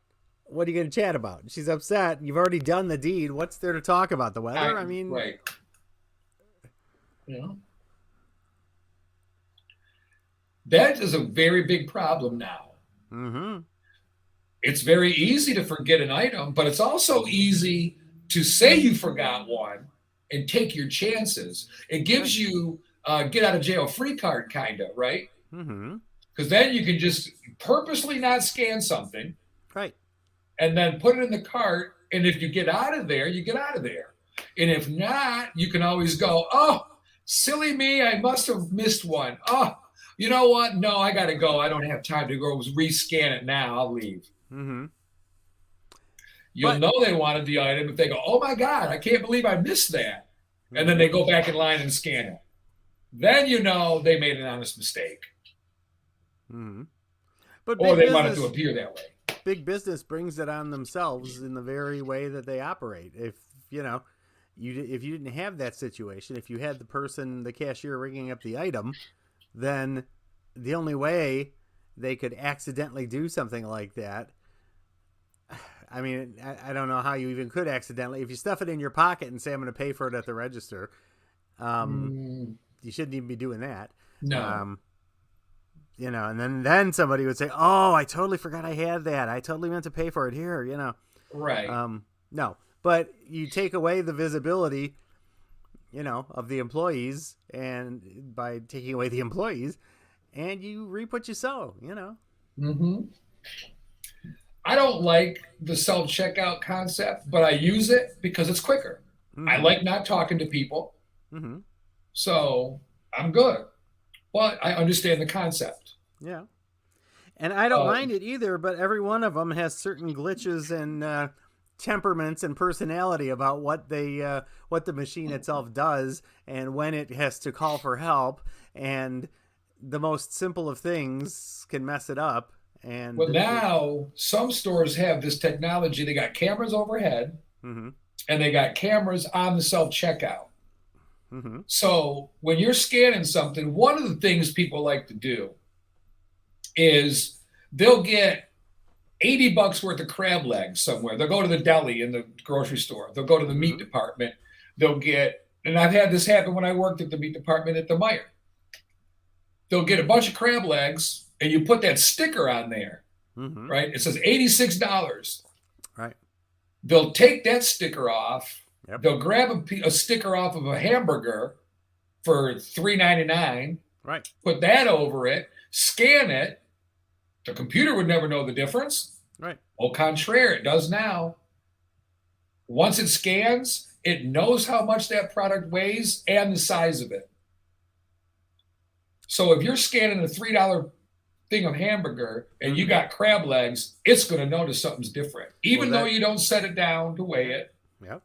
are you going to chat about? She's upset. You've already done the deed. What's there to talk about? The weather? I mean... Right. You know? That is a very big problem now. It's very easy to forget an item, but it's also easy to say you forgot one and take your chances. It gives you get out of jail free card, kind of, right? Because then you can just purposely not scan something, right, and then put it in the cart. And if you get out of there, you get out of there. And if not, you can always go, oh, silly me, I must have missed one. Oh, you know what? No, I got to go. I don't have time to go rescan it now. I'll leave. You'll know they wanted the item if they go, oh my God, I can't believe I missed that. And then they go back in line and scan it. Then you know they made an honest mistake. But or they want it to appear that way. Big business brings it on themselves in the very way that they operate. If if you didn't have that situation, if you had the cashier ringing up the item, then the only way they could accidentally do something like that, I mean, I don't know how you even could accidentally. If you stuff it in your pocket and say, I'm going to pay for it at the register, you shouldn't even be doing that. No. You know, and then somebody would say, oh, I totally forgot I had that. I totally meant to pay for it here, you know. Right. No, but you take away the visibility, you know, of the employees, and by taking away the employees, and you reap what you sow, you know. Mm-hmm. I don't like the self-checkout concept, but I use it because it's quicker. Mm-hmm. I like not talking to people. Mm-hmm. So I'm good. But I understand the concept. Yeah. And I don't mind it either, but every one of them has certain glitches and temperaments and personality about what the machine itself does and when it has to call for help, and the most simple of things can mess it up. And well, now some stores have this technology. They got cameras overhead, mm-hmm. and they got cameras on the self-checkout. Mm-hmm. So when you're scanning something, one of the things people like to do is they'll get $80 worth of crab legs somewhere. They'll go to the deli in the grocery store. They'll go to the meat department. They'll get, and I've had this happen when I worked at the meat department at the Meijer. They'll get a bunch of crab legs, and you put that sticker on there, mm-hmm. right? It says $86. Right. They'll take that sticker off. Yep. They'll grab a sticker off of a hamburger for $3.99. Right. Put that over it, scan it. The computer would never know the difference. Right. Au contraire, it does now. Once it scans, it knows how much that product weighs and the size of it. So if you're scanning a $3 thing of hamburger and you got crab legs, it's going to notice something's different, even though you don't set it down to weigh it. Yep.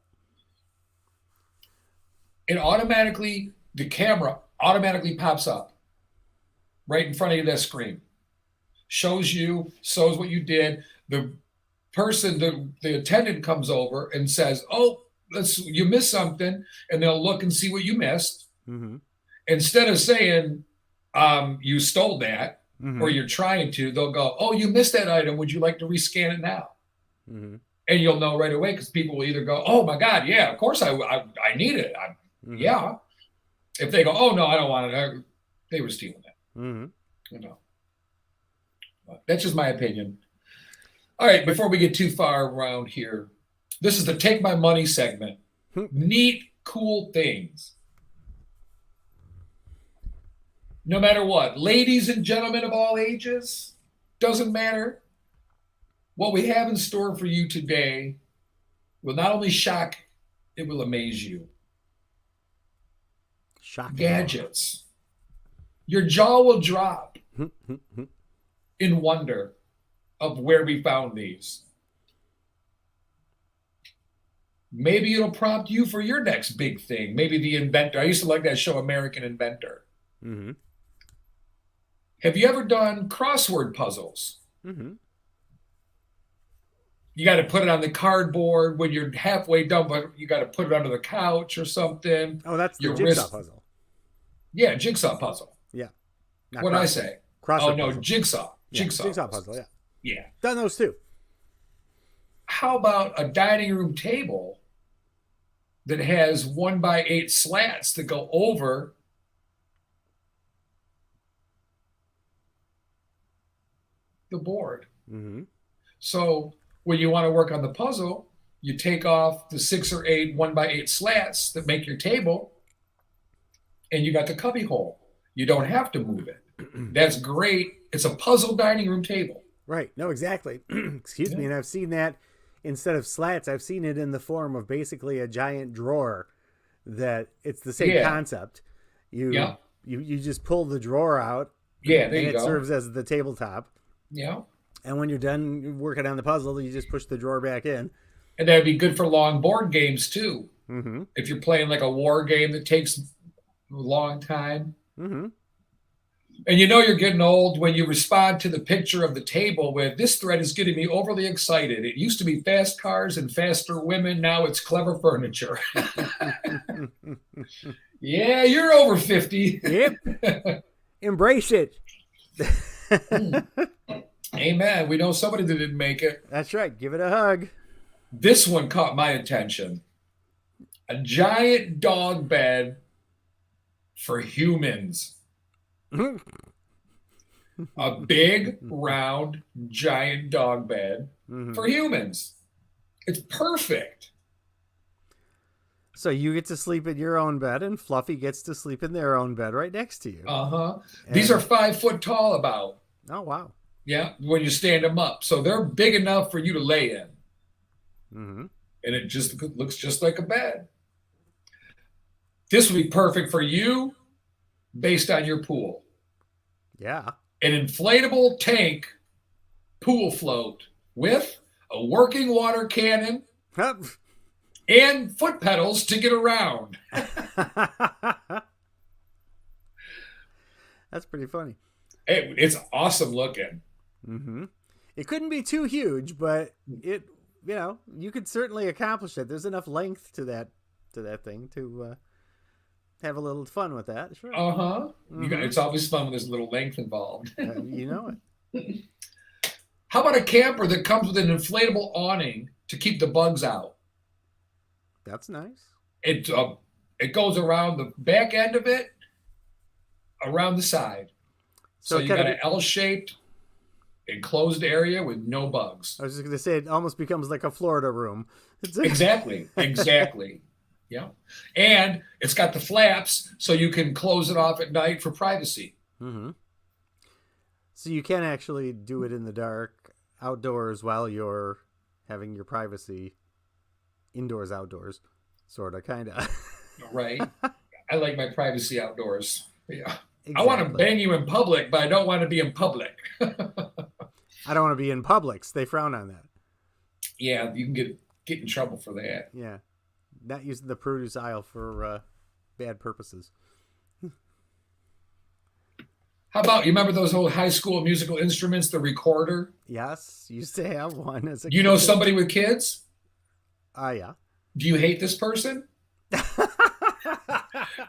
It automatically, the camera automatically pops up right in front of you, that screen. Shows what you did. The person, the attendant comes over and says, oh, you missed something. And they'll look and see what you missed. Mm-hmm. Instead of saying, you stole that, mm-hmm. or you're trying to, they'll go, oh, you missed that item. Would you like to rescan it now? Mm-hmm. And you'll know right away, because people will either go, oh my God, yeah, of course I need it. Mm-hmm. Yeah. If they go, oh no, I don't want it, they were stealing it. Mm-hmm. You know. That's just my opinion. All right, before we get too far around here, this is the Take My Money segment. Neat, cool things. No matter what, ladies and gentlemen of all ages, doesn't matter. What we have in store for you today will not only shock, it will amaze you. Shocking. Gadgets. Your jaw will drop in wonder of where we found these. Maybe it'll prompt you for your next big thing. Maybe the inventor. I used to like that show, American Inventor. Mm-hmm. Have you ever done crossword puzzles? Mm-hmm. You got to put it on the cardboard when you're halfway done, but you got to put it under the couch or something. Oh, that's the jigsaw puzzle. Yeah, jigsaw puzzle. Yeah. What did I say? Crossword no, puzzle. jigsaw. Yeah, jigsaw puzzle, yeah. Yeah. Done those too. How about a dining room table that has 1x8 slats that go over the board? Mm-hmm. So when you want to work on the puzzle, you take off the 6 or 8 1x8 slats that make your table, and you got the cubby hole. You don't have to move it. That's great. It's a puzzle dining room table. Right. No, exactly. Excuse me. And I've seen that instead of slats, I've seen it in the form of basically a giant drawer. That it's the same concept. You just pull the drawer out. Yeah, there and you go. It serves as the tabletop. Yeah. And when you're done working on the puzzle, you just push the drawer back in. And that'd be good for long board games too. Mm-hmm. If you're playing like a war game that takes a long time. Mm-hmm. And you know you're getting old when you respond to the picture of the table with, this thread is getting me overly excited. It used to be fast cars and faster women. Now it's clever furniture. Yeah, you're over 50. Yep. Embrace it. Amen. We know somebody that didn't make it. That's right. Give it a hug. This one caught my attention. A giant dog bed for humans. A big, round, giant dog bed for humans. It's perfect. So you get to sleep in your own bed, and Fluffy gets to sleep in their own bed right next to you. These are 5 foot tall about. Oh, wow. Yeah, when you stand them up. So they're big enough for you to lay in. Mm-hmm. And it just looks just like a bed. This would be perfect for you based on your pool. Yeah. An inflatable tank pool float with a working water cannon and foot pedals to get around. That's pretty funny. It's awesome looking. Mm-hmm. It couldn't be too huge, but it, you could certainly accomplish it. There's enough length to that thing to have a little fun with that. Sure. Mm-hmm. It's always fun when there's a little length involved. You know it. How about a camper that comes with an inflatable awning to keep the bugs out? That's nice. It goes around the back end of it, around the side. So you got an L-shaped enclosed area with no bugs. I was just going to say, it almost becomes like a Florida room. Exactly. Yeah. And it's got the flaps so you can close it off at night for privacy. Mm-hmm. So you can actually do it in the dark outdoors while you're having your privacy indoors, outdoors, sort of, kind of. Right. I like my privacy outdoors. Yeah. Exactly. I want to bang you in public, but I don't want to be in public. I don't want to be in Publix. They frown on that. Yeah, you can get in trouble for that. Yeah. Not using the produce aisle for bad purposes. How about, you remember those old high school musical instruments, the recorder? Yes, used to have one as a kid. You know somebody with kids? Yeah. Do you hate this person?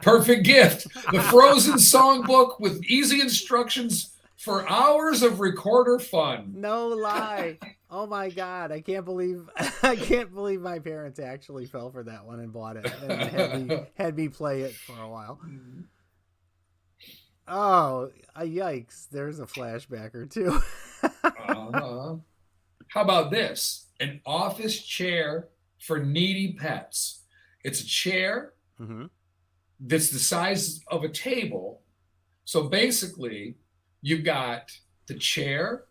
Perfect gift. The Frozen songbook with easy instructions for hours of recorder fun. No lie. Oh my God. I can't believe my parents actually fell for that one and bought it and had me play it for a while. Oh, yikes. There's a flashback or two. How about this? An office chair for needy pets. It's a chair that's the size of a table. So basically, you've got the chair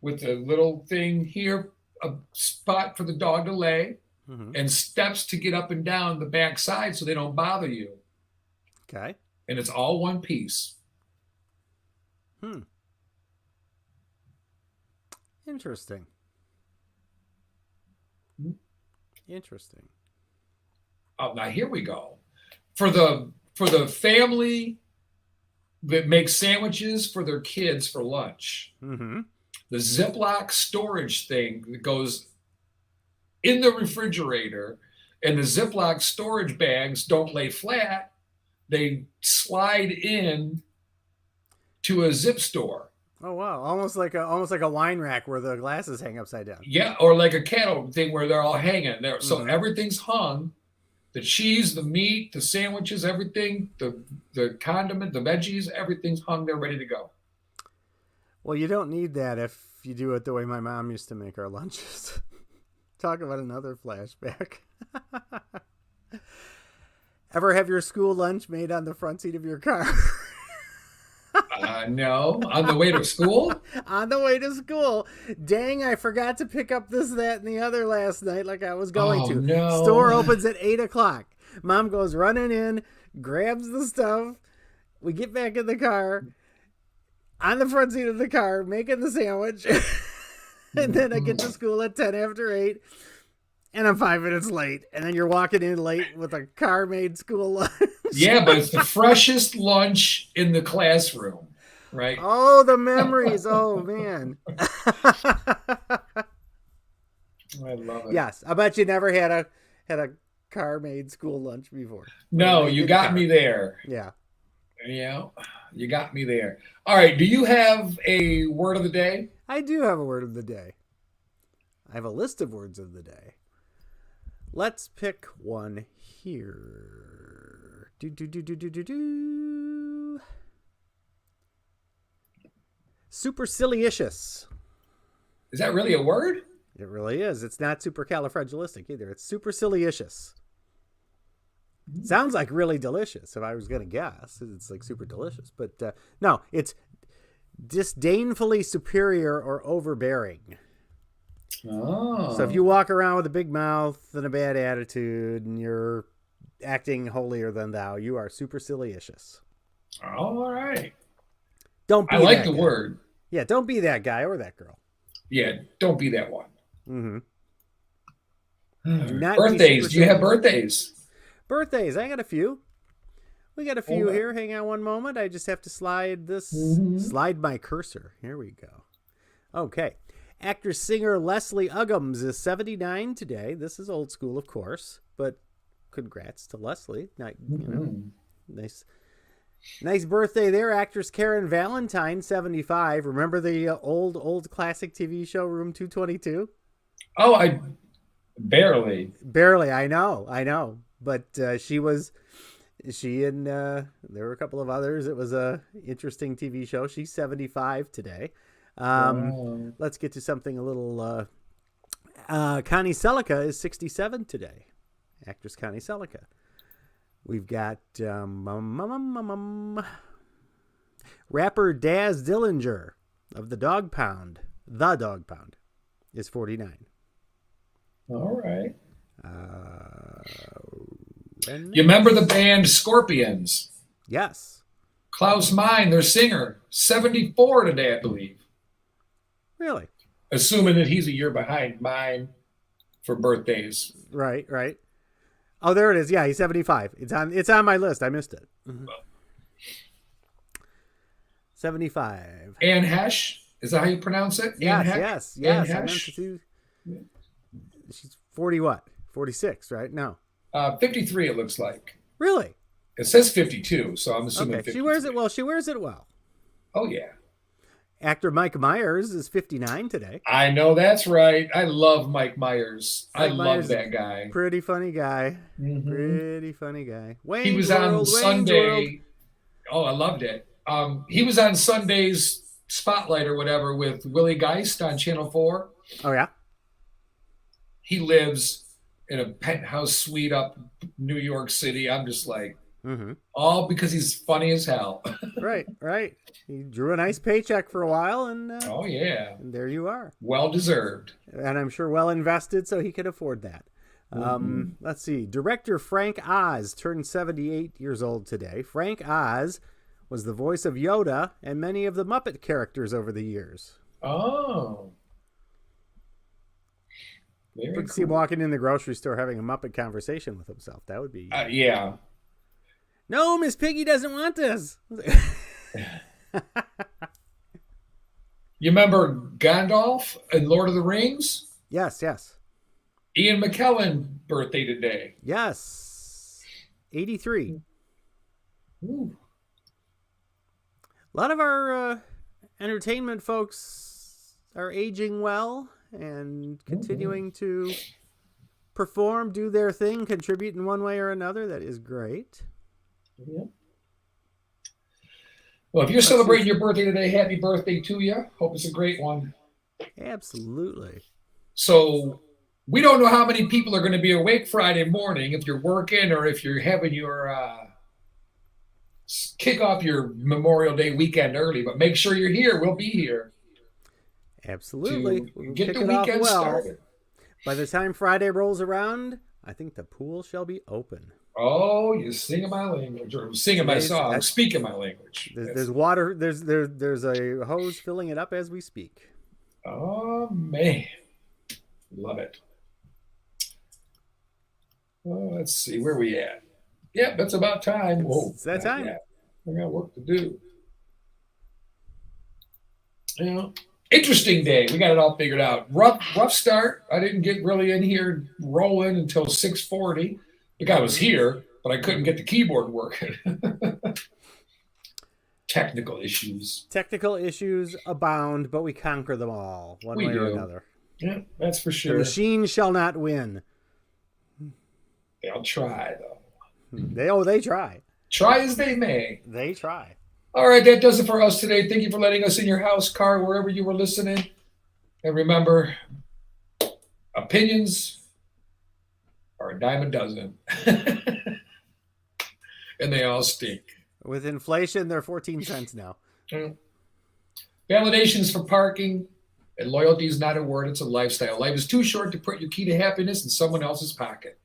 with a little thing here, a spot for the dog to lay, and steps to get up and down the back side so they don't bother you. Okay. And it's all one piece. Interesting. Interesting. Oh, now here we go. For the family that makes sandwiches for their kids for lunch. The Ziploc storage thing that goes in the refrigerator, and the Ziploc storage bags don't lay flat. They slide in to a zip store. Oh wow! Almost like a wine rack where the glasses hang upside down. Yeah, or like a cattle thing where they're all hanging there. So everything's hung. The cheese, the meat, the sandwiches, everything, the condiment, the veggies, everything's hung there ready to go. Well, you don't need that if you do it the way my mom used to make our lunches. Talk about another flashback. Ever have your school lunch made on the front seat of your car? No. On the way to school? On the way to school. Dang, I forgot to pick up this, that, and the other last night like I was going to. No. Store opens at 8 o'clock. Mom goes running in, grabs the stuff. We get back in the car, on the front seat of the car, making the sandwich. And then I get to school at 10 after 8. And I'm 5 minutes late. And then you're walking in late with a car-made school lunch. Yeah, but it's the freshest lunch in the classroom, right? Oh, the memories. Oh, man. I love it. Yes. I bet you never had a car-made school lunch before. No, you got me there. Yeah. Yeah. You got me there. All right. Do you have a word of the day? I do have a word of the day. I have a list of words of the day. Let's pick one here. Supercilious. Is that really a word? It really is. It's not supercalifragilistic either. It's supercilious. Sounds like really delicious. If I was going to guess, it's like super delicious. But no, it's disdainfully superior or overbearing. Oh. So if you walk around with a big mouth and a bad attitude and you're acting holier than thou, you are supercilious. All right. Don't be I like that the guy. word. Yeah, don't be that guy or that girl. Yeah, don't be that one. Mm-hmm. Birthdays. Do you have birthdays? Birthdays. I got a few. We got a few Hold on. here. Hang on one moment. I just have to slide this. Slide my cursor. Here we go. Okay. Actor-singer Leslie Uggams is 79 today. This is old school, of course, but congrats to Leslie. Nice birthday there. Actress Karen Valentine, 75. Remember the old classic TV show Room 222? Oh, I barely. Barely. I know. But she and there were a couple of others. It was a interesting TV show. She's 75 today. Let's get to something a little. Connie Selica is 67 today. Actress Connie Selica. We've got rapper Daz Dillinger of The Dog Pound is 49. All right. And You remember the band Scorpions? yes. Klaus Meine, their singer, 74 today, I believe. Really? Assuming that he's a year behind mine for birthdays. Right. Oh, there it is. Yeah, he's 75. It's on my list. I missed it. 75. Anne Hesh, is that how you pronounce it? Anne Hesh? Yes. Anne I meant Hesh? to. She's 40 what? 46, right? No. 53, it looks like. Really? It says 52, so I'm assuming Okay. 53. She wears it well. Oh, yeah. Actor Mike Myers is 59 today. I know that's right. I love Mike Myers. I Mike love Myers that guy. Pretty funny guy. Mhm. Pretty funny guy. He was on Sunday. Oh, I loved it. He was on Sunday's Spotlight or whatever with Willie Geist on Channel 4. Oh, yeah? He lives in a penthouse suite up New York City. I'm just like, all because he's funny as hell. Right. He drew a nice paycheck for a while, and Oh, yeah. and there you are. Well deserved. And I'm sure well invested, so he could afford that. Let's see. Director Frank Oz turned 78 years old today. Frank Oz was the voice of Yoda and many of the Muppet characters over the years. Oh. Very You could see him walking in the grocery store having a Muppet conversation with himself. That would be... yeah. No, Miss Piggy doesn't want this. You remember Gandalf in Lord of the Rings? Yes. Ian McKellen birthday today. Yes. 83. Ooh. A lot of our entertainment folks are aging well and continuing to perform, do their thing, contribute in one way or another. That is great. Yeah. Well, if you're celebrating your birthday today, happy birthday to you. Hope it's a great one. Absolutely. So we don't know how many people are going to be awake Friday morning if you're working or if you're having your kick off your Memorial Day weekend early, but make sure you're here. We'll be here. Absolutely. To get the weekend started. By the time Friday rolls around, I think the pool shall be open. Oh, you're singing my language, or singing my song, speaking my language. There's water. There's a hose filling it up as we speak. Oh man, love it. Well, let's see where we at. Yep, that's about time. Whoa, It's that time. Yeah, we got work to do. Yeah, interesting day. We got it all figured out. Rough start. I didn't get really in here rolling until 6:40. The guy was here, but I couldn't get the keyboard working. technical issues. Technical issues abound, but we conquer them all one We way or do. another. Yeah, that's for The sure. machine shall not win. They'll try, though. They try. Try as they may. They try. All right, that does it for us today. Thank you for letting us in your house, car, wherever you were listening. And remember, opinions are a dime a dozen. And they all stink. With inflation, they're 14 cents now. Validations for parking and loyalty is not a word, it's a lifestyle. Life is too short to put your key to happiness in someone else's pocket.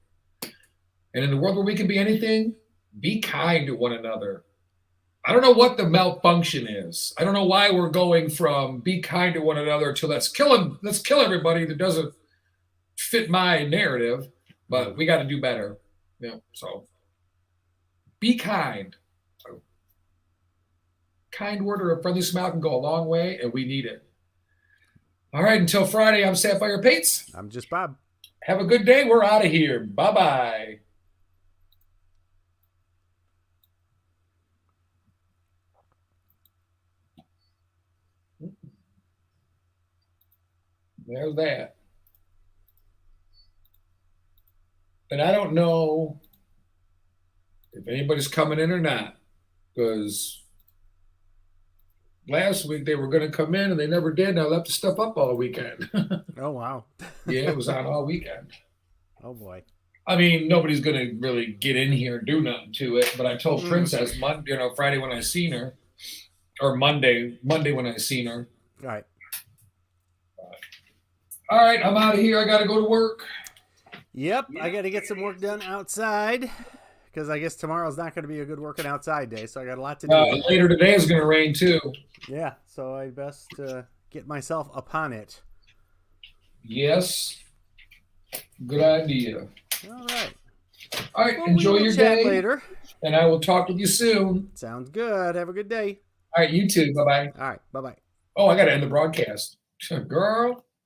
And in a world where we can be anything, be kind to one another. I don't know what the malfunction is. I don't know why we're going from be kind to one another to let's kill everybody that doesn't fit my narrative, but we got to do better. Yeah, so be kind. A kind word or a friendly smile can go a long way, and we need it. All right, until Friday, I'm Sapphire Pates. I'm just Bob. Have a good day. We're out of here. Bye-bye. There's that. And I don't know if anybody's coming in or not, because last week they were going to come in and they never did, and I left the stuff up all weekend. Oh, wow. Yeah, it was on all weekend. Oh, boy. I mean, nobody's going to really get in here and do nothing to it, but I told Princess, Friday when I seen her, or Monday when I seen her. All right. All right, I'm out of here. I got to go to work. Yep, I got to get some work done outside because I guess tomorrow's not going to be a good working outside day, so I got a lot to do. Later today is going to rain too. Yeah, so I best get myself upon it. Yes. Good idea. All right. All right, Well, enjoy we will your chat day. later. And I will talk with you soon. Sounds good. Have a good day. All right, you too. Bye-bye. All right, bye-bye. Oh, I got to end the broadcast. Girl.